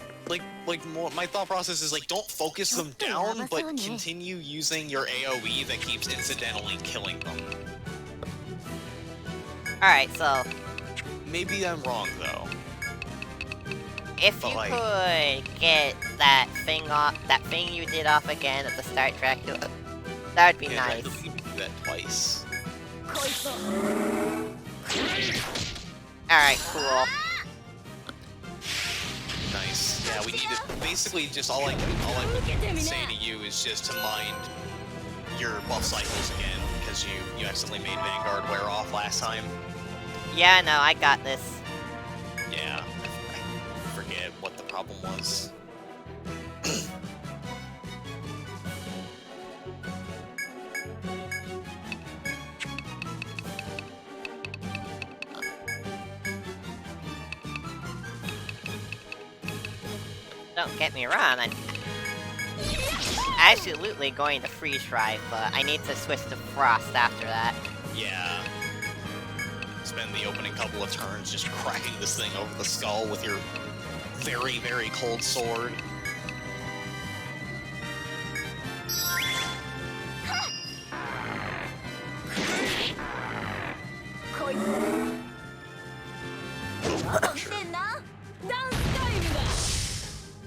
more, my thought process is, like, don't focus them down, but continue using your AoE that keeps incidentally killing them. Alright, so... Maybe I'm wrong, though. If But, you like- could get that thing off, that thing you did off again at the start track, that would be Yeah, I nice. believe you do that twice. Alright, cool. Nice. Yeah, we need to, basically just all I can say to you is just to mind your buff cycles again, because you accidentally made Vanguard wear off last time. Yeah, no, I got this. Yeah, I forget what the problem was. Don't get me wrong, I'm absolutely going to freeze drive, but I need to switch to Frost after that. Yeah. Spend the opening couple of turns just cracking this thing over the skull with your very, very cold sword.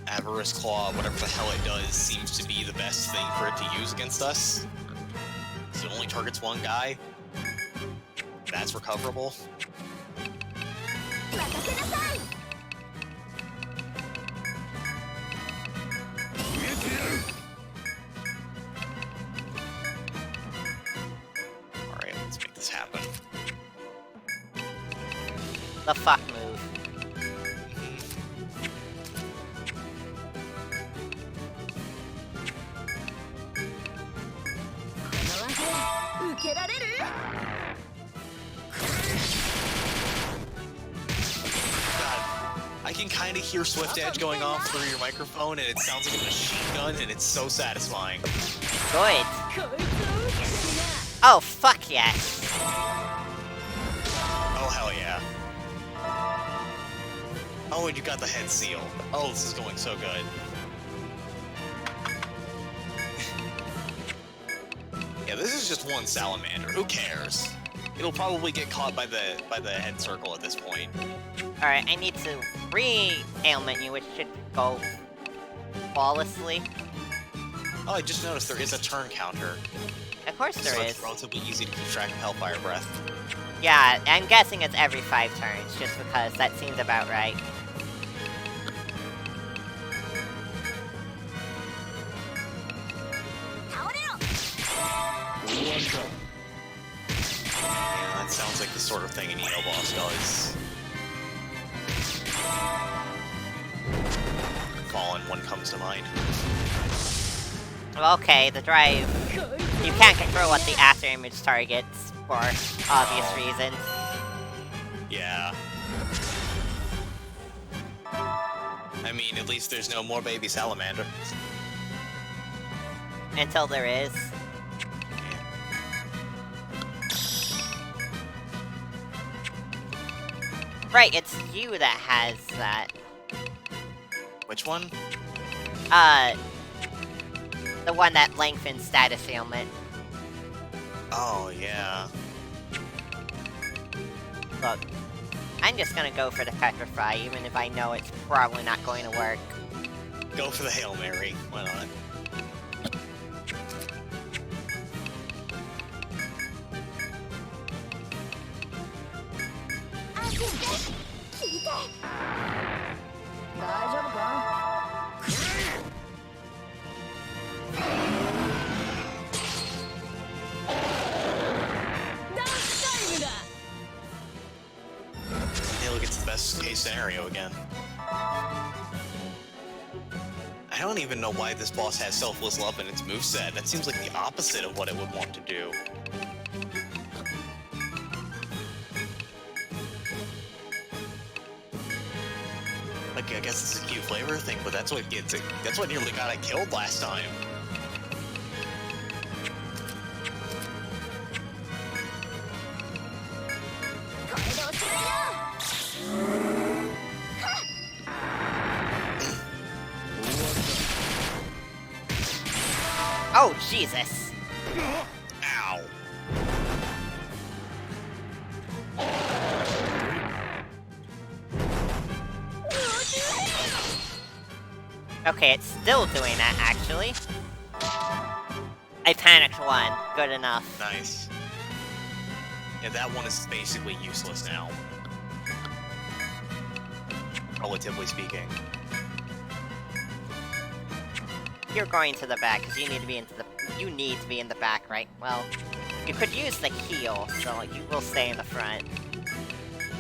Avarice Claw, whatever the hell it does, seems to be the best thing for it to use against us. So it only targets one guy. That's recoverable. Alright, let's make this happen. The fuck move. I can kind of hear Swift Edge going off through your microphone, and it sounds like a machine gun, and it's so satisfying. Good. Oh, fuck yes. Oh, hell yeah. Oh, and you got the head seal. Oh, this is going so good. Yeah, this is just one salamander. Who cares? It'll probably get caught by the head circle at this point. Alright, I need to re-ailment you, which should go flawlessly. Oh, I just noticed there is a turn counter. Of course there is. It's relatively easy to keep track of Hellfire Breath. Yeah, I'm guessing it's every 5 turns, just because that seems about right. Yeah, that sounds like the sort of thing an Eno boss does. Fallen one comes to mind. Okay, the drive. You can't control what the after image targets for obvious reasons. Yeah. I mean, at least there's no more baby salamander. Until there is. Right, it's you that has that. Which one? The one that lengthens status ailment. Oh, yeah. Look, I'm just gonna go for the Petrify, even if I know it's probably not going to work. Go for the Hail Mary. Why not? Hey, look, it's the best case scenario again. I don't even know why this boss has Selfless Love in its moveset. That seems like the opposite of what it would want to do. Like, I guess it's a cute flavor thing, but that's what gets it. That's what nearly got it killed last time. Oh, Jesus! Ow. Okay, it's still doing that, actually. I panicked one. Good enough. Nice. Yeah, that one is basically useless now. Relatively speaking. You're going to the back, because you need to be in the back, right? Well, you could use the heel, so you will stay in the front.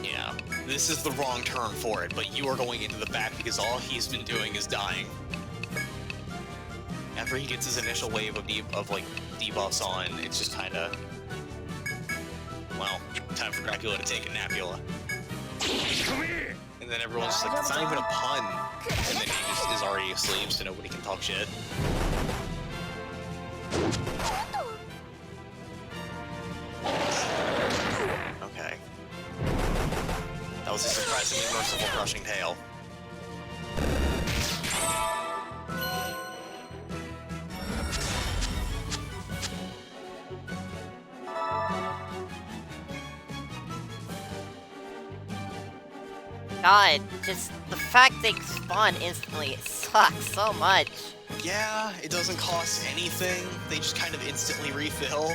Yeah, this is the wrong turn for it, but you are going into the back because all he's been doing is dying. After he gets his initial wave of debuffs on, it's just kinda... well, time for Dracula to take a Napula. And then everyone's just like, it's not even a pun! And then he just is already asleep, so nobody can talk shit. Okay. That was a surprisingly merciful crushing tail. God, just the fact they spawn instantly, it sucks so much. Yeah, it doesn't cost anything. They just kind of instantly refill.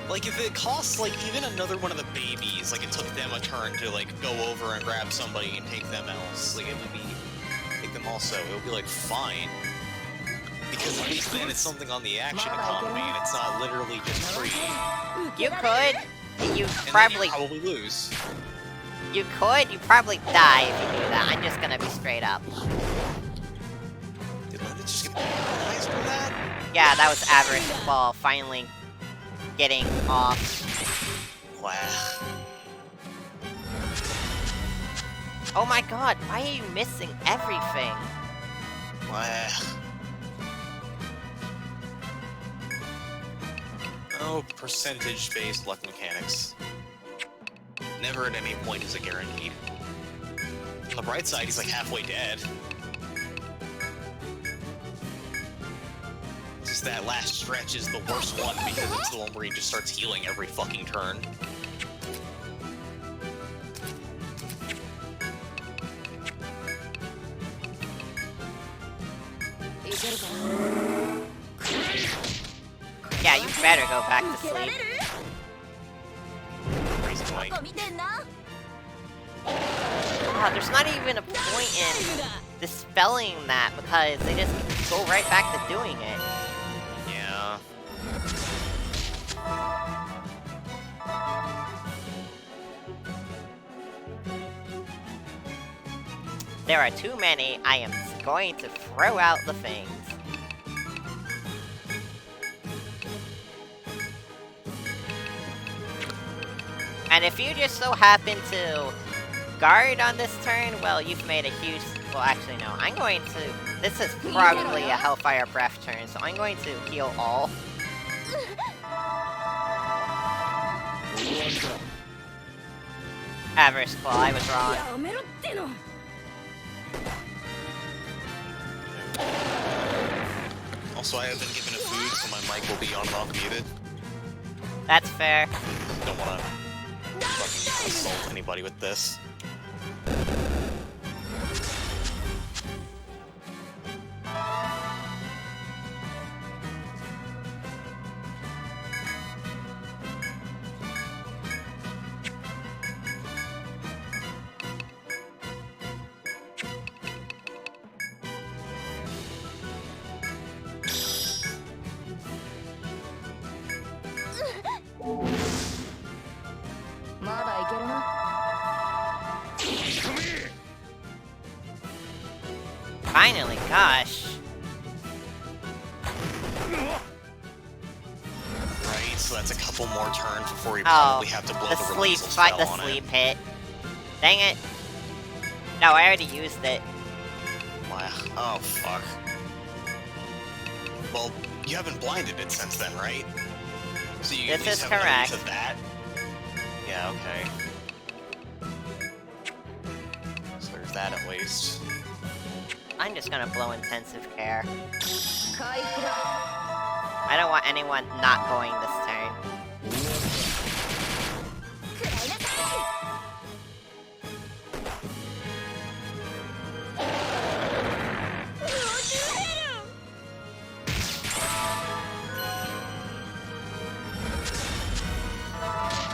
Like, if it costs, like, even another one of the babies, like, it took them a turn to, like, go over and grab somebody and take them else, like, it would be... take them also, it would be, like, fine. Because at least then it's something on the action economy, and it's not literally just free. You could. You And probably... then you probably lose. You could. You probably die if you do that. I'm just gonna be straight up. Did Linda just get penalized for that? Yeah, that was Avarice Ball finally getting off. Wow. Oh my god, why are you missing everything? Oh, percentage-based luck mechanics. Never at any point is it guaranteed. On the bright side, he's like halfway dead. Just that last stretch is the worst one because it's the one where he just starts healing every fucking turn. Yeah, you better go back to sleep. Crazy Mike. Wow, there's not even a point in dispelling that because they just go right back to doing it. Yeah. There are too many, I am going to throw out the things. And if you just so happen to guard on this turn, well, you've made a huge... Well, actually, no. I'm going to... This is probably a Hellfire Breath turn, so I'm going to heal all. Average Claw, I was wrong. Also, I have been given a food, so my mic will be on and off muted. That's fair. Don't want to fucking assault anybody with this. Finally, gosh. Right, so that's a couple more turns before we probably have to blow the sleep reversal fight, spell the on sleep it. hit. Dang it. No, I already used it. Wow. Oh, fuck. Well, you haven't blinded it since then, right? So you This at least is have correct. To that? Yeah, okay. So there's that at least. I'm just gonna blow intensive care. I don't want anyone not going this turn.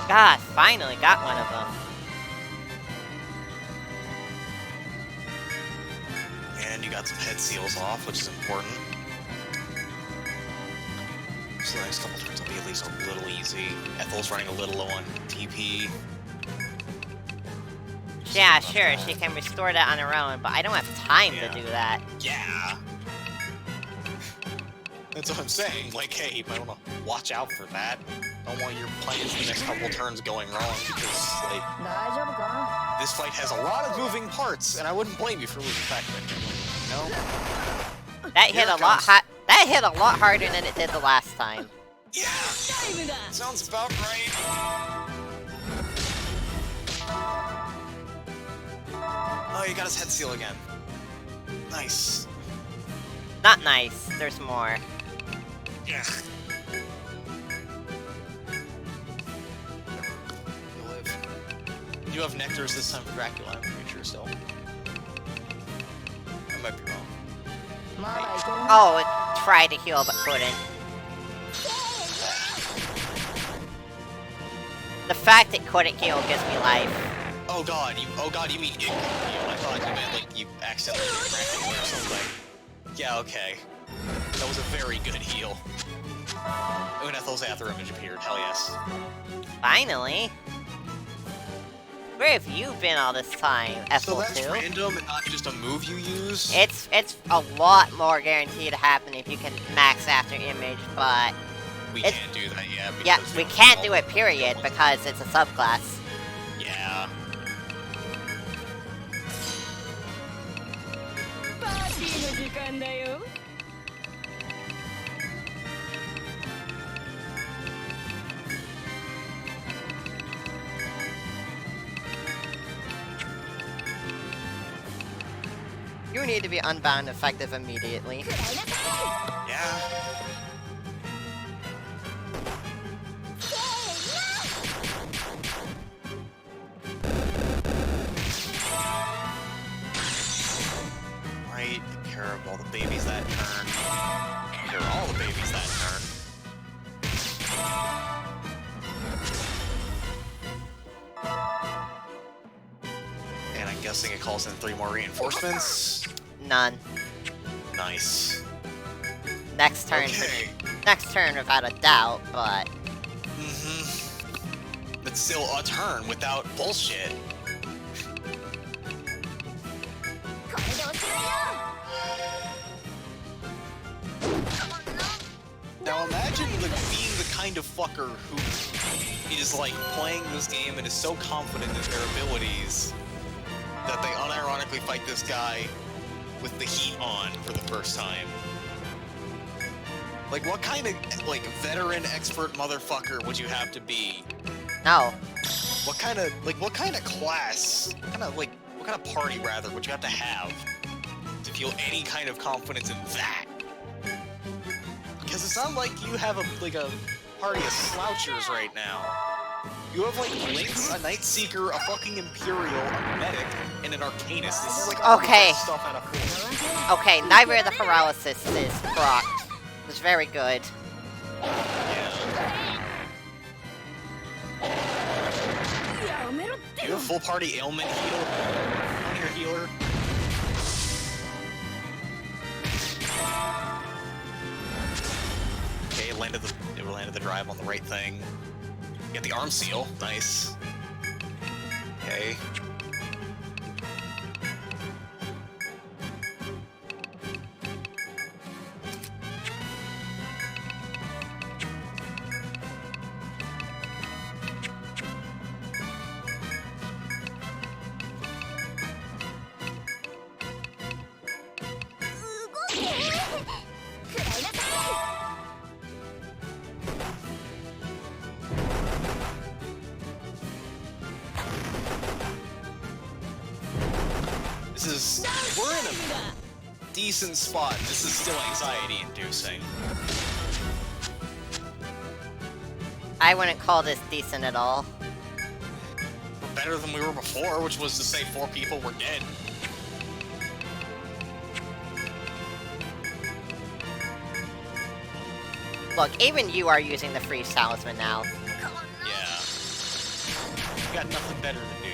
God, finally got one of them. And you got some head seals off, which is important. So the next couple turns will be at least a little easy. Ethel's running a little low on TP. Yeah, sure, she can restore that on her own, but I don't have time to do that. Yeah. That's what I'm saying. Like, hey, you might want to watch out for that. Don't want your plans the next couple turns going wrong because, like, this fight has a lot of moving parts, and I wouldn't blame you for losing Pac-Man. No? That hit a lot that hit a lot harder than it did the last time. Yeah! Sounds about right. Oh, you got his head seal again. Nice. Not nice. There's more. Yeah. You live. You have nectars this time for Dracula, I'm pretty sure still. I might be wrong. Oh, it tried to heal but couldn't. The fact it couldn't heal gives me life. Oh god, you mean it could heal. I thought you meant like you accidentally did Dracula or something. Yeah, okay. That was a very good heal. Oh, and Ethel's Aether image appeared, hell yes. Finally. Where have you been all this time, Ethel So that's 2? random and not just a move you use? It's a lot more guaranteed to happen if you can max after image, but We can't do that yet. yeah, Because we can't do it period because it's a subclass. Yeah. You need to be unbound effective immediately. Yeah. Right, take care of all the babies that turn. Take care of all the babies that turn. And I'm guessing it calls in 3 more reinforcements. None. Nice. Next turn. Okay. Next turn, without a doubt, but... But still a turn without bullshit. Now imagine being the kind of fucker who is like playing this game and is so confident in their abilities that they unironically fight this guy with the heat on for the first time. Like, what kind of, like, veteran expert motherfucker would you have to be? No. What kind of class, what kind of party, rather, would you have to feel any kind of confidence in that? Because it's not like you have a party of slouchers right now. You have, like, Lynx, a Night Seeker, a fucking Imperial, a Medic, and an Arcanist. This is, like, all the best stuff out of 4. Okay, neither of the paralysis is proc. It's very good. Yeah. You have a full party ailment heal on your healer. Okay, it landed the drive on the right thing. Get the arm seal, nice. Okay. We're in a decent spot. This is still anxiety-inducing. I wouldn't call this decent at all. We're better than we were before, which was to say 4 people were dead. Look, even you are using the free talisman now. Yeah. You got nothing better to do.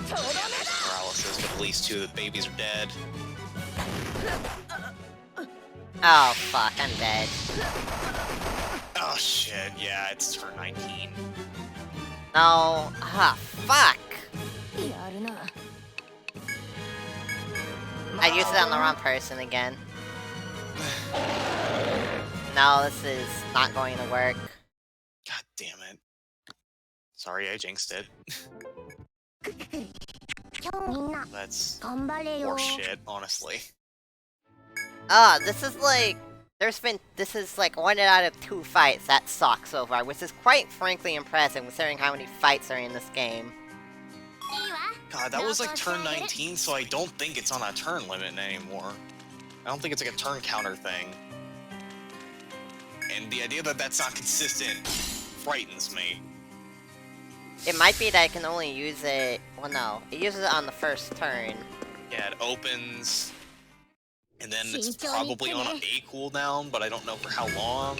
Paralysis, but at least 2 of the babies are dead. Oh fuck, I'm dead. Oh shit, yeah, it's turn 19. No, fuck! I used it on the wrong person again. No, this is not going to work. God damn it. Sorry, I jinxed it. That's horseshit, honestly. This is like... This is like 1 out of 2 fights that suck so far, which is quite frankly impressive considering how many fights are in this game. God, that was like turn 19, so I don't think it's on a turn limit anymore. I don't think it's like a turn counter thing. And the idea that that's not consistent frightens me. It might be that I can only use it... Well, no. It uses it on the first turn. Yeah, it opens... And then it's probably on a cooldown, but I don't know for how long.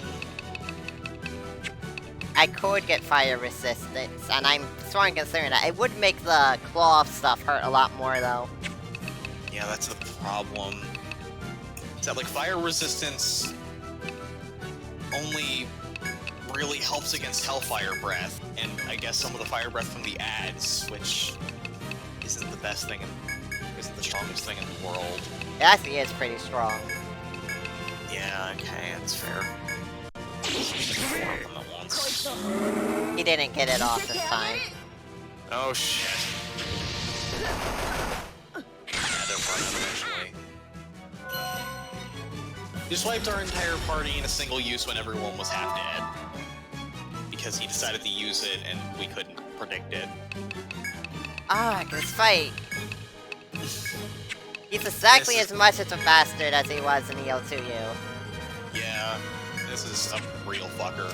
I could get fire resistance, and I'm strongly concerned that it would make the claw stuff hurt a lot more, though. Yeah, that's the problem. Is that, like, fire resistance only really helps against Hellfire Breath, and I guess some of the Fire Breath from the ads, which isn't the best thing, isn't the strongest thing in the world. It actually is pretty strong. Yeah, okay, that's fair. He didn't get it off this time. Oh shit. Yeah, they'll find out eventually. Just wiped our entire party in a single use when everyone was half dead. Because he decided to use it and we couldn't predict it. Ah, this fight. He's exactly as much as a bastard as he was in EO2U. Yeah, this is a real fucker.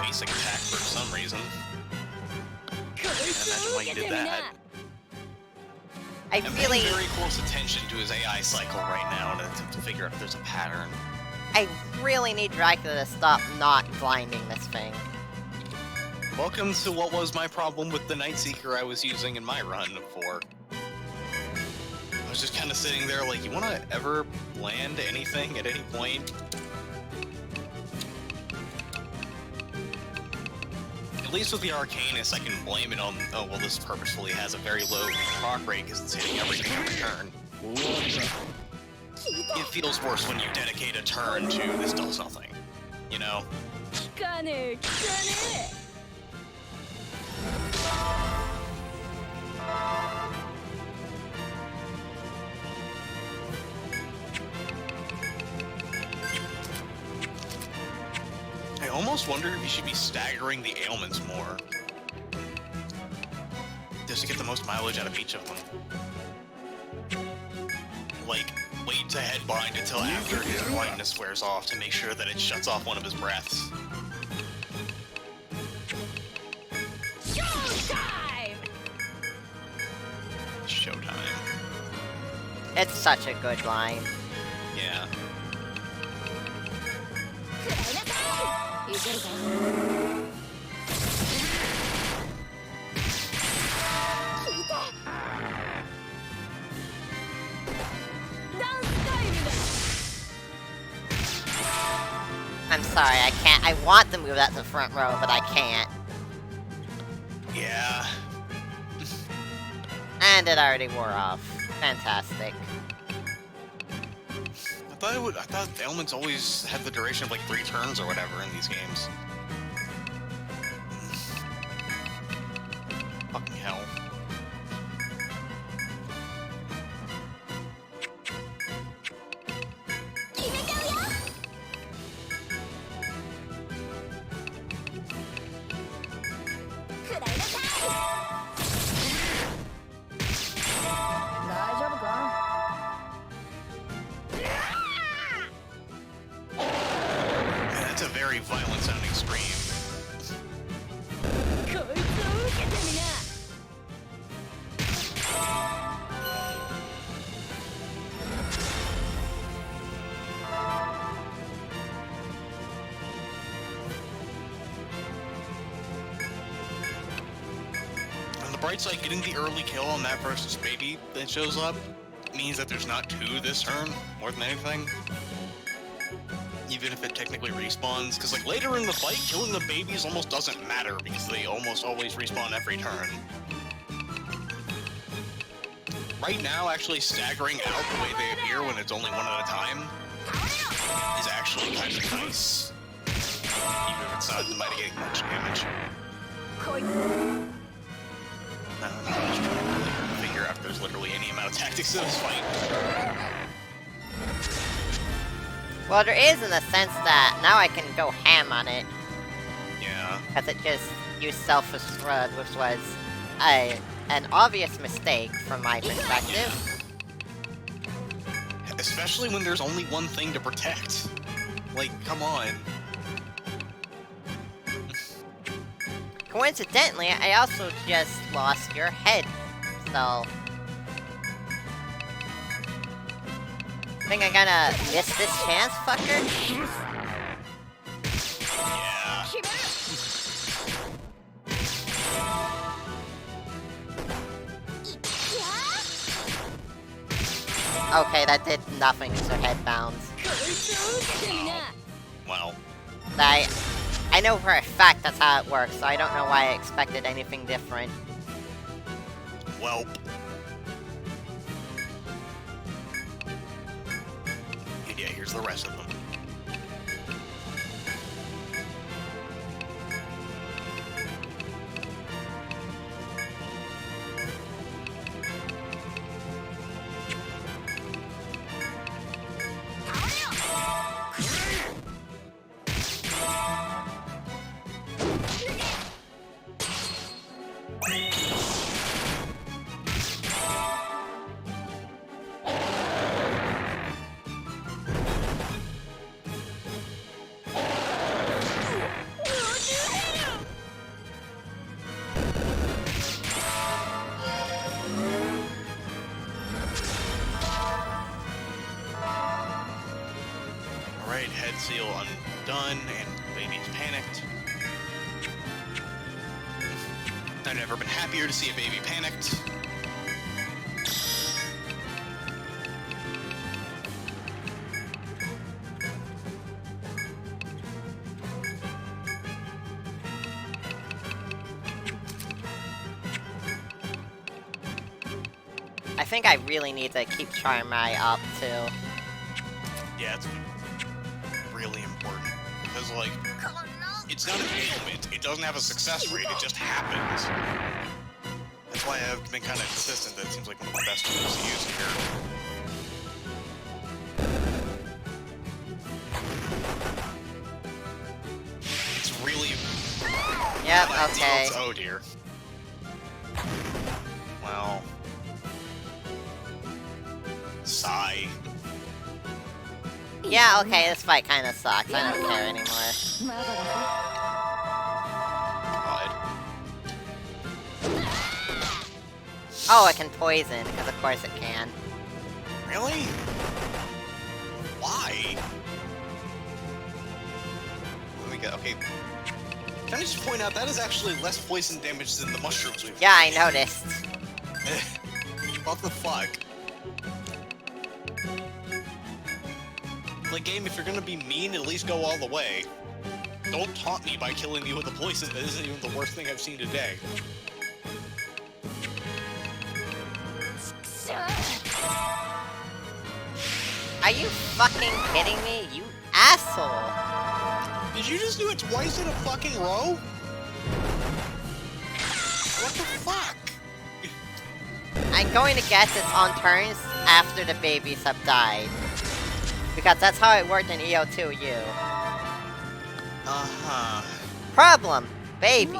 Basic attack for some reason. Can't imagine why you did that. I'm paying very close attention to his AI cycle right now to figure out if there's a pattern. I really need Dracula to stop not blinding this thing. Welcome to what was my problem with the Nightseeker I was using in my run before. I was just kind of sitting there like, you want to ever land anything at any point? At least with the Arcanist, I can blame it on, oh, well, this purposefully has a very low proc rate because it's hitting everything every turn. It feels worse when you dedicate a turn to this does nothing, you know? I almost wonder if you should be staggering the ailments more. Just to get the most mileage out of each of them. Like, wait to headbind until after his blindness wears off to make sure that it shuts off one of his breaths. Showtime! Showtime. It's such a good line. Yeah. I'm sorry, I can't. I want to move that to the front row, but I can't. Yeah. And it already wore off. Fantastic. I thought ailments always had the duration of like 3 turns or whatever in these games. Fucking hell. That's a very violent sounding scream. On the bright side, getting the early kill on that versus baby that shows up means that there's not 2 this turn, more than anything. Even if it technically respawns, because like later in the fight, killing the babies almost doesn't matter because they almost always respawn every turn. Right now, actually staggering out the way they appear when it's only 1 at a time is actually kind of nice. Even if it's not mitigating much damage. I don't know, I'm just trying to really figure out if there's literally any amount of tactics to this fight. Well, there is in the sense that now I can go ham on it. Yeah. Because it just used Selfish Thread, which was an obvious mistake from my perspective. Yeah. Especially when there's only one thing to protect. Like, come on. Coincidentally, I also just lost your head, so... Think I'm gonna miss this chance, fucker? Yeah. Okay, that did nothing to head bounds. Wow. I know for a fact that's how it works, so I don't know why I expected anything different. Welp. And yeah, here's the rest of them. Alright, head seal undone, and baby's panicked. I've never been happier to see a baby panicked. I think I really need to keep Charmai up, too. Yeah, it's really important. Because, like, it's not an ailment. It doesn't have a success rate. It just happens. That's why I've been kind of consistent. That seems like one of the best tools to use here. It's really... Yep, okay. Oh, dear. Well... Sigh. Yeah, okay, this fight kinda sucks. I don't care anymore. God. Oh, it can poison, because of course it can. Really? Why? Let me get, okay. Can I just point out, that is actually less poison damage than the mushrooms we've Yeah, I noticed. What the fuck? Like, game, if you're gonna be mean, at least go all the way. Don't taunt me by killing me with a poison that isn't even the worst thing I've seen today. Are you fucking kidding me? You asshole! Did you just do it twice in a fucking row? What the fuck? I'm going to guess it's on turns after the babies have died. Because that's how it worked in EO2U. Uh-huh. Problem! Babies.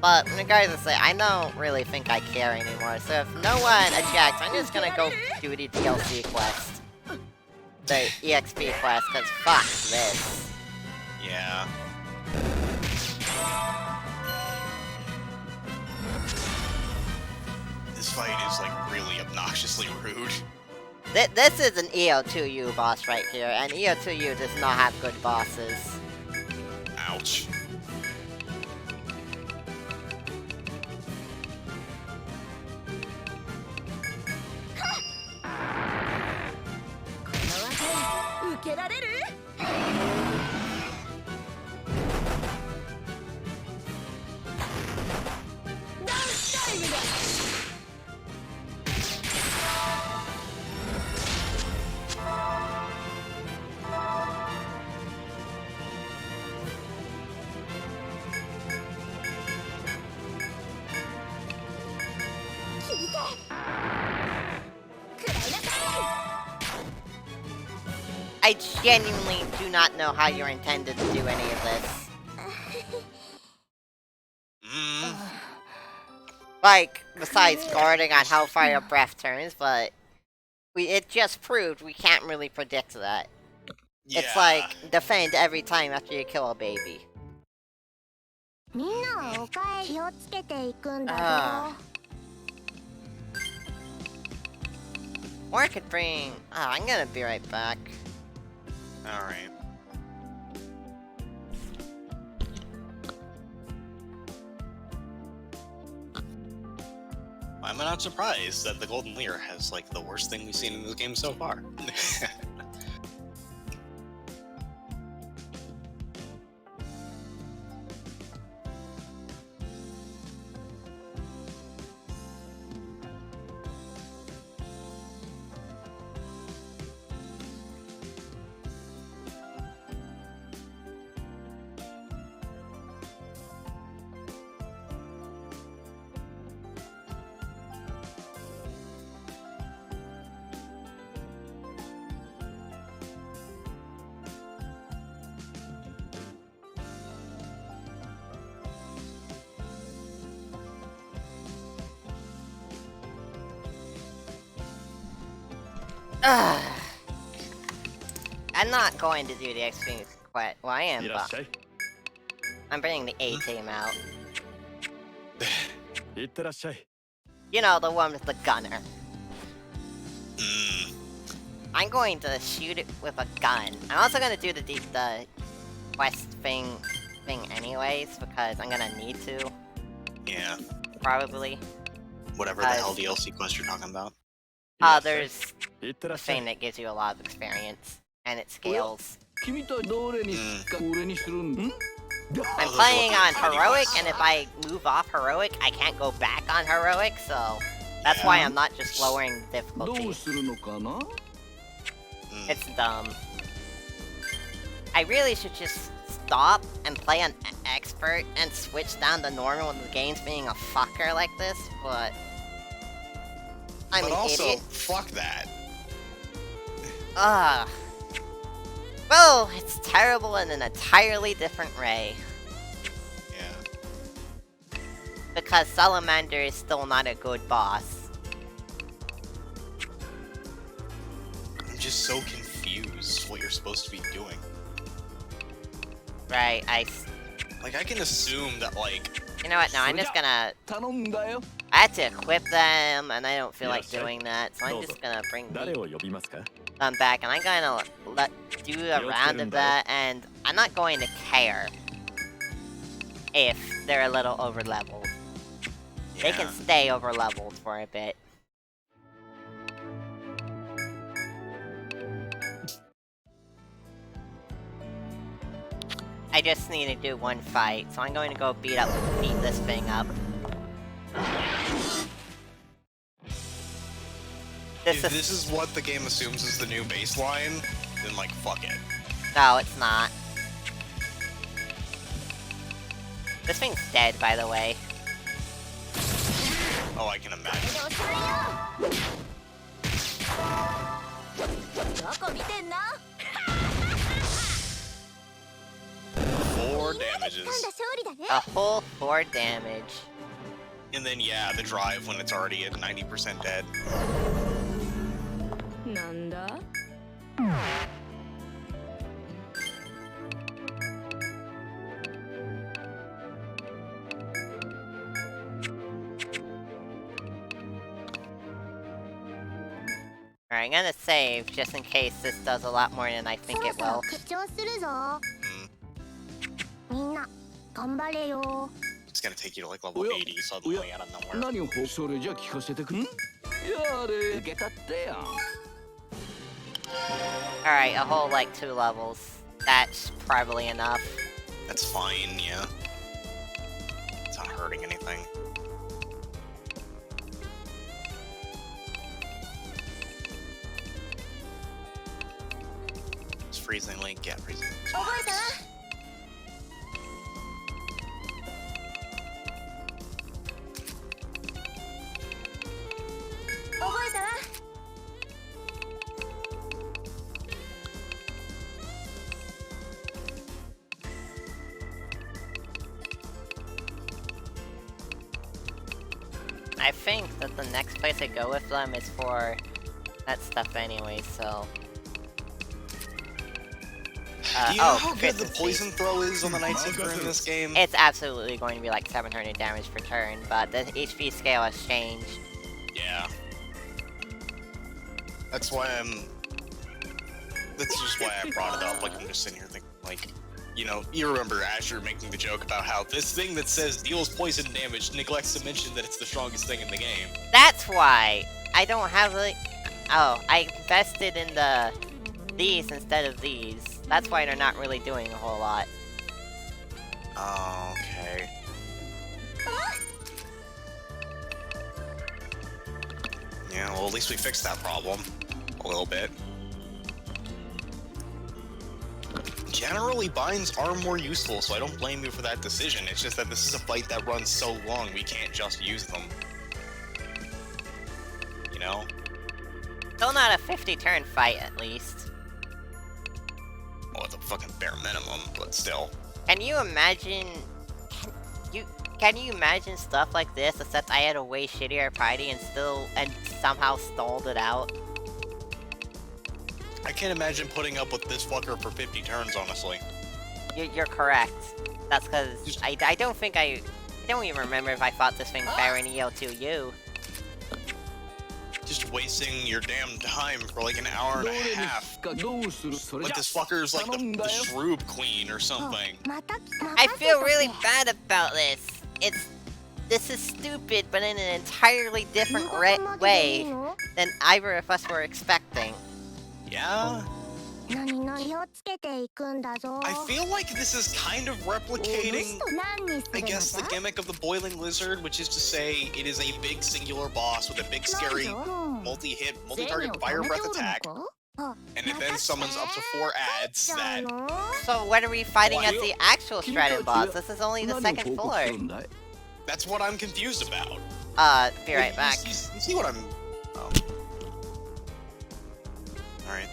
But regardless, I don't really think I care anymore, so if no one ejects, I'm just gonna go do the DLC quest. The EXP quest, cause fuck this. Yeah. This fight is, like, really obnoxiously rude. This is an EO2U boss right here, and EO2U does not have good bosses. Ouch. I genuinely do not know how you're intended to do any of this. Like, besides guarding on how far your breath turns, but it just proved we can't really predict that. Yeah. It's like, defend every time after you kill a baby. Or I could bring... Oh, I'm gonna be right back. Alright. I'm not surprised that the Golden Lair has, like, the worst thing we've seen in this game so far. I'm not going to do the extreme quest. Well, I am, but I'm bringing the A team out. You know, the one with the gunner. I'm going to shoot it with a gun. I'm also going to do the quest thing anyways, because I'm going to need to. Yeah. Probably. Whatever the hell DLC quest you're talking about. There's a thing that gives you a lot of experience, and it scales. I'm playing on Heroic, and if I move off Heroic, I can't go back on Heroic, so that's why I'm not just lowering the difficulty. It's dumb. I really should just stop and play on Expert and switch down to normal when the game's being a fucker like this, but... I'm an idiot. Fuck that. Well, it's terrible in an entirely different way. Yeah. Because Salamander is still not a good boss. I'm just so confused what you're supposed to be doing. Right, I can assume that, like... You know what, no, I'm just gonna... I had to equip them, and I don't feel like doing that, so I'm just gonna bring them back, and I'm gonna do a round of that, and I'm not going to care if they're a little over-leveled. Yeah. They can stay over-leveled for a bit. I just need to do one fight, so I'm going to go beat this thing up. If this is what the game assumes is the new baseline, then like, fuck it. No, it's not. This thing's dead, by the way. Oh, I can imagine. 4 damages. A whole 4 damage. And then, yeah, the drive when it's already at 90% dead. Alright, I'm gonna save just in case this does a lot more than I think it will. It's gonna take you to like level 80 suddenly out of nowhere. Alright, a whole like 2 levels. That's probably enough. That's fine, yeah. It's not hurting anything. It's freezing link, yeah, freezing. I think that the next place I go with them is for that stuff anyway, so... Do you know how good the poison throw is on the Night Seeker in this game? It's absolutely going to be like 700 damage per turn, but the HP scale has changed. Yeah. That's why That's just why I brought it up, like, I'm just sitting here thinking, like... You know, you remember Azure making the joke about how this thing that says deals poison damage neglects to mention that it's the strongest thing in the game. That's why I don't have like... Oh, I invested in these instead of these. That's why they're not really doing a whole lot. Oh, okay. Yeah, well, at least we fixed that problem. A little bit. Generally, binds are more useful, so I don't blame you for that decision. It's just that this is a fight that runs so long, we can't just use them. You know? Still not a 50-turn fight, at least. Well, it's a fucking bare minimum, but still. Can you imagine... Can you imagine stuff like this, except I had a way shittier party and somehow stalled it out? I can't imagine putting up with this fucker for 50 turns, honestly. You're correct. That's because I don't think I don't even remember if I fought this thing fair in EL2U. Just wasting your damn time for like an hour and a half. Like this fucker's like the Shroob Queen or something. I feel really bad about this. This is stupid, but in an entirely different way than either of us were expecting. Yeah? I feel like this is kind of replicating, I guess, the gimmick of the Boiling Lizard, which is to say it is a big singular boss with a big scary multi-hit, multi-target fire breath attack, and it then summons up to 4 ads that... So what are we fighting at the actual Shredded boss? This is only the 2nd floor. That's what I'm confused about. Be right back. You see what I'm... Oh. Alright.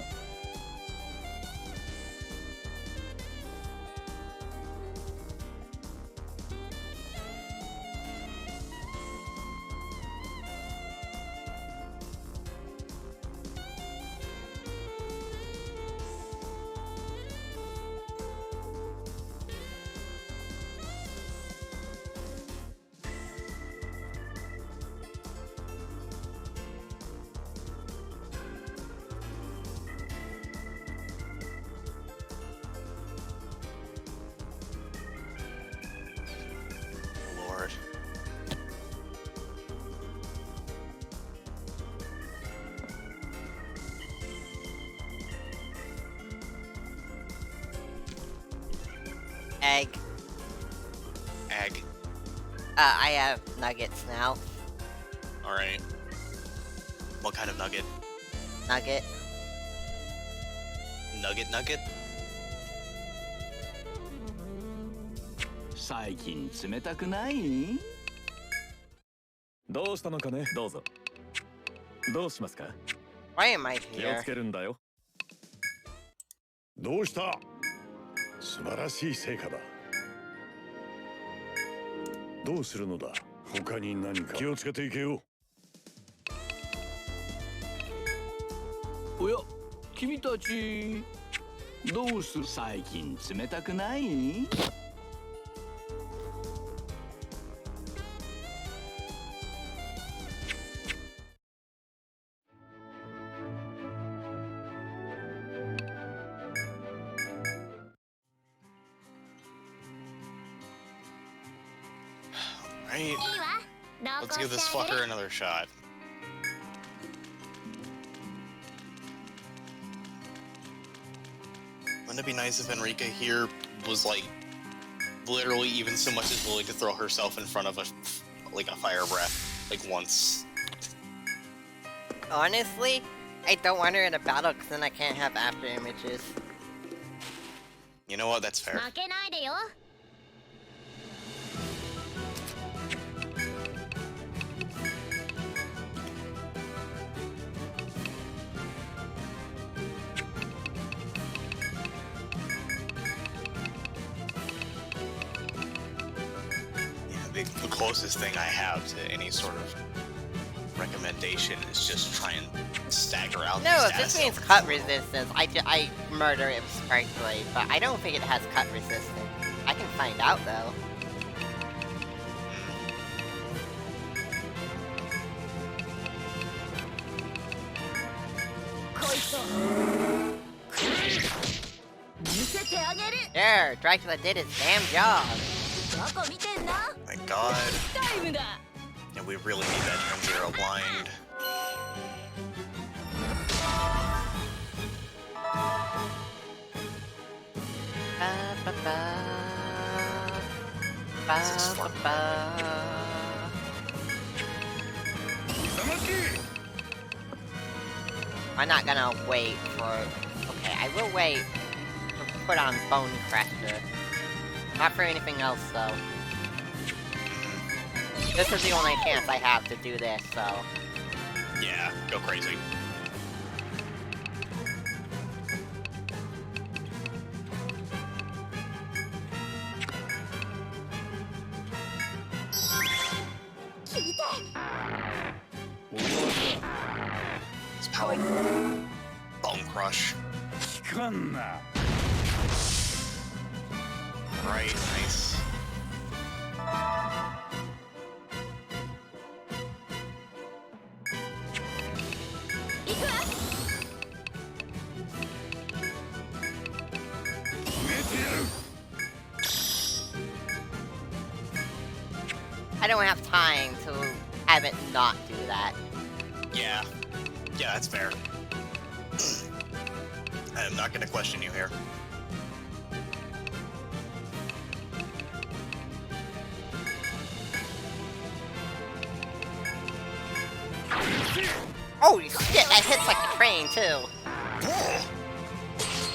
Egg. Egg. I have nuggets now. Alright. What kind of nugget? Nugget. Nugget? 最近冷たくない？どうしたのかね？どうぞ。どうしますか？ Why am I 気を here? つけるんだよ。どうした？素晴らしい成果だ。どうするのだ？他に何か気をつけていけよ。おや、君たちどうする？最近冷たくない？ Right. Let's give this fucker another shot. Wouldn't it be nice if Enrica here was like literally even so much as willing to throw herself in front of a fire breath like once? Honestly, I don't want her in a battle because then I can't have after images. You know what? That's fair. The closest thing I have to any sort of recommendation is just try and stagger out. No, if this means cut resistance, I murder it frankly, but I don't think it has cut resistance. I can find out though. There, Dracula did his damn job. My god. Yeah, we really need that Zero blind. I'm not gonna wait for... Okay, I will wait to put on Bone Crusher. Not for anything else, though. This is the only chance I have to do this, so... Yeah, go crazy. It's powerful. Bone Crush. かんな。 Right, nice. I don't have time to have it not do that. Yeah. Yeah, that's fair. I am not gonna question you here. Holy shit, that hits like a train too.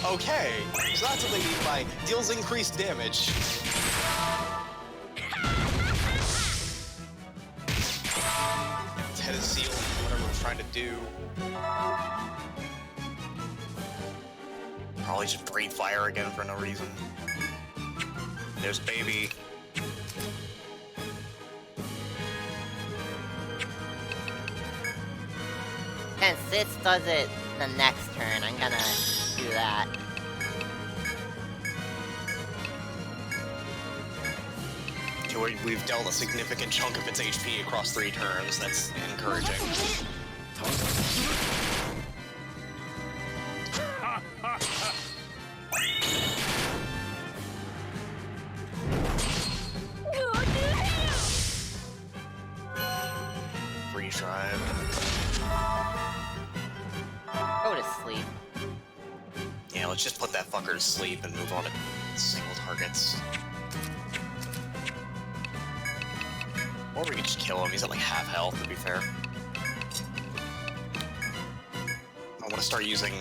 Okay, so that's what they mean by deals increased damage. Its head is sealed, whatever we're trying to do. Probably just breathe fire again for no reason. There's baby. Since this does it the next turn, I'm gonna do that. Okay, we've dealt a significant chunk of its HP across 3 turns. That's encouraging. Freeze drive. Go to sleep. Yeah, let's just put that fucker to sleep and move on to single targets. Or we could just kill him. He's at like half health, to be fair. I want to start using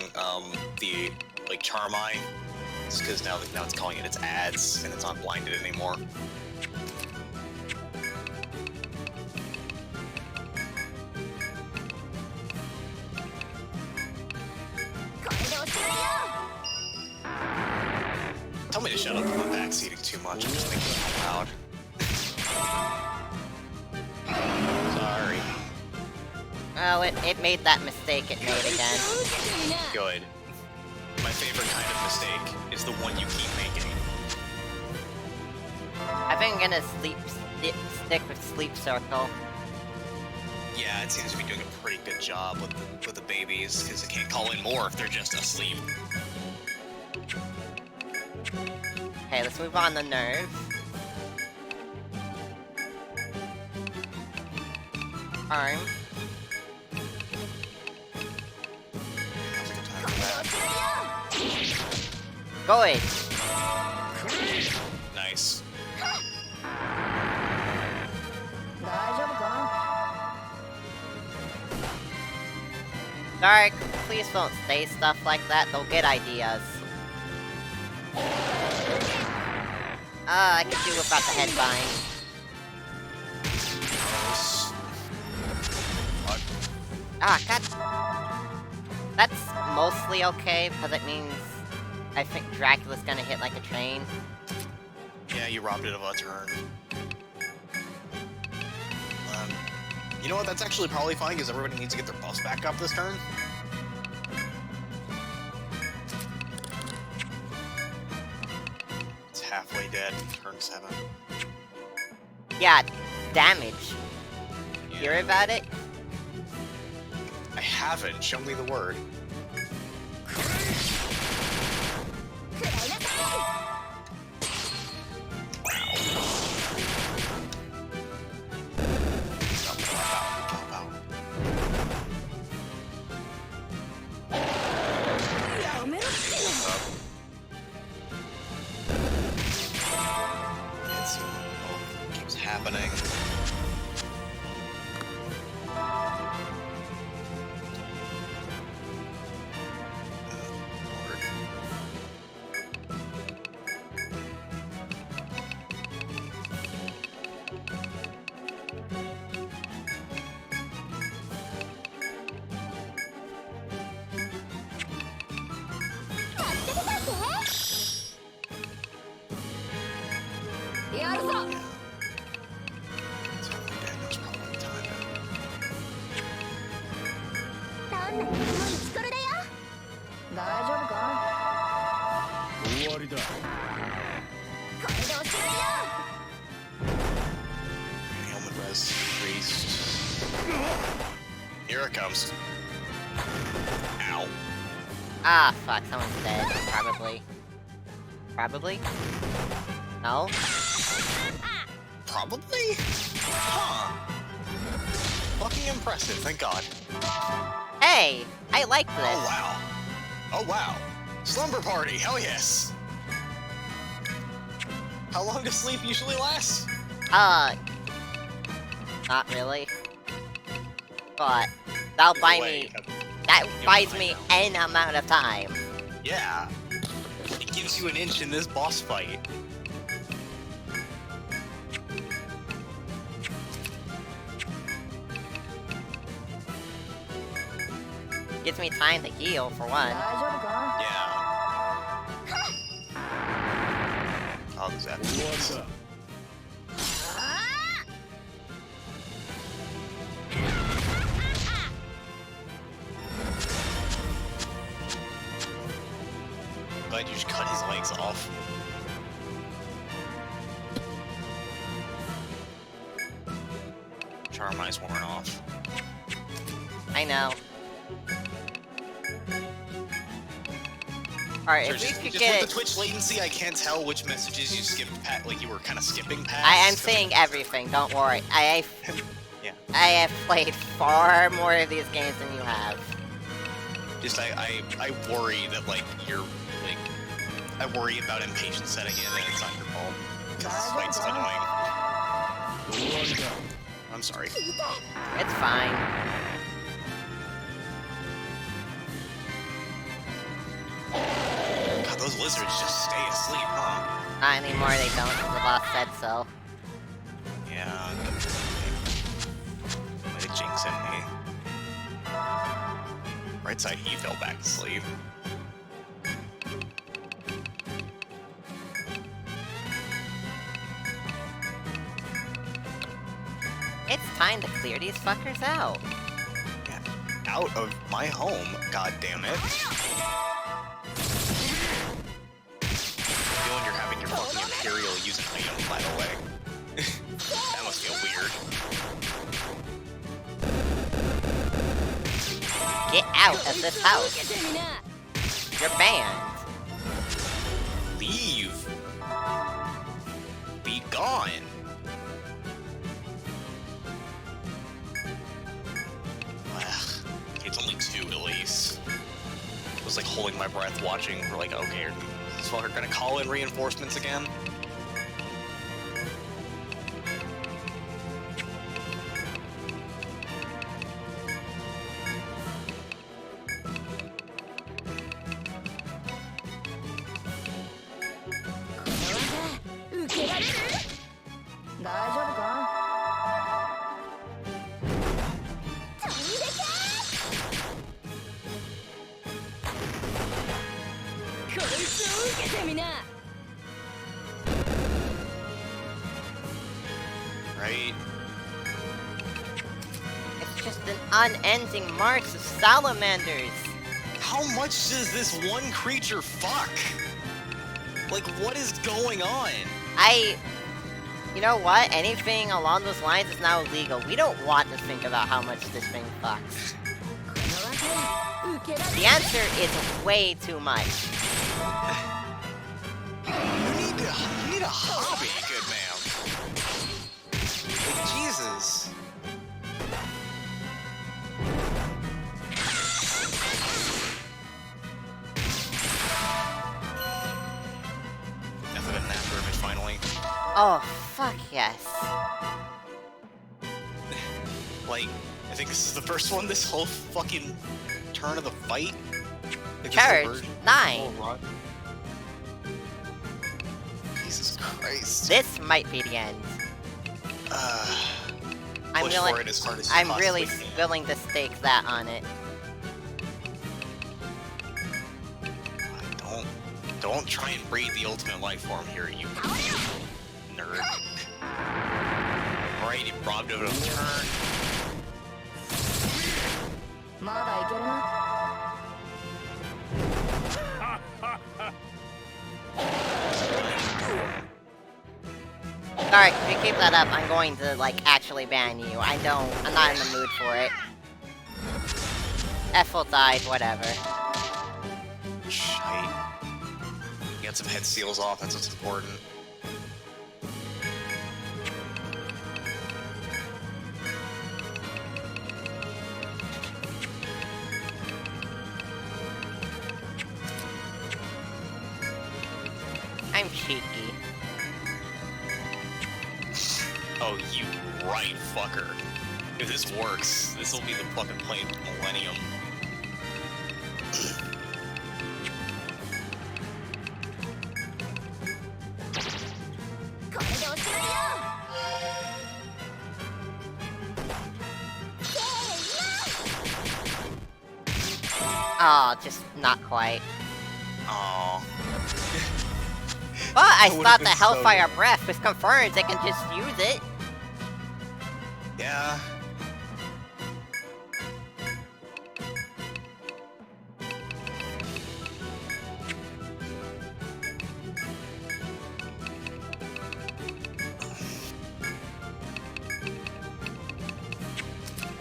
the like Charm Eye, just because now it's calling it its ads and it's not blinded anymore. Tell me to shut up if I'm backseating too much. I'm just thinking out loud. Sorry. Oh, it made that mistake it made again. Good. My favorite kind of mistake is the one you keep making. I think I'm gonna stick with Sleep Circle. Yeah, it seems to be doing a pretty good job with the babies, because it can't call in more if they're just asleep. Okay, let's move on to Nerve. Arm. Now's a good time for that. Good. Nice. Dark, please don't say stuff like that, they'll get ideas. I could do without the headbind. What? God. That's mostly okay, because it means I think Dracula's gonna hit like a train. Yeah, you robbed it of a turn. You know what? That's actually probably fine, because everybody needs to get their buffs back up this turn. It's halfway dead. Turn 7. Yeah, damage. Yeah. Hear about it? I haven't. Show me the word. Happening. Helmet res priest. Here it comes. Ow. Ah, fuck, someone's dead. Probably. Probably? No? Probably? Huh. Fucking impressive, thank God. Hey! I like this! Oh wow. Oh wow. Slumber party, hell yes! How long does sleep usually last? Not really. But, that'll buy me... That buys me an amount of time. Yeah. It gives you an inch in this boss fight. Gives me time to heal, for one. Yeah. Oh, there's that. Glad you just cut his legs off. Charm Eye's worn off. I know. Alright, Sure, if we just could with get the it... Twitch latency, I can't tell which messages you skipped past, like you were kind of skipping past. I'm seeing everything, don't worry. Yeah. I have played far more of these games than you have. Just I worry that like you're like I worry about impatience setting in and it's not your fault. Because this fight's annoying. I'm sorry. It's fine. God, those lizards just stay asleep, huh? Not anymore, they don't. The boss said so. Yeah. Way to jinx in me. Right side, he fell back to sleep. It's time to clear these fuckers out. Yeah. Out of my home, god damn it. Feeling you're having your fucking Imperial use an item, by the way. That must feel weird. Get out of this house. You're banned. Leave. Be gone. Ugh. It's only 2 at least. I was like holding my breath watching. We're like, okay, is this fucker gonna call in reinforcements again? Right? It's just an unending march of salamanders. How much does this one creature fuck? Like, what is going on? You know what? Anything along those lines is now illegal. We don't want to think about how much this thing fucks. The answer is way too much. You need a hobby, good man. Like, Jesus. Enough of a nap perfect, finally. Oh, fuck yes. Like, I think this is the first one this whole fucking turn of the fight. Like, this Charge, whole 9. whole run. Jesus Christ. This might be the end. I'm Push willing. for it as hard as you I'm possibly really can. willing to stake that on it. Don't try and breathe the ultimate life form here, you nerd. Alright, you robbed it of a turn. Alright, if you keep that up, I'm going to, like, actually ban you. I'm not in the mood for it. Ethel died, whatever. Shite. Get some head seals off, that's what's important. I'm cheeky. Oh, you right, fucker. If this works, this will be the fucking plane of the millennium. Oh, just not quite. Aww. But I That thought would've the been so Hellfire good. Breath was confirmed, they can just use it. Yeah.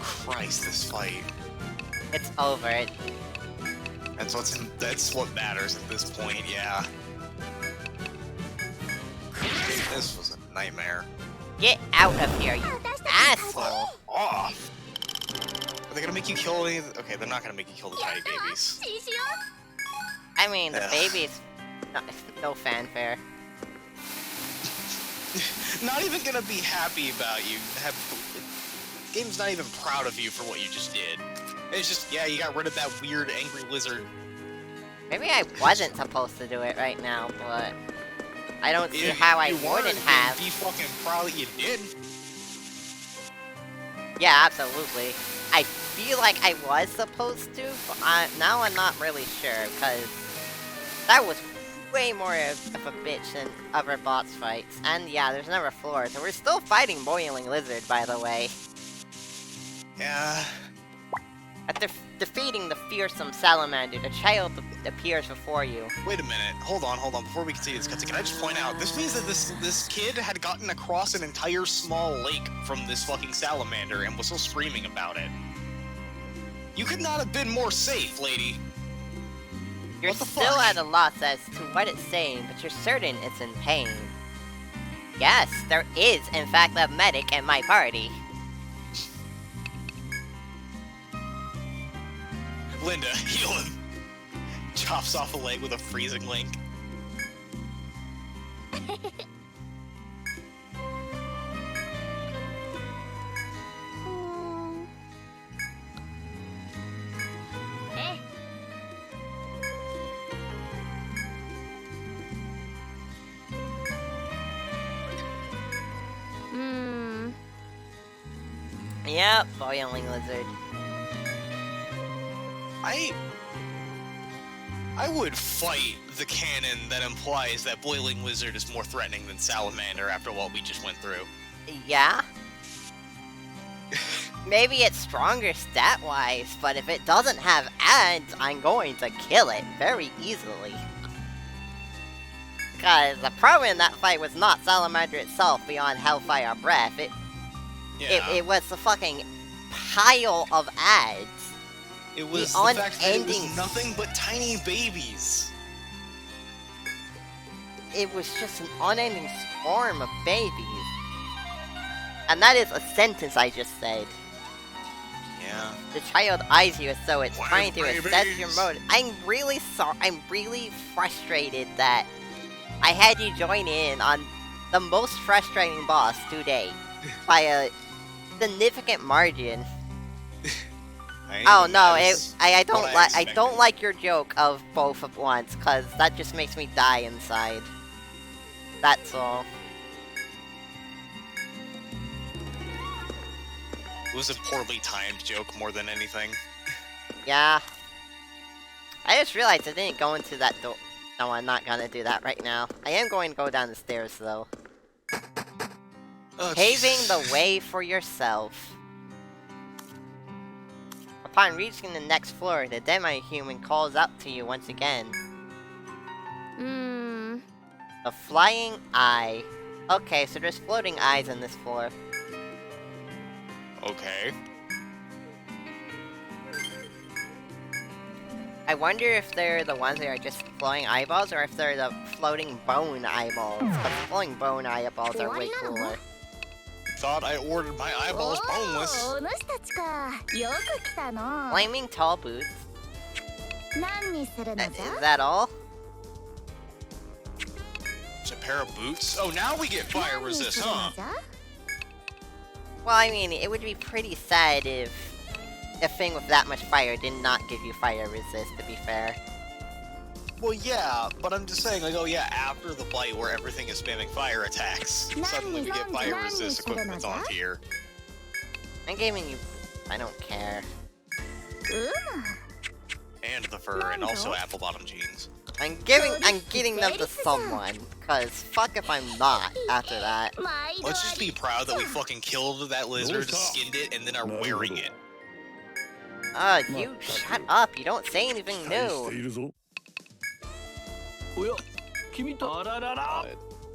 Christ, this fight. It's over. That's what matters at this point, yeah. This was a nightmare. Get out of here, you asshole! Fuck off! Are they gonna make you kill any? Okay, they're not gonna make you kill the tiny babies. I mean, the Ugh. baby's no fanfare. Not even gonna be happy about you. The game's not even proud of you for what you just did. It's just, yeah, you got rid of that weird angry lizard. Maybe I wasn't supposed to do it right now, but I don't see If how I you wouldn't weren't, then have. Be fucking proud that you did. Yeah, absolutely. I feel like I was supposed to, but now I'm not really sure, because that was way more of a bitch than other boss fights. And yeah, there's never floor, so we're still fighting Boiling Lizard, by the way. Yeah. After defeating the fearsome Salamander, the child appears before you. Wait a minute. Hold on. Before we continue this cutscene, can I just point out, this means that this kid had gotten across an entire small lake from this fucking salamander and was still screaming about it. You could not have been more safe, lady. You're What the still fuck? at a loss as to what it's saying, but you're certain it's in pain. Yes, there is, in fact, a medic in my party. Linda, heal him. Chops off a leg with a freezing link. Yep, Boiling Lizard. I would fight the canon that implies that Boiling Lizard is more threatening than Salamander after what we just went through. Yeah? Maybe it's stronger stat-wise, but if it doesn't have ads, I'm going to kill it very easily. Because the problem in that fight was not Salamander itself beyond Hellfire Breath, it was the fucking pile of ads. It was the the fact that it unending- was nothing but tiny babies. It was just an unending swarm of babies. And that is a sentence I just said. Yeah. The child eyes you as though it's Why trying to assess your babies? motive. I'm really sorry. I'm really frustrated that I had you join in on the most frustrating boss to date by a significant margin. Oh no, I don't what I like I expected. don't like your joke of both at once, cause that just makes me die inside. That's all. It was a poorly timed joke more than anything. Yeah. I just realized I didn't go into that door. No, I'm not gonna do that right now. I am going to go down the stairs though. Oh, Paving Jesus. the way for yourself. Upon reaching the next floor, the demi-human calls out to you once again. A flying eye. Okay, so there's floating eyes on this floor. Okay. I wonder if they're the ones that are just floating eyeballs, or if they're the floating bone eyeballs. Because floating bone eyeballs are way cooler. Thought I ordered my eyeballs boneless. Flaming tall boots. Is that all? It's a pair of boots. Oh, now we get fire resist, huh? Well, I mean, it would be pretty sad if a thing with that much fire did not give you fire resist, to be fair. Well, yeah, but I'm just saying, like, oh yeah, after the bite where everything is spamming fire attacks, suddenly we get fire resist equipment on tier. I'm giving you... I don't care. And the fur, and also apple bottom jeans. I'm getting them to someone, cause fuck if I'm not after that. Let's just be proud that we fucking killed that lizard, skinned it, and then are wearing it. You shut up, you don't say anything new. Could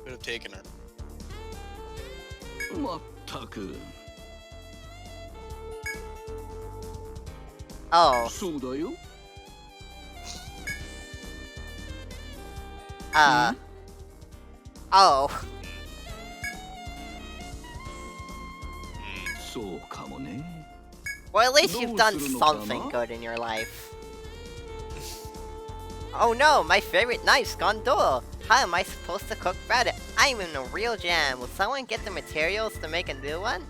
have taken her. Oh. Oh. Well, at least you've done something good in your life. Oh no, my favorite knife's gone dull. How am I supposed to cook bread? I'm in a real jam. Will someone get the materials to make a new one?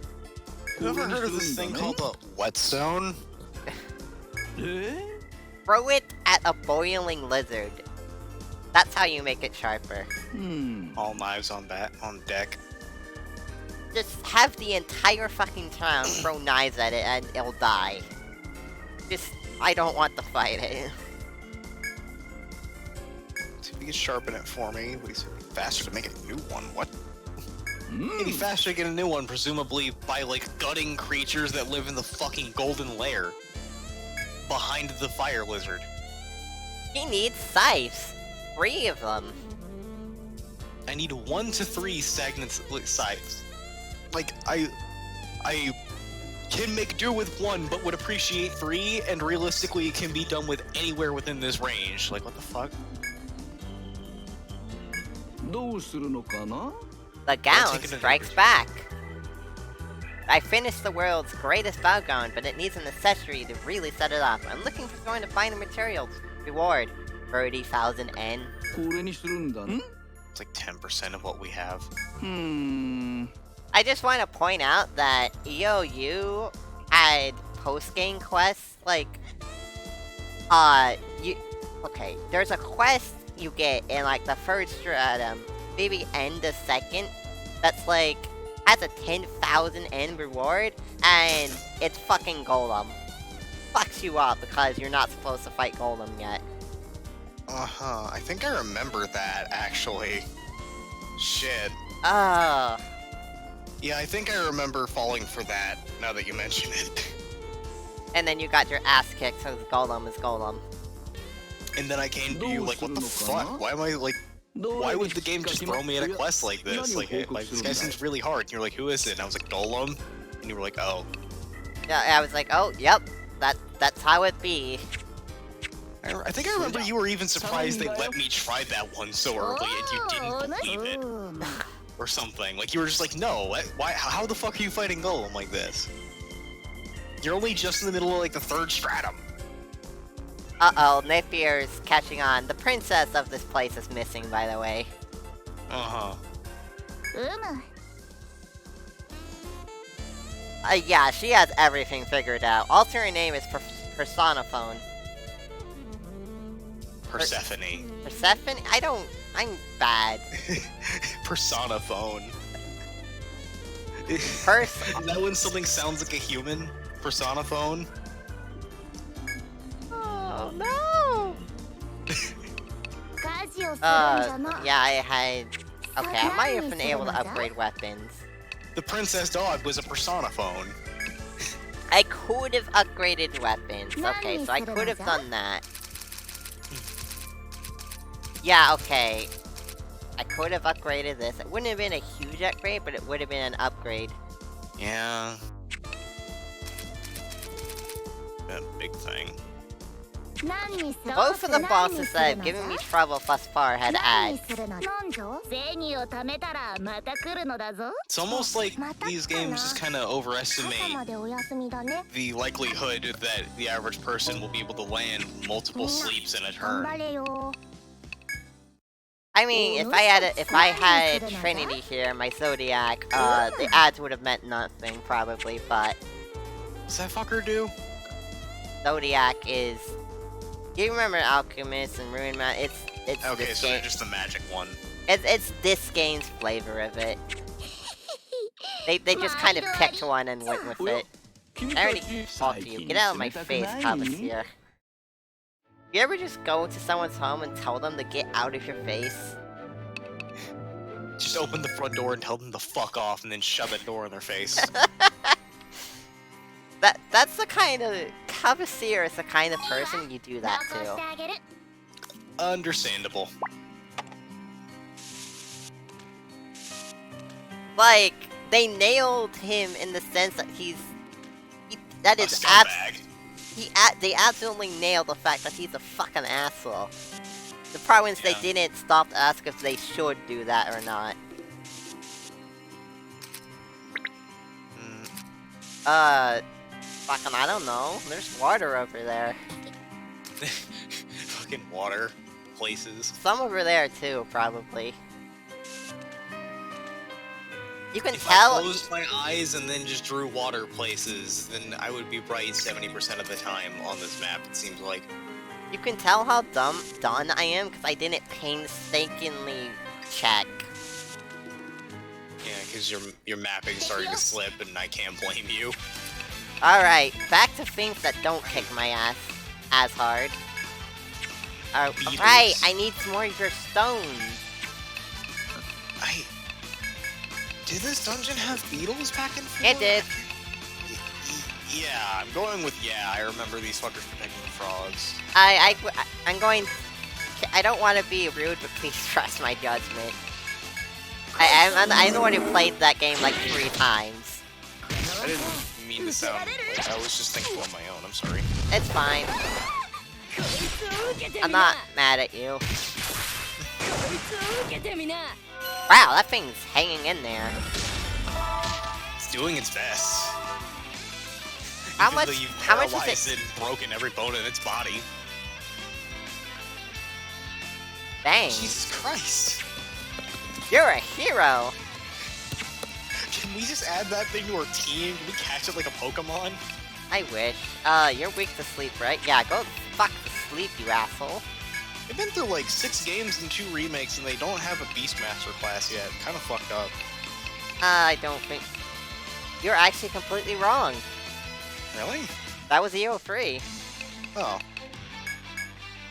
You ever heard of this thing called a whetstone? Throw it at a boiling lizard. That's how you make it sharper. All knives on deck. Just have the entire fucking town throw knives at it and it'll die. I don't want to fight it. See if you can sharpen it for me. It'd be faster to make a new one. What? It'd be faster to get a new one, presumably by, like, gutting creatures that live in the fucking golden lair. Behind the fire lizard. He needs scythes. 3 of them. I need 1 to 3 stagnant scythes. Like, I can make do with 1, but would appreciate 3, and realistically it can be done with anywhere within this range. Like, what the fuck? The gown strikes back. I finished the world's greatest bow gown, but it needs an accessory to really set it off. I'm looking for someone to find the materials. Reward, 30,000 N. It's like 10% of what we have. I just want to point out that EOU had post-game quests, like, okay, there's a quest you get in, like, the first stratum, maybe end the second, that's, like, has a 10,000 N reward, and it's fucking Golem. Fucks you up because you're not supposed to fight Golem yet. Uh-huh, I think I remember that, actually. Shit. Oh. Yeah, I think I remember falling for that, now that you mention it. And then you got your ass kicked, so Golem is Golem. And then I came to you like, what the fuck? Why am I, like, why would the game just throw me at a quest like this? Like, hey, this guy seems really hard. And you're like, who is it? And I was like, Golem? And you were like, oh. Yeah, I was like, oh, yep, that's how it be. I think I remember you were even surprised they let me try that one so early and you didn't believe it. Or something. Like, you were just like, no, why? How the fuck are you fighting Golem like this? You're only just in the middle of, like, the 3rd stratum. Uh-oh, Napier's catching on. The princess of this place is missing, by the way. Uh-huh. Yeah, she has everything figured out. Also, her name is Personiphone. Persephone. Persephone? I'm bad. Personiphone. Is that when something sounds like a human? Personiphone? Oh, no! Yeah, I had... Okay, I might have been able to upgrade weapons. The princess dog was a Personiphone. I could have upgraded weapons. Okay, so I could have done that. Yeah, okay. I could have upgraded this. It wouldn't have been a huge upgrade, but it would have been an upgrade. Yeah. That big thing. Both of the bosses that have given me trouble thus far had ads. It's almost like these games just kind of overestimate the likelihood that the average person will be able to land multiple sleeps in a turn. I mean, if I had Trinity here, my Zodiac, the ads would have meant nothing, probably, but... What's that fucker do? Zodiac is... You remember Alchemist and Ruin Man? It's okay, this so game. they're just the magic one. It's this game's flavor of it. They just kind of picked one and went with it. I already talked to you. Get out of my face, Cavalier. You ever just go to someone's home and tell them to get out of your face? Just open the front door and tell them to fuck off and then shove that door in their face. That's the kind of... Cavalier is the kind of person you do that to. Understandable. Like, they nailed him in the sense that that is they absolutely nailed the fact that he's a fucking asshole. The problem is they didn't stop to ask if they should do that or not. Fucking, I don't know. There's water over there. Fucking water places. Some over there too, probably. You can if tell. If I closed my eyes and then just drew water places, then I would be right 70% of the time on this map, it seems like. You can tell how done I am because I didn't painstakingly check. Yeah, because your mapping's starting to slip, and I can't blame you. Alright, back to things that don't kick my ass as hard. Right, I need some more of your stones. Did this dungeon have beetles back and forth? It did. Yeah, I'm going with I remember these fuckers protecting the frogs. I'm going... I don't want to be rude, but please trust my judgment. I'm the one who played that game like 3 times. I didn't mean to sound like I was just thinking on my own, I'm sorry. It's fine. I'm not mad at you. Wow, that thing's hanging in there. It's doing its best. How much is it? And broken every bone in its body. Dang. Jesus Christ. You're a hero. Can we just add that thing to our team? Can we catch it like a Pokemon? I wish. You're weak to sleep, right? Yeah, go fuck to sleep, you asshole. They've been through like 6 games and 2 remakes and they don't have a Beastmaster class yet. Kind of fucked up. I don't think... You're actually completely wrong. Really? That was EO3. Oh.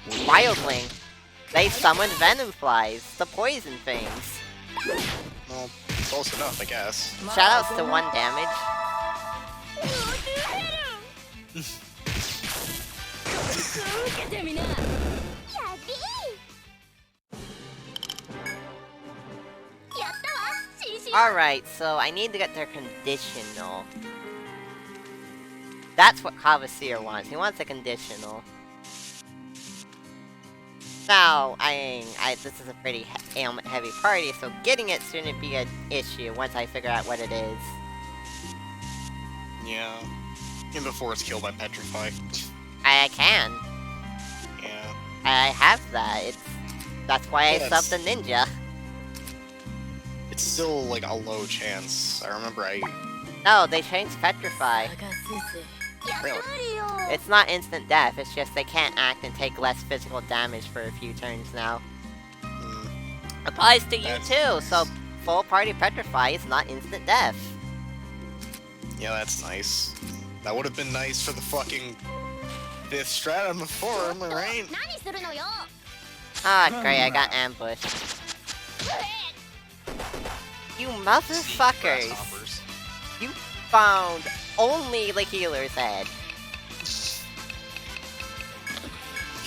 Wildling. They summoned venom flies, the poison things. Well, close enough, I guess. Shoutouts to 1 damage. Alright, so I need to get their conditional. That's what Cavalier wants. He wants a conditional. Now, this is a pretty heavy party, so getting it shouldn't be an issue once I figure out what it is. Yeah. Even before it's killed by Petrify. I can. Yeah. I have that. That's why I subbed the ninja. It's still like a low chance. I remember No, they changed Petrify. Really? It's not instant death, it's just they can't act and take less physical damage for a few turns now. Applies to you too, so full party Petrify is not instant death. Yeah, that's nice. That would have been nice for the fucking 5th stratum before, am I right? Ah, great, I got ambushed. You motherfuckers! You found only the healer's head.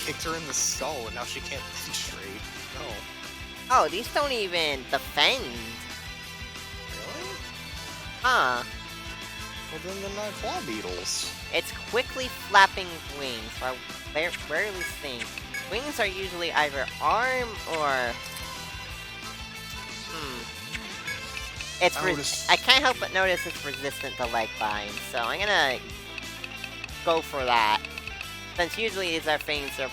Kicked her in the skull and now she can't think straight. No. Oh, these don't even defend. Really? Huh. Well, then they're not claw beetles. It's quickly flapping wings, so I rarely think. Wings are usually either arm or... I can't help but notice it's resistant to leg bind, so I'm gonna go for that. Since usually these are things that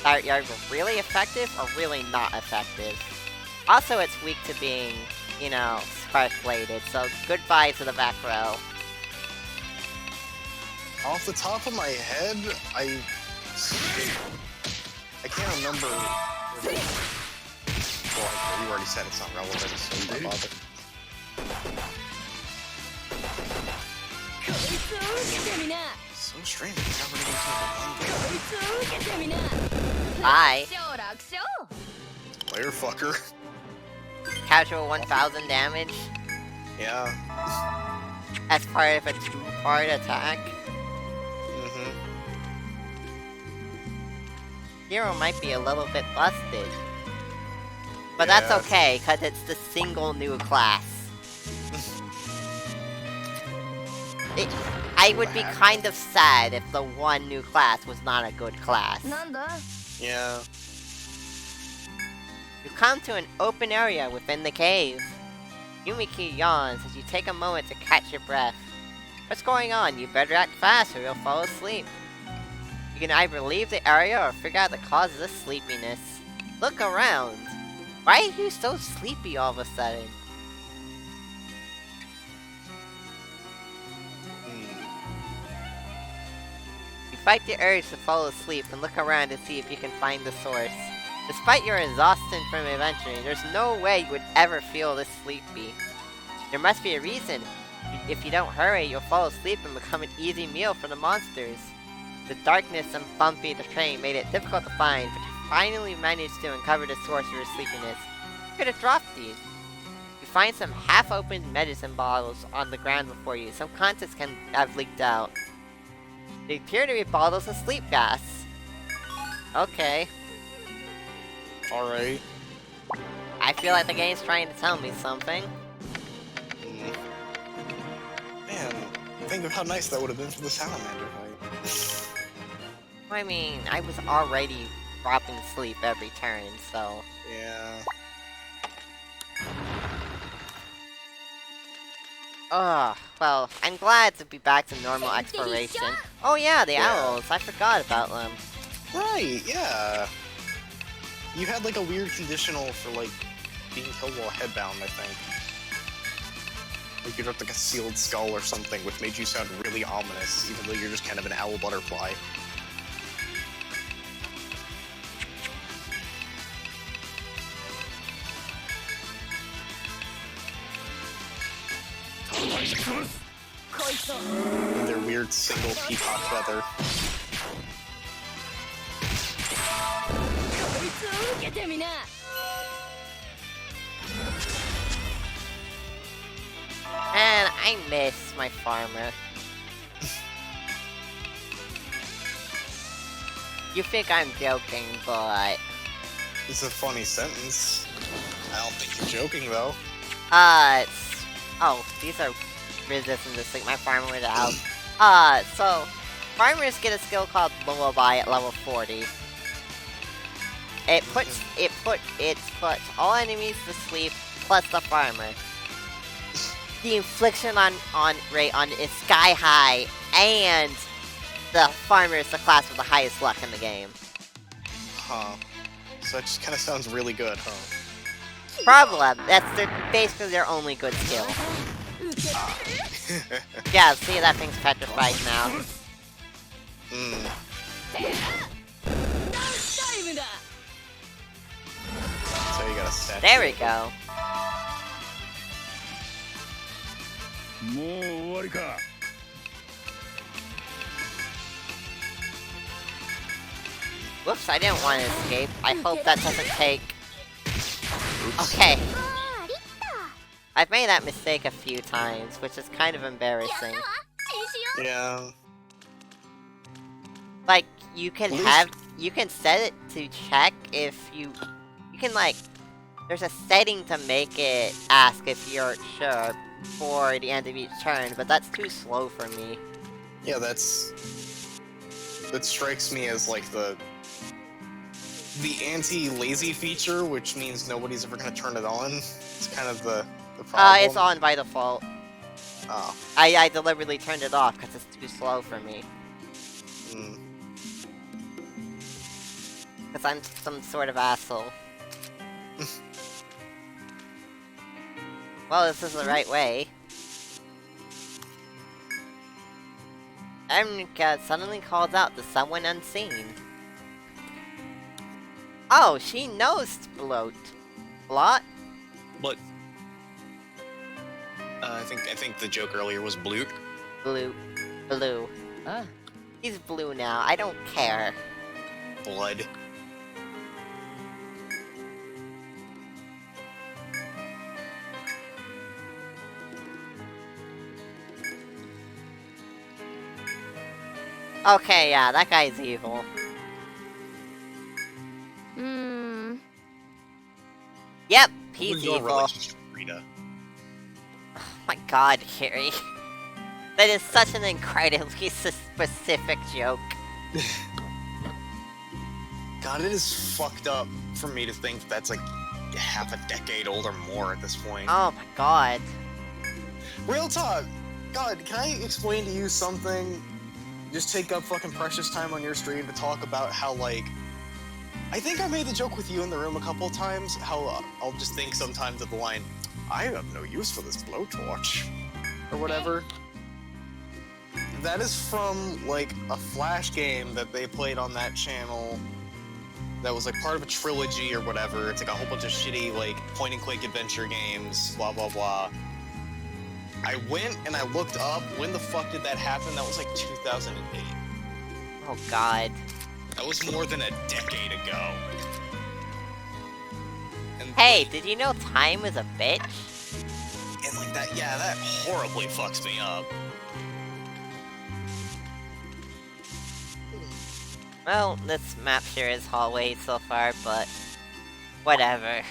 are either really effective or really not effective. Also, it's weak to being, you know, spark-bladed, so goodbye to the back row. Off the top of my head, I can't remember. Well, you already said it's not relevant, so I'm not bothered. So strange. Bye. Lair fucker. Casual 1000 damage Yeah. as part of a 2-part attack. Hero might be a little bit busted. But that's okay, because it's the single new class. I would be kind of sad if the one new class was not a good class. Yeah. You come to an open area within the cave. Yumiki yawns as you take a moment to catch your breath. What's going on? You better act fast or you'll fall asleep. You can either leave the area or figure out the cause of this sleepiness. Look around. Why are you so sleepy all of a sudden? You fight the urge to fall asleep and look around to see if you can find the source. Despite your exhaustion from adventuring, there's no way you would ever feel this sleepy. There must be a reason. If you don't hurry, you'll fall asleep and become an easy meal for the monsters. The darkness and bumpy terrain made it difficult to find, but you finally managed to uncover the source of your sleepiness. You could have dropped these. You find some half-opened medicine bottles on the ground before you. Some contents can have leaked out. They appear to be bottles of sleep gas. Okay. Alright. I feel like the game's trying to tell me something. Man, think of how nice that would have been for the Salamander fight. I mean, I was already dropping sleep every turn, so... Yeah. Ugh, well, I'm glad to be back to normal exploration. Oh yeah, the owls, I forgot about them. Right, yeah. You had like a weird conditional for like being killed while headbound, I think. Like you dropped like a sealed skull or something, which made you sound really ominous, even though you're just kind of an owl butterfly. And their weird single peacock feather. And I miss my farmer. You think I'm joking, but... It's a funny sentence. I don't think you're joking, though. Oh, these are resistant to sleep. My farmer was out. So... Farmers get a skill called Lullaby at level 40. It puts all enemies to sleep, plus the farmer. The infliction rate on is sky high, and the farmer is the class with the highest luck in the game. Huh. So that just kind of sounds really good, huh? Problem, that's basically their only good skill. Yeah, see, that thing's petrified now. So you got a statue. There we go. Whoops, I didn't want to escape. I hope that doesn't take... Okay. I've made that mistake a few times, which is kind of embarrassing. Yeah. Like, you can set it to check if you You can, like, there's a setting to make it ask if you're sure before the end of each turn, but that's too slow for me. Yeah, that strikes me as like the anti-lazy feature, which means nobody's ever gonna turn it on. It's kind of the problem. It's on by default. Oh. I deliberately turned it off because it's too slow for me. Because I'm some sort of asshole. Well, this is the right way. Emika suddenly calls out to someone unseen. Oh, she knows Bloat. Blot? But I think the joke earlier was Bloot. Blue. Ah. He's blue now. I don't care. Blood. Okay, yeah, that guy's evil. Yep, he's Who's your evil. relationship with Rita? Oh my god, Kiri. That is such an incredibly specific joke. God, it is fucked up for me to think that's like half a decade old or more at this point. Oh my god. Real talk! God, can I explain to you something? Just take up fucking precious time on your stream to talk about how, like... I think I made the joke with you in the room a couple times, how I'll just think sometimes of the line, I have no use for this blowtorch, or whatever. That is from, like, a Flash game that they played on that channel that was, like, part of a trilogy or whatever. It's like a whole bunch of shitty, like, point-and-click adventure games, blah, blah, blah. I went and I looked up, when the fuck did that happen? That was, like, 2008. Oh god. That was more than a decade ago. And, Hey, did you know time is a bitch? And, like, that, yeah, that horribly fucks me up. Well, this map sure is hallways so far, but whatever.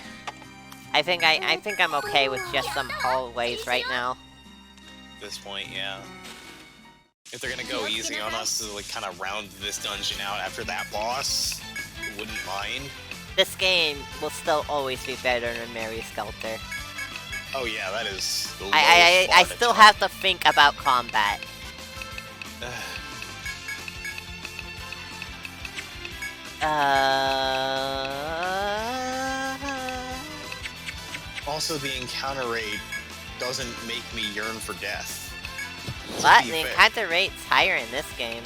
I think I'm okay with just some hallways right now. At this point, yeah. If they're gonna go easy on us to like kind of round this dungeon out after that boss, wouldn't mind. This game will still always be better than Mary Skelter. Oh yeah, that is the I still have to think about combat. Also, the encounter rate doesn't make me yearn for death. What? The encounter rate's higher in this game.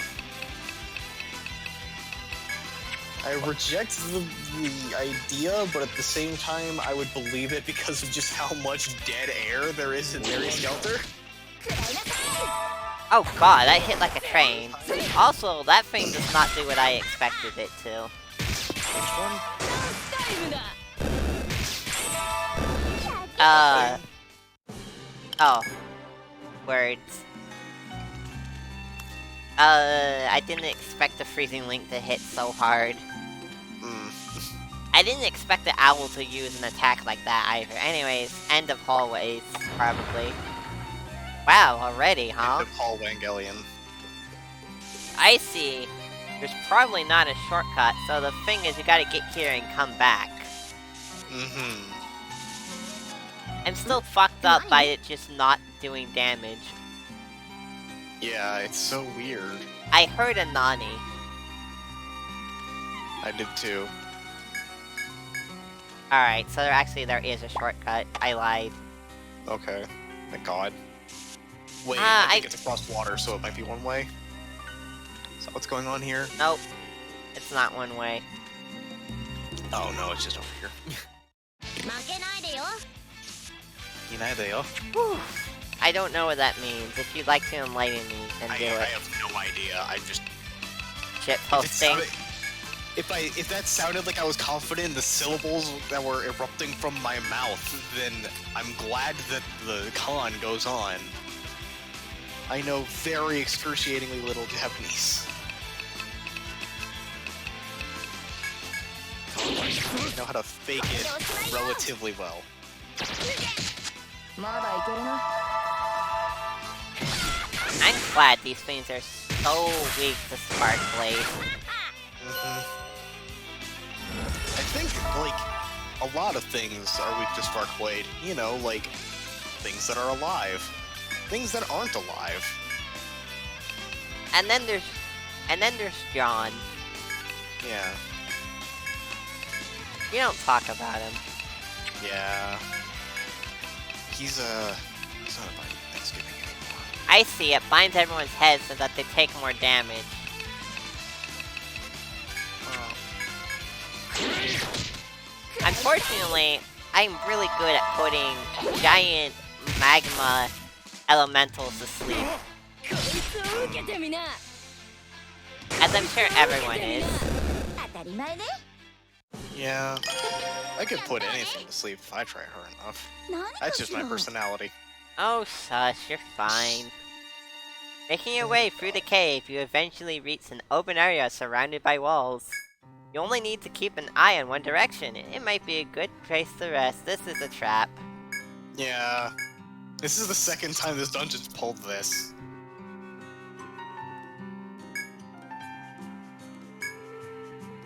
I reject the idea, but at the same time, I would believe it because of just how much dead air there is in Mary Skelter. Oh god, I hit like a train. Also, that thing does not do what I expected it to. Which one? Oh. Words. I didn't expect the freezing link to hit so hard. I didn't expect the owl to use an attack like that either. Anyways, end of hallways, probably. Wow, already, huh? End of Hall Wangelion. I see. There's probably not a shortcut, so the thing is you gotta get here and come back. I'm still fucked up by it just not doing damage. Yeah, it's so weird. I heard a Nani. I did too. Alright, so there is a shortcut. I lied. Okay. Thank God. Wait, I I think it's across water, so it might be one way. Is that what's going on here? Nope. It's not one way. Oh no, it's just over here. Whew. I don't know what that means. If you'd like to enlighten me, then do I it. have no idea. I just... Shit posting. If that sounded like I was confident in the syllables that were erupting from my mouth, then I'm glad that the con goes on. I know very excruciatingly little Japanese. know how to fake it relatively well. I'm glad these things are so weak to Spark Blade. I think, like, a lot of things are weak to Spark Blade. You know, like, things that are alive. Things that aren't alive. And then there's John. Yeah. You don't talk about him. Yeah. He's not about Thanksgiving anymore. I see, it binds everyone's heads so that they take more damage. Oh. Unfortunately, I'm really good at putting giant magma elementals to sleep. As I'm sure everyone is. Yeah. I could put anything to sleep if I try hard enough. That's just my personality. Oh, shush, you're fine. Making your way through the cave, you eventually reach an open area surrounded by walls. You only need to keep an eye in one direction. It might be a good place to rest. This is a trap. Yeah. This is the second time this dungeon's pulled this.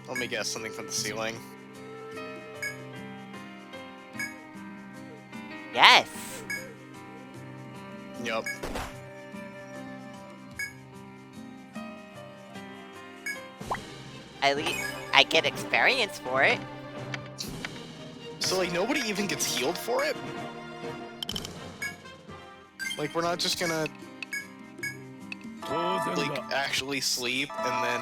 Let me guess, something from the ceiling. Yes! Yup. At least I get experience for it. So, like, nobody even gets healed for it? Like, we're not just gonna, like, actually sleep and then...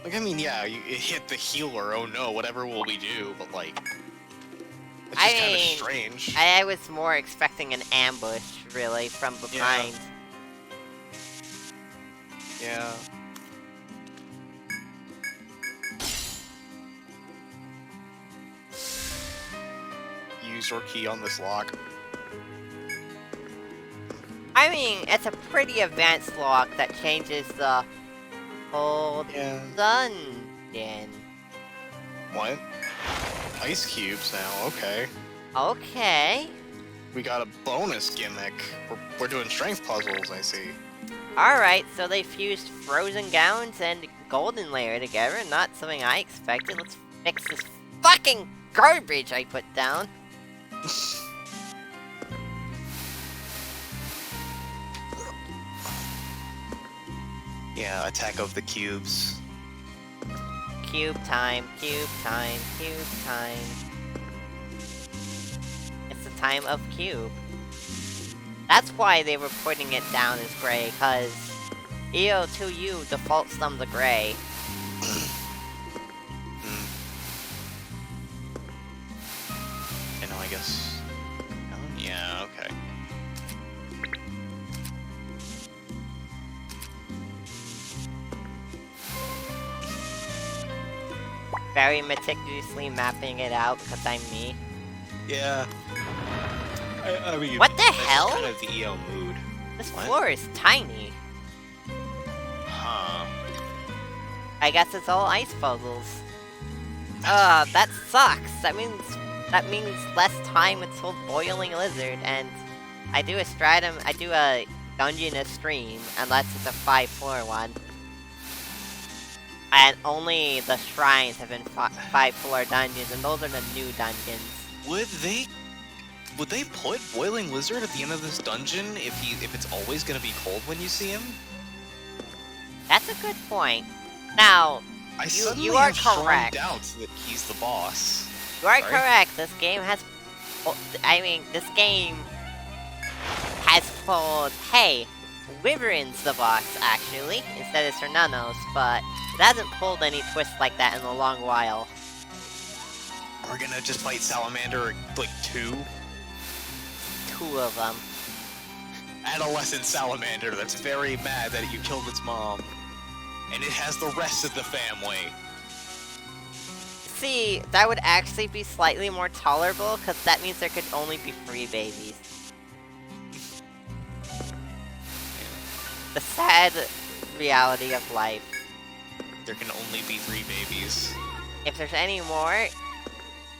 Like, I mean, yeah, you hit the healer, oh no, whatever will we do, but, like... It's just kind of strange. I was more expecting an ambush, really, from behind. Yeah. Use your key on this lock. I mean, it's a pretty advanced lock that changes the whole dungeon. What? Ice cubes now, okay. Okay. We got a bonus gimmick. We're doing strength puzzles, I see. Alright, so they fused frozen gowns and golden layer together. Not something I expected. Let's fix this fucking garbage I put down. Yeah, attack of the cubes. Cube time, cube time, cube time. It's the time of cube. That's why they were putting it down as gray, cause EO2U defaults them to gray. I know, I guess. Oh, yeah, okay. Very meticulously mapping it out, because I'm me. Yeah. I mean, what the that's hell? Kind of the EO mood. This floor is tiny. Huh. I guess it's all ice puzzles. That sucks. That means less time until Boiling Lizard, and I do a dungeon a stream, unless it's a 5-floor one. And only the shrines have been 5-floor dungeons, and those are the new dungeons. Would they put Boiling Lizard at the end of this dungeon if it's always gonna be cold when you see him? That's a good point. Now, you are correct. Doubts that he's the boss. You are correct. This game has, this game has pulled, hey, Wyvern's the boss actually instead of Cernanos, but it hasn't pulled any twists like that in a long while. We're gonna just fight Salamander, like, 2? 2 of them. Adolescent Salamander that's very mad that you killed its mom. And it has the rest of the family. See, that would actually be slightly more tolerable, because that means there could only be 3 babies. The sad reality of life. There can only be 3 babies. If there's any more,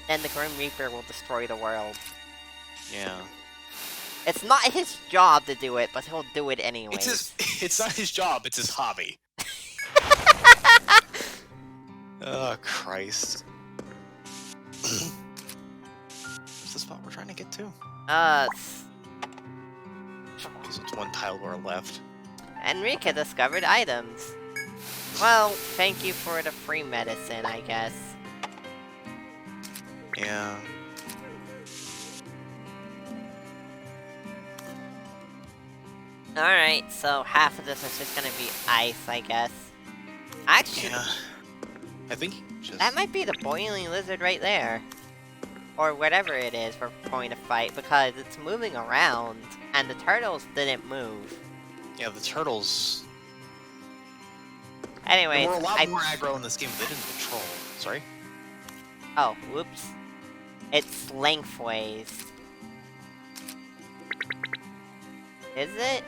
then the Grim Reaper will destroy the world. Yeah. It's not his job to do it, but he'll do it anyway. It's not his job, it's his hobby. Oh, Christ. What's the spot we're trying to get to? Because it's one tile to our left. Enrique discovered items. Well, thank you for the free medicine, I guess. Yeah. Alright, so half of this is just gonna be ice, I guess. Actually, Yeah. I think just... that might be the boiling lizard right there. Or whatever it is we're going to fight, because it's moving around, and the turtles didn't move. Yeah, the turtles... Anyways, They were a lot more aggro in this game, but they didn't control. Sorry? Oh, whoops. It's lengthways. Is it?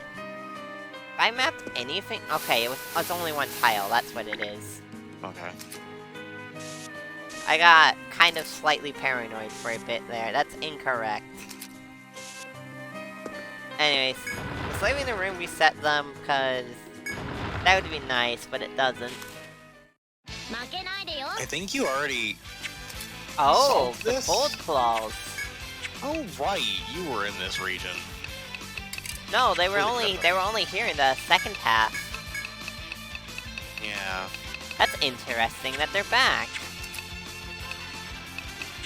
If I mapped anything? Okay, it's only one tile, that's what it is. Okay. I got kind of slightly paranoid for a bit there. That's incorrect. Anyways, let's leave in the room reset them, because that would be nice, but it doesn't. I think you already... Oh, solved the this? Bold Claws. Oh, right, you were in this region. No, they were Holy crap. only here in the second half. Yeah. That's interesting that they're back.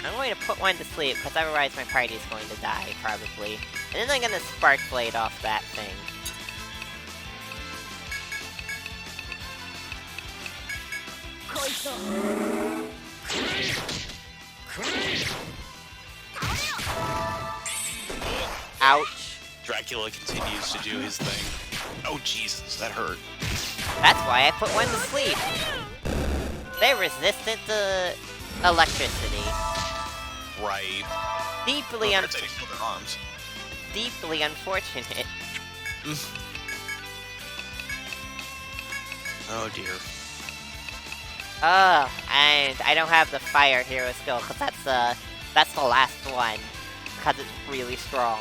I'm going to put one to sleep, because otherwise my party's going to die, probably. And then I'm gonna Spark Blade off that thing. Ouch. Dracula continues to do his thing. Oh, Jesus, that hurt. That's why I put one to sleep. They're resistant to electricity. Right. Deeply They feel their arms. deeply unfortunate. Oh, dear. And I don't have the fire hero skill, because that's the last one. Because it's really strong.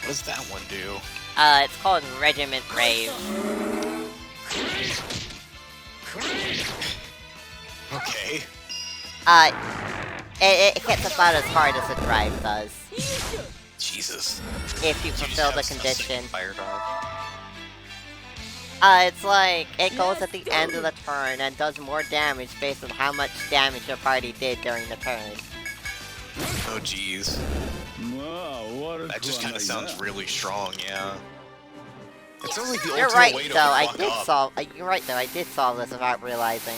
What does that one do? It's called Regiment Rave. Okay. It hits about as hard as a drive does. Jesus. If you Do fulfill the just have a condition. fire dog? It's like, it goes at the end of the turn and does more damage based on how much damage your party did during the turn. Oh, jeez. That just kind of sounds really strong, yeah. It sounds like the You're ultimate right, way to though. I fuck did up. solve. You're right, though. I did solve this without realizing.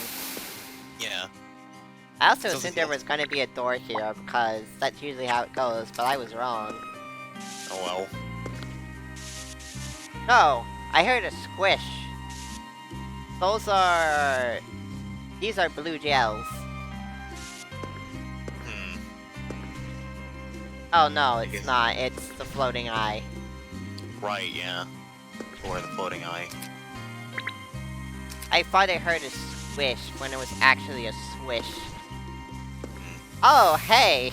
Yeah. I also Sounds assumed like there the was going to be a door here because that's usually how it goes, but I was wrong. Oh well. No, I heard a squish. These are blue gels. Hmm. Oh no, guess- it's not. It's the floating eye. Right, yeah. Or the floating eye. I thought I heard a swish when it was actually a swish. Oh, hey!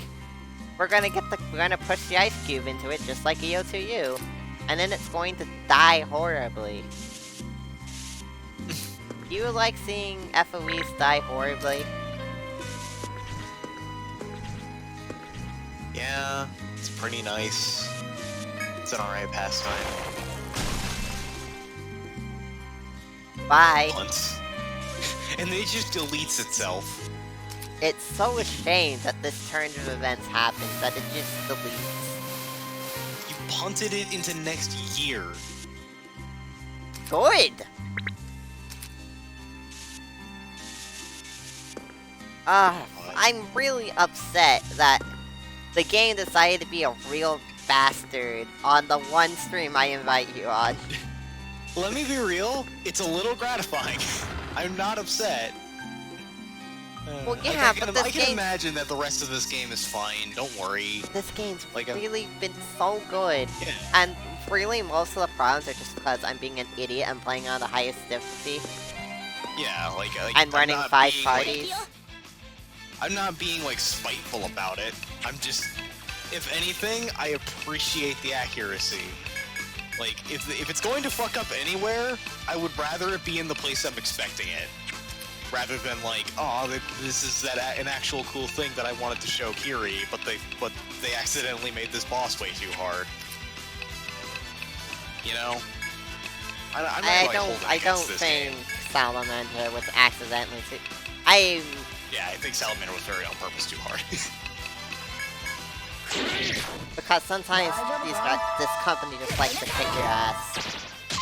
We're gonna push the ice cube into it just like EO2U. And then it's going to die horribly. Do you like seeing FOEs die horribly? Yeah, it's pretty nice. It's an alright pastime. Bye. Once. And then it just deletes itself. It's so a shame that this turn of events happens that it just deletes. You punted it into next year. Good! I'm really upset that the game decided to be a real bastard on the one stream I invite you on. Let me be real, it's a little gratifying. I'm not upset. Well, yeah, but this I can game- imagine that the rest of this game is fine, don't worry. This game's Like a- really been so good. Yeah. And really, most of the problems are just because I'm being an idiot and playing on the highest difficulty. Yeah, like I'm running not 5 being, parties. I'm not being like spiteful about it. I'm just, if anything, I appreciate the accuracy. Like, if it's going to fuck up anywhere, I would rather it be in the place I'm expecting it, rather than like, oh, this is an actual cool thing that I wanted to show Kiri, but they accidentally made this boss way too hard. You know? I don't think Salamander was accidentally too. I think Salamander was very on purpose too hard. Because sometimes this company just likes to kick your ass.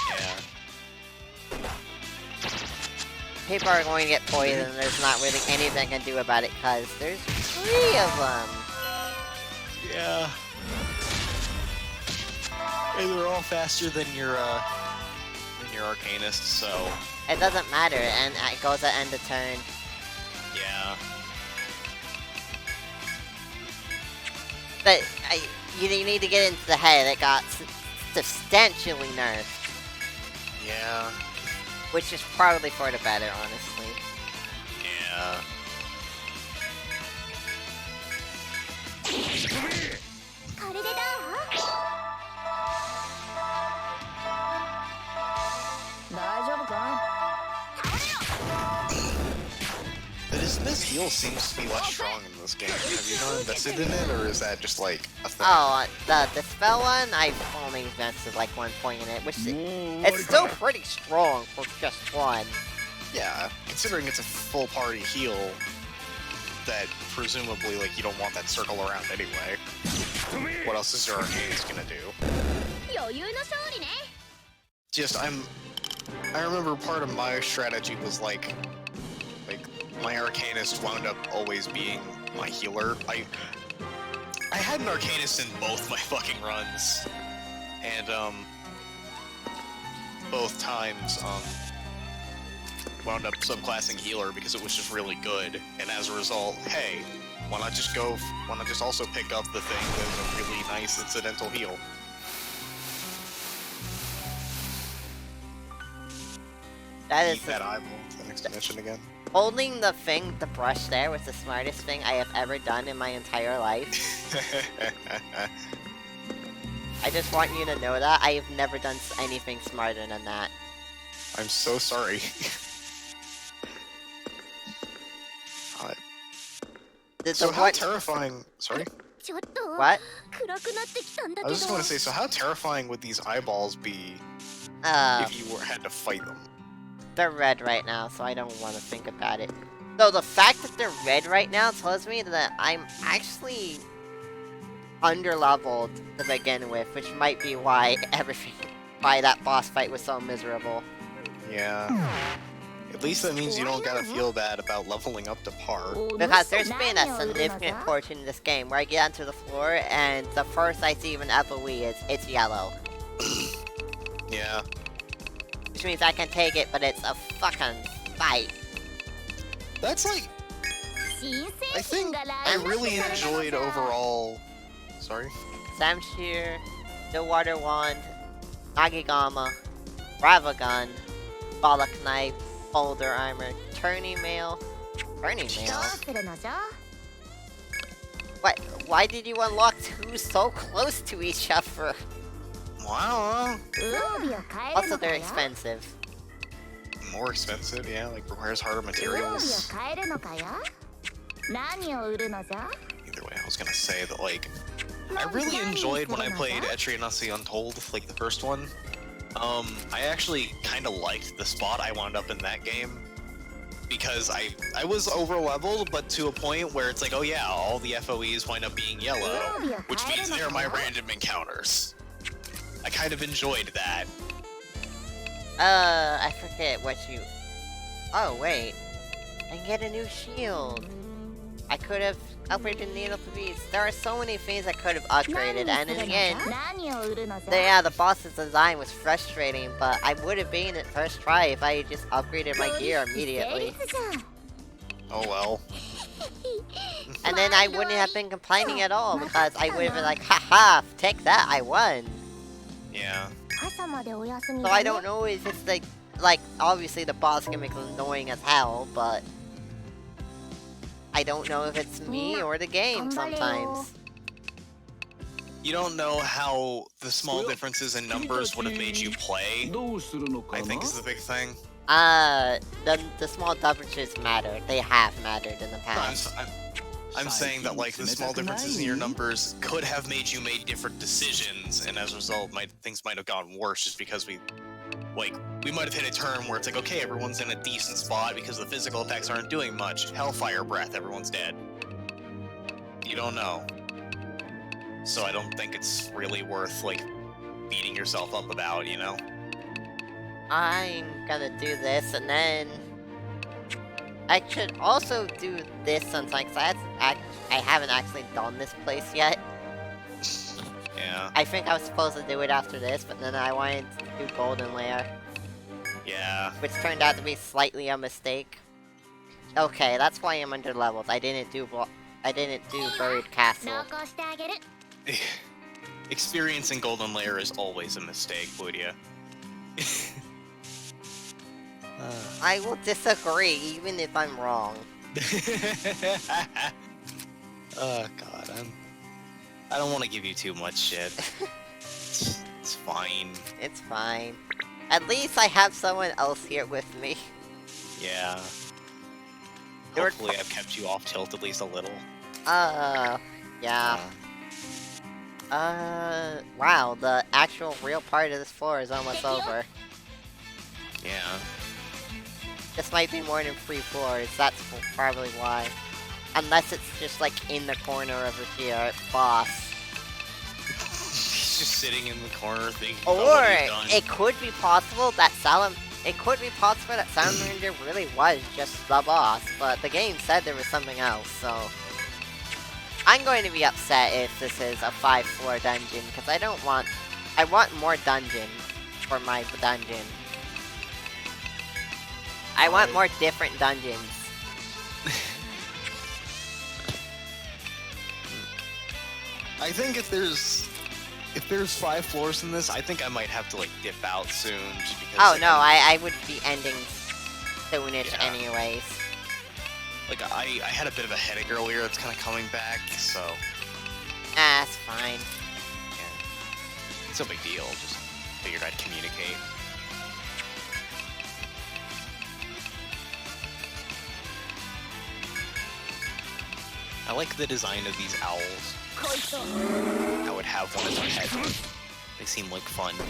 Yeah. People are going to get poisoned, there's not really anything I can do about it because there's 3 of them. Yeah. And they're all faster than your Arcanist, so... It doesn't matter, and it goes at end of turn. Yeah. But you need to get into the head. It got substantially nerfed, Yeah. which is probably for the better, honestly. Yeah. This heal seems to be less strong in this game. Have you not invested in it, or is that just like a thing? Oh, the spell one, I've only invested like 1 point in it, which it's still pretty strong for just 1. Yeah, considering it's a full party heal, that presumably like you don't want that circle around anyway. What else is your Arcane's gonna do? Just I remember part of my strategy was like my Arcanist wound up always being my healer. I had an Arcanist in both my fucking runs, and both times wound up subclassing healer because it was just really good, and as a result, hey, why not just also pick up the thing that is a really nice incidental heal? That is Eat that eyeball to the next dimension again. holding the brush there was the smartest thing I have ever done in my entire life. I just want you to know that I have never done anything smarter than that. I'm so sorry. So how terrifying... Sorry? What? I was just going to say, so how terrifying would these eyeballs be if you had to fight them? They're red right now, so I don't want to think about it. So the fact that they're red right now tells me that I'm actually under-leveled to begin with, which might be why why that boss fight was so miserable. Yeah. At least that means you don't gotta feel bad about leveling up to par. Because there's been a significant portion in this game where I get onto the floor and the first I see of an FOE is it's yellow. Yeah. Which means I can take it, but it's a fucking fight. That's like... I think I really enjoyed overall... Sorry? Samshir, the Water Wand, Nagigama, Ravagun, Bollock Knife, Boulder Armor, Turning Mail. Turning Mail? What? Why did you unlock 2 so close to each other? Wow. Also, they're expensive. More expensive, yeah, like requires harder materials. Either way, I was gonna say that, like, I really enjoyed when I played Etrian Untold, like the first one. I actually kind of liked the spot I wound up in that game. Because I was over-leveled, but to a point where it's like, oh yeah, all the FOEs wind up being yellow, which means they're my random encounters. I kind of enjoyed that. I forget what you... Oh, wait. I can get a new shield. I could have upgraded Needle to Beast. There are so many things I could have upgraded, and in the end... Yeah, the boss's design was frustrating, but I would have been at first try if I had just upgraded my gear immediately. Oh well. And then I wouldn't have been complaining at all, because I would have been like, haha, take that, I won. Yeah. So I don't know if it's like like, obviously the boss gimmick is annoying as hell, but I don't know if it's me or the game sometimes. You don't know how the small differences in numbers would have made you play, I think is the big thing. The small differences matter. They have mattered in the past. I'm saying that, like, the small differences in your numbers could have made you make different decisions, and as a result, things might have gotten worse just because we might have hit a turn where it's like, okay, everyone's in a decent spot because the physical attacks aren't doing much. Hellfire Breath, everyone's dead. You don't know. So I don't think it's really worth, like, beating yourself up about, you know? I'm gonna do this, and then I should also do this sometimes, because I haven't actually done this place yet. Yeah. I think I was supposed to do it after this, but then I wanted to do Golden Lair. Yeah. Which turned out to be slightly a mistake. Okay, that's why I'm under leveled. I didn't do Buried Castle. Experiencing Golden Lair is always a mistake, Lydia. I will disagree, even if I'm wrong. Oh god, I don't want to give you too much shit. It's fine. It's fine. At least I have someone else here with me. Yeah. Hopefully I've kept you off tilt at least a little. Yeah. Wow, the actual real part of this floor is almost over. Yeah. This might be more than 3 floors, that's probably why. Unless it's just like in the corner over here, boss. He's just sitting in the corner thinking Or about what he's done. it could be possible that Salamander really was just the boss, but the game said there was something else, so I'm going to be upset if this is a 5-floor dungeon, because I want more dungeon for my dungeon. I want more different dungeons. I think if there's 5 floors in this, I think I might have to like dip out soon just because. Oh no, I would be ending soonish anyways. Like I had a bit of a headache earlier that's kind of coming back, so. That's fine. Yeah. It's no big deal. Just figured I'd communicate. I like the design of these owls. I would have one as a head. They seem like fun. Look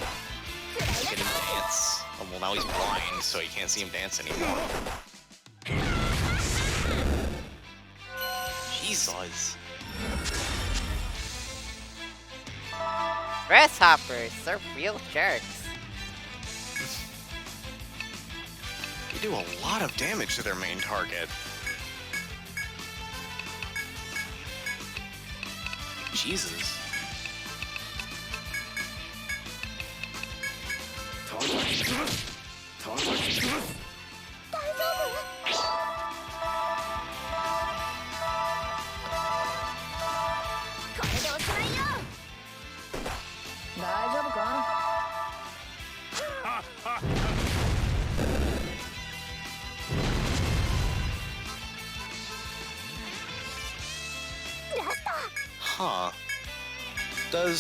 at him dance. Oh, well, now he's blind, so you can't see him dance anymore. Jesus. Grasshoppers, they're real jerks. They do a lot of damage to their main target. Jesus. Huh. Do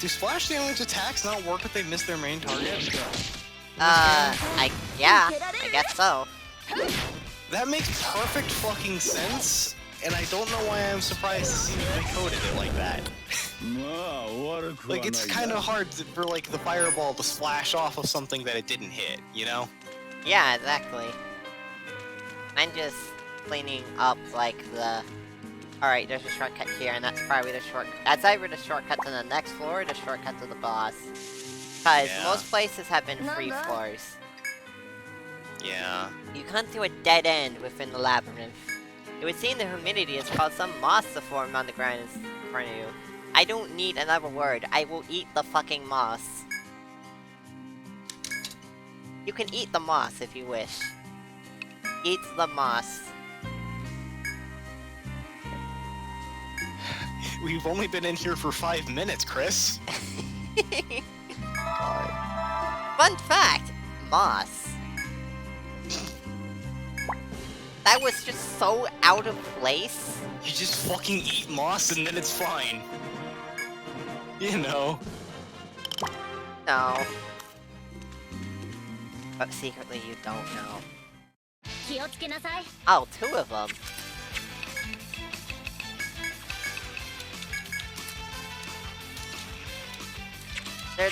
splash damage attacks not work if they miss their main target? I guess so. That makes perfect fucking sense, and I don't know why I'm surprised to see that they coded it like that. Like, it's kind of hard for, like, the fireball to splash off of something that it didn't hit, you know? Yeah, exactly. I'm just cleaning up, like, the... Alright, there's a shortcut here, and that's probably the shortcut. That's either the shortcut to the next floor or the shortcut to the boss. Because most places have been 3 floors. Yeah. You come to a dead end within the labyrinth. It would seem the humidity has caused some moss to form on the ground in front of you. I don't need another word. I will eat the fucking moss. You can eat the moss if you wish. Eat the moss. We've only been in here for 5 minutes, Chris. Fun fact, moss. That was just so out of place. You just fucking eat moss and then it's fine. You know. No. But secretly you don't know. Oh, 2 of them.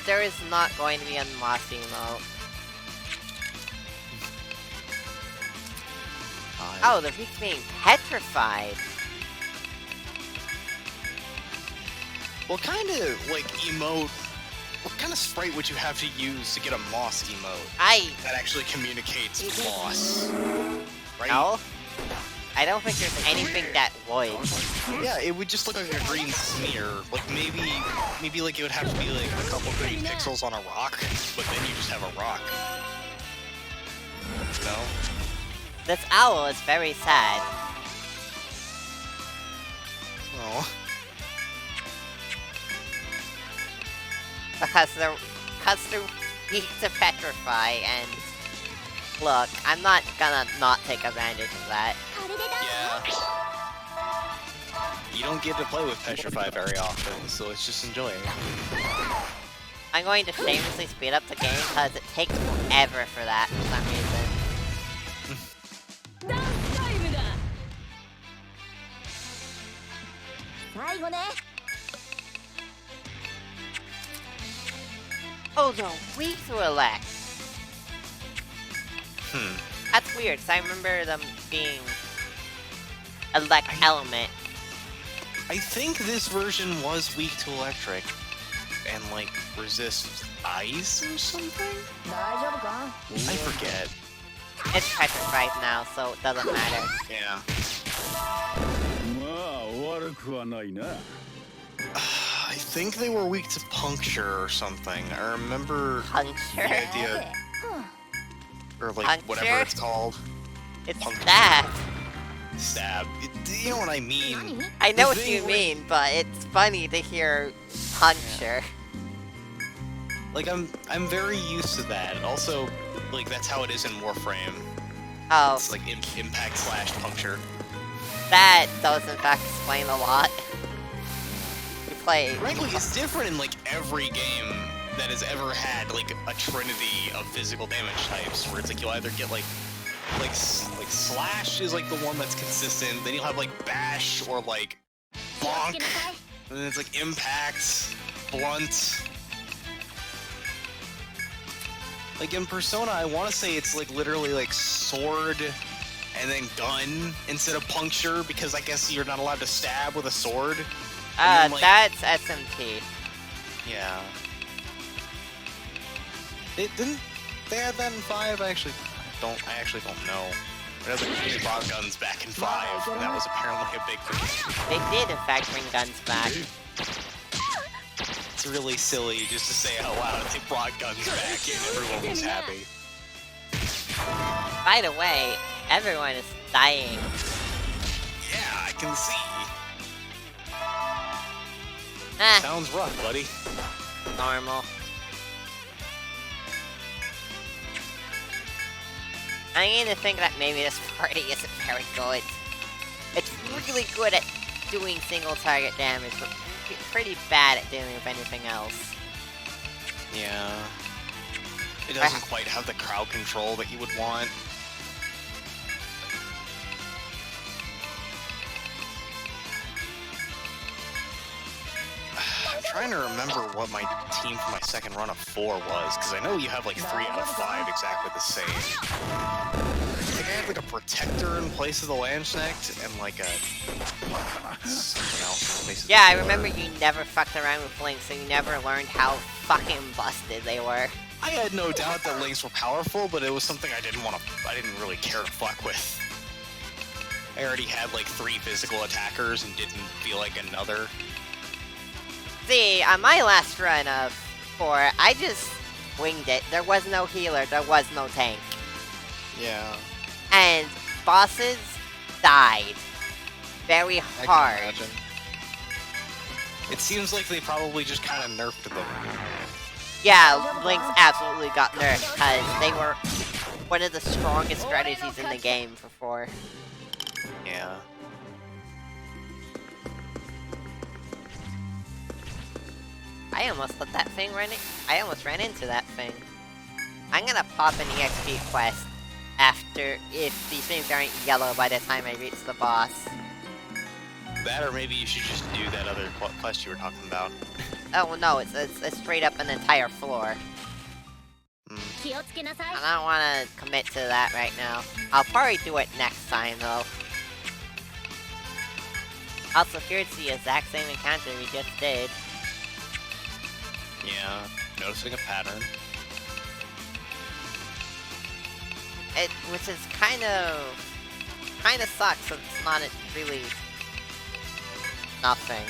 There is not going to be a moss emote. Oh, they're being petrified. What kind of, like, emote... What kind of sprite would you have to use to get a moss emote? That actually communicates moss. Right? No? I don't think there's anything that would. Yeah, it would just look like a green smear. Like, maybe like, it would have to be, like, a couple green pixels on a rock, but then you just have a rock. No? This owl is very sad. Oh. Because they're weak to petrify, and look, I'm not gonna not take advantage of that. Yeah. You don't get to play with Petrify very often, so let's just enjoy it. I'm going to shamelessly speed up the game because it takes forever for that for some reason. Oh no, weak to elect. That's weird, because I remember them being elect element. I think this version was weak to electric and like resist ice or something? I forget. It's petrified now, so it doesn't matter. Yeah. I think they were weak to puncture or something. I remember Puncture? the idea. Or like Puncture? whatever it's called. It's Puncture. stab. Stab. You know what I mean? I know The what thing you where- mean, but it's funny to hear puncture. Like I'm very used to that. And also, like that's how it is in Warframe. Oh, It's like impact slash puncture. that does in fact explain a lot. We play. Frankly, it's different in like every game that has ever had like a trinity of physical damage types, where it's like you'll either get like slash is like the one that's consistent. Then you'll have like bash or like bonk, and then it's like impact, blunt. Like in Persona, I want to say it's like literally like sword and then gun instead of puncture, because I guess you're not allowed to stab with a sword. And then, like, That's SMT. yeah. It didn't. They had that in 5. I actually don't know. They had the brought guns back in 5, and that was apparently a big thing. They did in fact bring guns back. It's really silly just to say out loud they brought guns back and everyone was happy. By the way, everyone is dying. Yeah, I can see. Eh, Sounds rough, buddy. normal. I need to think that maybe this party isn't very good. It's really good at doing single target damage, but pretty bad at dealing with anything else. Yeah. It doesn't quite have the crowd control that you would want. I'm trying to remember what my team for my second run of 4 was, because I know you have like 3 out of 5 exactly the same. I think I had like a protector in place of the Landsect and like a something else in place of Yeah, I the remember you never fucked around with Link, so you never learned how fucking busted they were. I had no doubt that Links were powerful, but it was something I didn't really care to fuck with. I already had like 3 physical attackers and didn't feel like another. See, on my last run of 4, I just winged it. There was no healer, there was no tank. Yeah. And bosses died very I can hard. imagine. It seems like they probably just kind of nerfed them. Yeah, Links absolutely got nerfed, because they were one of the strongest strategies in the game before. Yeah. I almost let that thing run it. I almost ran into that thing. I'm gonna pop an EXP quest after, if these things aren't yellow by the time I reach the boss. That, or maybe you should just do that other quest you were talking about. Oh, well, no, it's straight up an entire floor. Mm. I don't want to commit to that right now. I'll probably do it next time, though. Also, here's the exact same encounter we just did. Yeah, noticing a pattern. Which is kind of sucks, so it's not really nothing.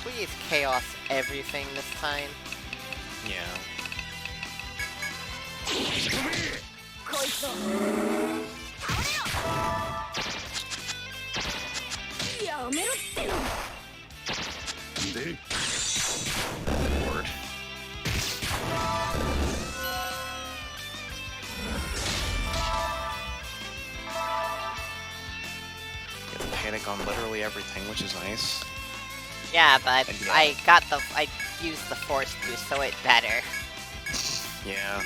Please chaos everything this time. Yeah. Lord. Get the panic on literally everything, which is nice. Yeah, but And yeah. I used the force boost, so it's better. Yeah.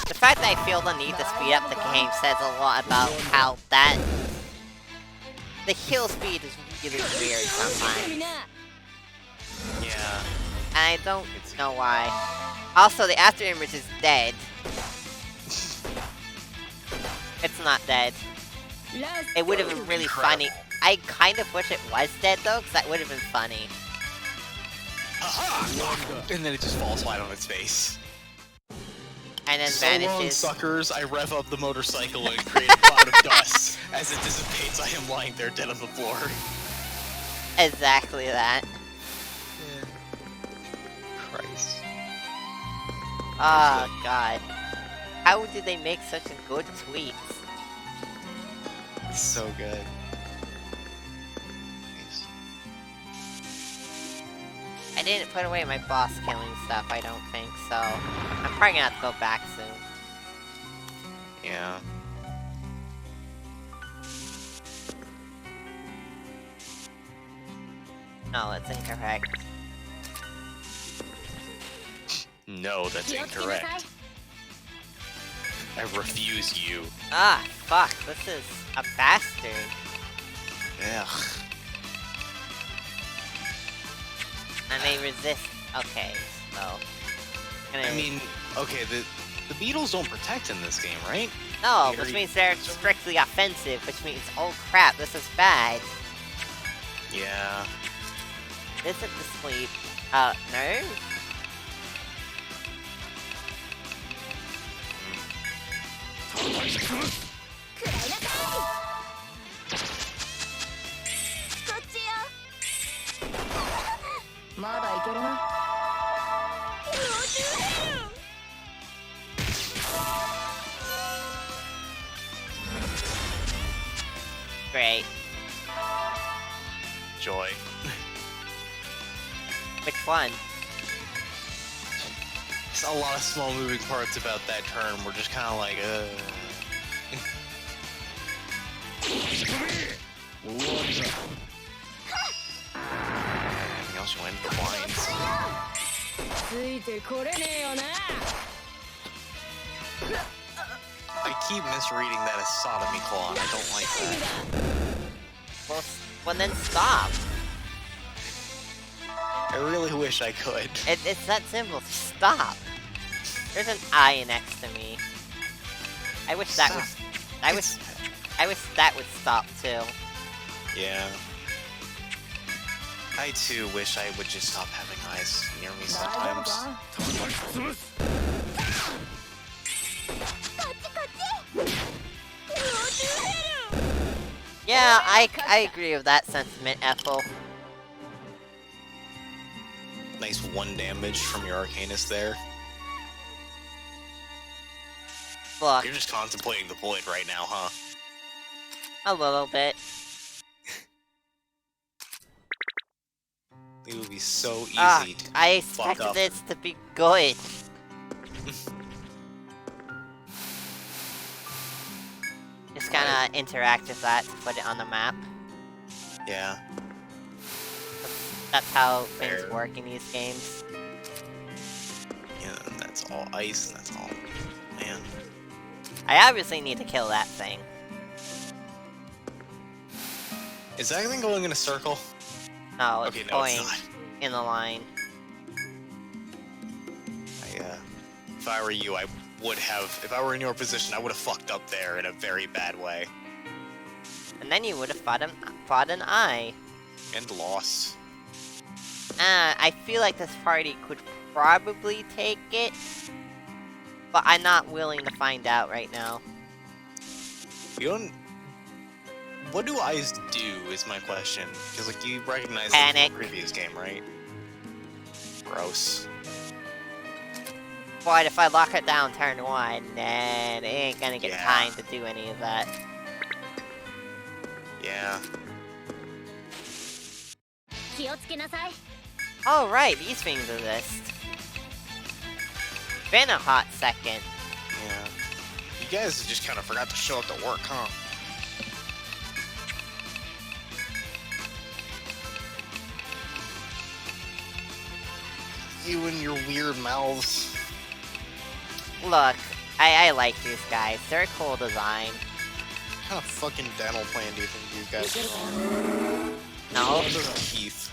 The fact that I feel the need to speed up the game says a lot about how the kill speed is really weird sometimes. Yeah. And I don't know why. Also, the after image is dead. It's not dead. It would have been really funny. I kind of wish it was dead though, because that would have been funny. Aha! And then it just falls flat on its face. And then So long, vanishes. suckers. I rev up the motorcycle and create a cloud of dust. As it dissipates, I am lying there dead on the floor. Exactly that. Christ. Oh god. How did they make such a good tweet? It's so good. I didn't put away my boss killing stuff, I don't think, so I'm probably gonna have to go back soon. Yeah. No, that's incorrect. No, that's incorrect. I refuse you. Ah, fuck, this is a bastard. Ugh. I may resist. Okay, so. I mean, okay, the beetles don't protect in this game, right? No, which means they're strictly offensive, which means, oh crap, this is bad. Yeah. Isn't the sleep, no? Great. Joy. Which one? There's a lot of small moving parts about that turn. We're just kind of like, Anything else you went into the blinds? I keep misreading that as sodomy claw, and I don't like that. Well then stop. I really wish I could. It's that simple. Stop. There's an eye next to me. I wish that was. I wish that would stop too. Yeah. I too wish I would just stop having eyes near me sometimes. Yeah, I agree with that sentiment, Ethel. Nice 1 damage from your Arcanist there. Look, You're just contemplating the void right now, huh? a little bit. It would be so easy to I fuck expected up. this to be good. Just gonna interact with that to put it on the map. Yeah. That's how things Fair. work in these games. Yeah, and that's all ice, and that's all land. I obviously need to kill that thing. Is that thing going in a circle? No, it's Okay, no, going it's not. in the line. If I were you, I would have. If I were in your position, I would have fucked up there in a very bad way. And then you would have fought an eye. And lost. I feel like this party could probably take it, but I'm not willing to find out right now. You don't. What do eyes do? Is my question. Because like you recognize them Panic. from the previous game, right? Gross. But if I lock it down turn 1, then it ain't gonna get Yeah. time to do any of that. Yeah. Alright, these things exist. Been a hot second. Yeah. You guys just kind of forgot to show up to work, huh? You and your weird mouths. Look, I like these guys. They're a cool design. What kind of fucking dental plan do you think these guys are on? No, Those are teeth.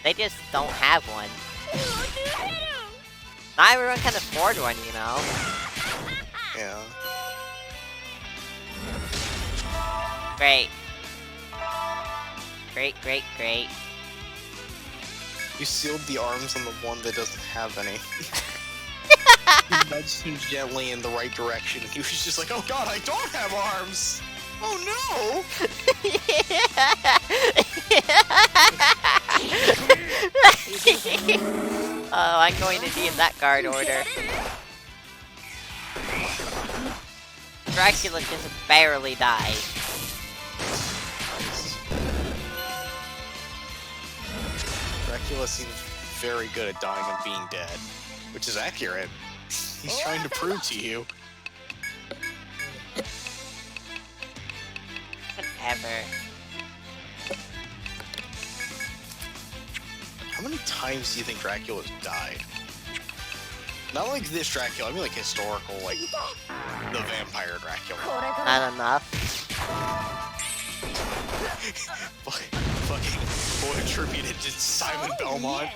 they just don't have one. Not everyone can afford one, you know? Yeah. Great. Great. You sealed the arms on the one that doesn't have any. You nudged him gently in the right direction. He was just like, oh god, I don't have arms! Oh no! Oh, I'm going to need that guard order. Dracula just barely died. Dracula seems very good at dying and being dead, which is accurate. He's trying to prove to you. Whatever. How many times do you think Dracula's died? Not like this Dracula, I mean like historical, like the vampire Dracula. Not enough. Fucking boy attributed to Simon Belmont.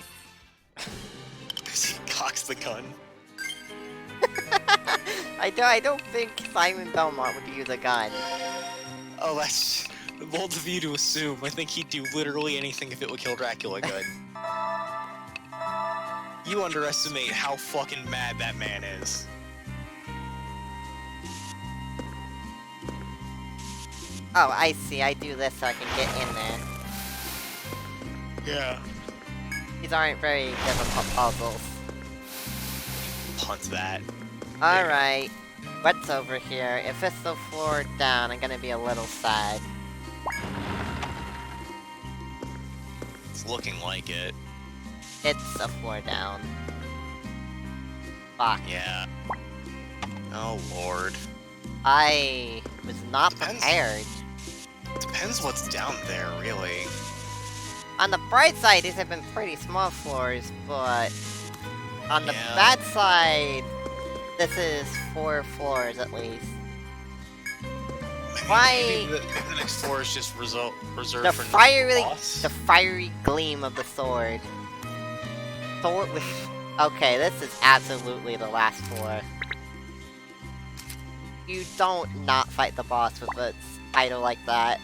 As he cocks the gun. I don't think Simon Belmont would use a gun. Oh, that's bold of you to assume. I think he'd do literally anything if it would kill Dracula good. You underestimate how fucking mad that man is. Oh, I see. I do this so I can get in there. Yeah. These aren't very difficult puzzles. Punt that. Alright. What's over here? If it's the floor down, I'm gonna be a little sad. It's looking like it. It's a floor down. Fuck. Yeah. Oh lord. I was not Depends. prepared. Depends what's down there, really. On the bright side, these have been pretty small floors, but on the Yeah. bad side, this is 4 floors at least. Why- Maybe the next floor is just reserved The for the fiery gleam of the sword. Sword with. Okay, this is absolutely the last floor. You don't not fight the boss with a title like that.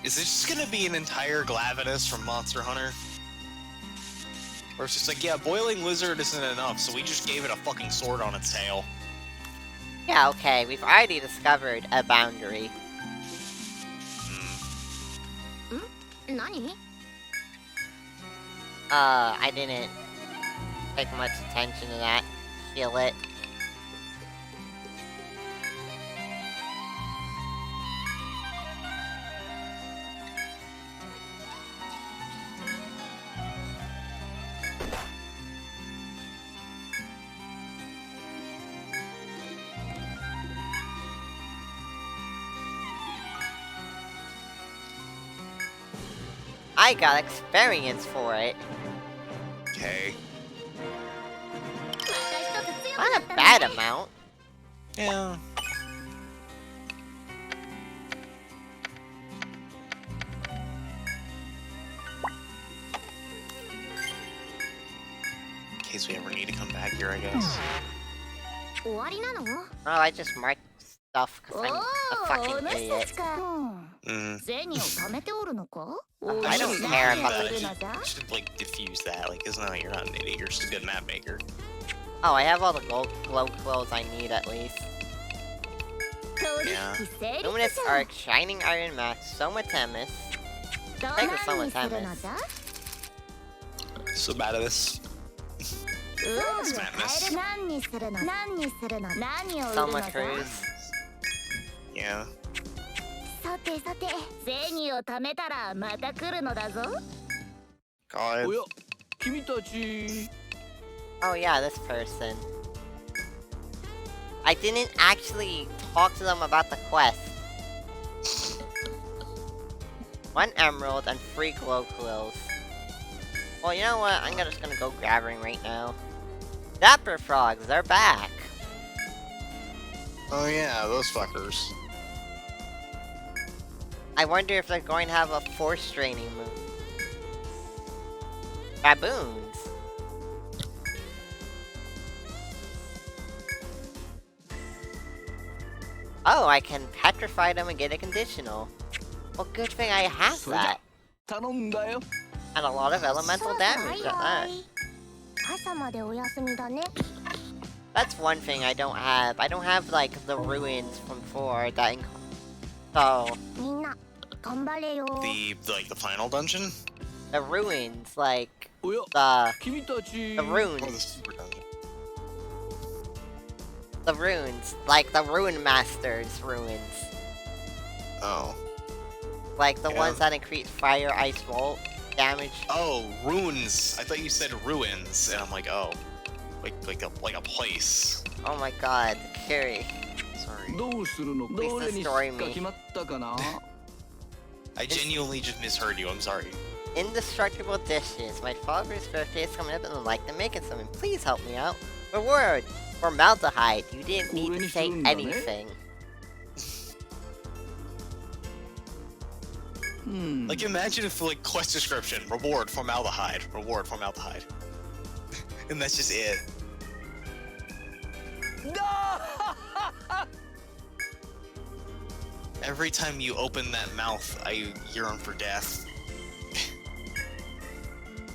Is this just gonna be an entire Glavenus from Monster Hunter? Or it's just like, yeah, Boiling Lizard isn't enough, so we just gave it a fucking sword on its tail. Yeah, okay, we've already discovered a boundary. I didn't take much attention to that feel it. I got experience for it. Okay. Not a bad amount. Yeah. In case we ever need to come back here, I guess. Oh, I just marked stuff because I'm a fucking idiot. I don't care about the... You should, like, diffuse that. Like, isn't that you're not an idiot, you're just a good map maker. Oh, I have all the glow clothes I need at least. Yeah. Luminous Arc, Shining Iron Mask, Somatemis. Take the Somatemis. So bad at this. Madness. Soma Cruise. Yeah. God. おや君たち Oh yeah, this person. I didn't actually talk to them about the quest. 1 emerald and 3 glow clothes. Well, you know what? I'm just gonna go gathering right now. Dapper frogs, they're back. Oh yeah, those fuckers. I wonder if they're going to have a force draining move. Baboons. Oh, I can petrify them and get a conditional. Well, good thing I have that. 頼んだよ And a lot of elemental damage at that. That's one thing I don't have. I don't have, like, the ruins from 4 that so... The final dungeon? The ruins, like... おや The 君たち the Or the runes. super dungeon? The runes. Like, the Rune Master's ruins. Oh. Like, the Yeah. ones that increase fire, ice, volt damage. Oh, runes. I thought you said ruins, and I'm like, oh, like a place. Oh my god, Kiri. Sorry. どうするの Please どれにし destroy か me. 決まったかな I genuinely just misheard you. I'm sorry. Indestructible dishes. My father's birthday is coming up and I'd like to make it something. Please help me out. Reward. Formaldehyde. You didn't need to say anything. Like, imagine if, like, quest description, reward formaldehyde, and that's just it. Every time you open that mouth, I yearn for death.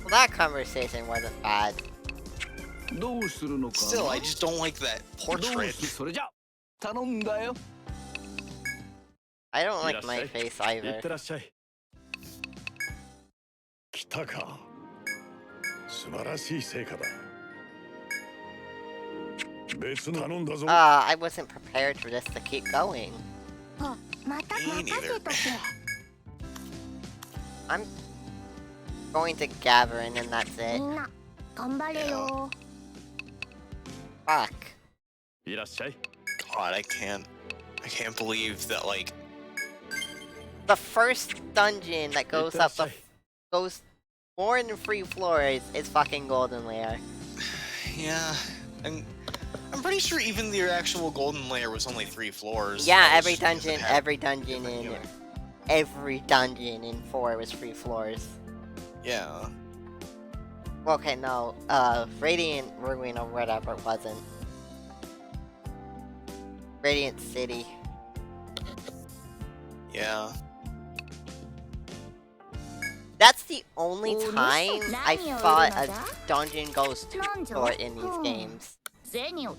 Well, that conversation wasn't bad. どうするのか Still, な I just don't like that どう portrait. すそれじゃ頼んだよ I don't like my いらっしゃい face いっ either. てらっしゃい来たか素晴らしい成果だ別の頼んだぞ I wasn't prepared for this to keep going. Me neither. I'm going to gather and then that's it. Yeah. Fuck. いらっしゃい God, I can't believe that, like, The first dungeon that goes up the... It's goes more than 3 floors is fucking Golden Lair. yeah, I'm pretty sure even the actual golden layer was only 3 floors. Yeah, That was every just because it dungeon, had- every dungeon in 4 was 3 floors. Yeah. Okay, no, Radiant Ruin or whatever it wasn't. Radiant City. Yeah. That's the only time I thought a dungeon goes too short in these games. Mhm.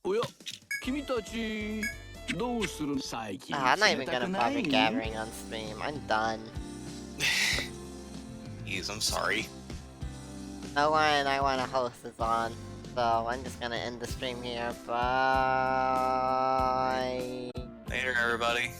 おや君たちどうする最近 I'm not 冷 even た gonna くない bother gathering on stream. I'm done. Jeez, I'm sorry. No one I wanna host is on. so I'm just gonna end the stream here. Bye. Later, everybody.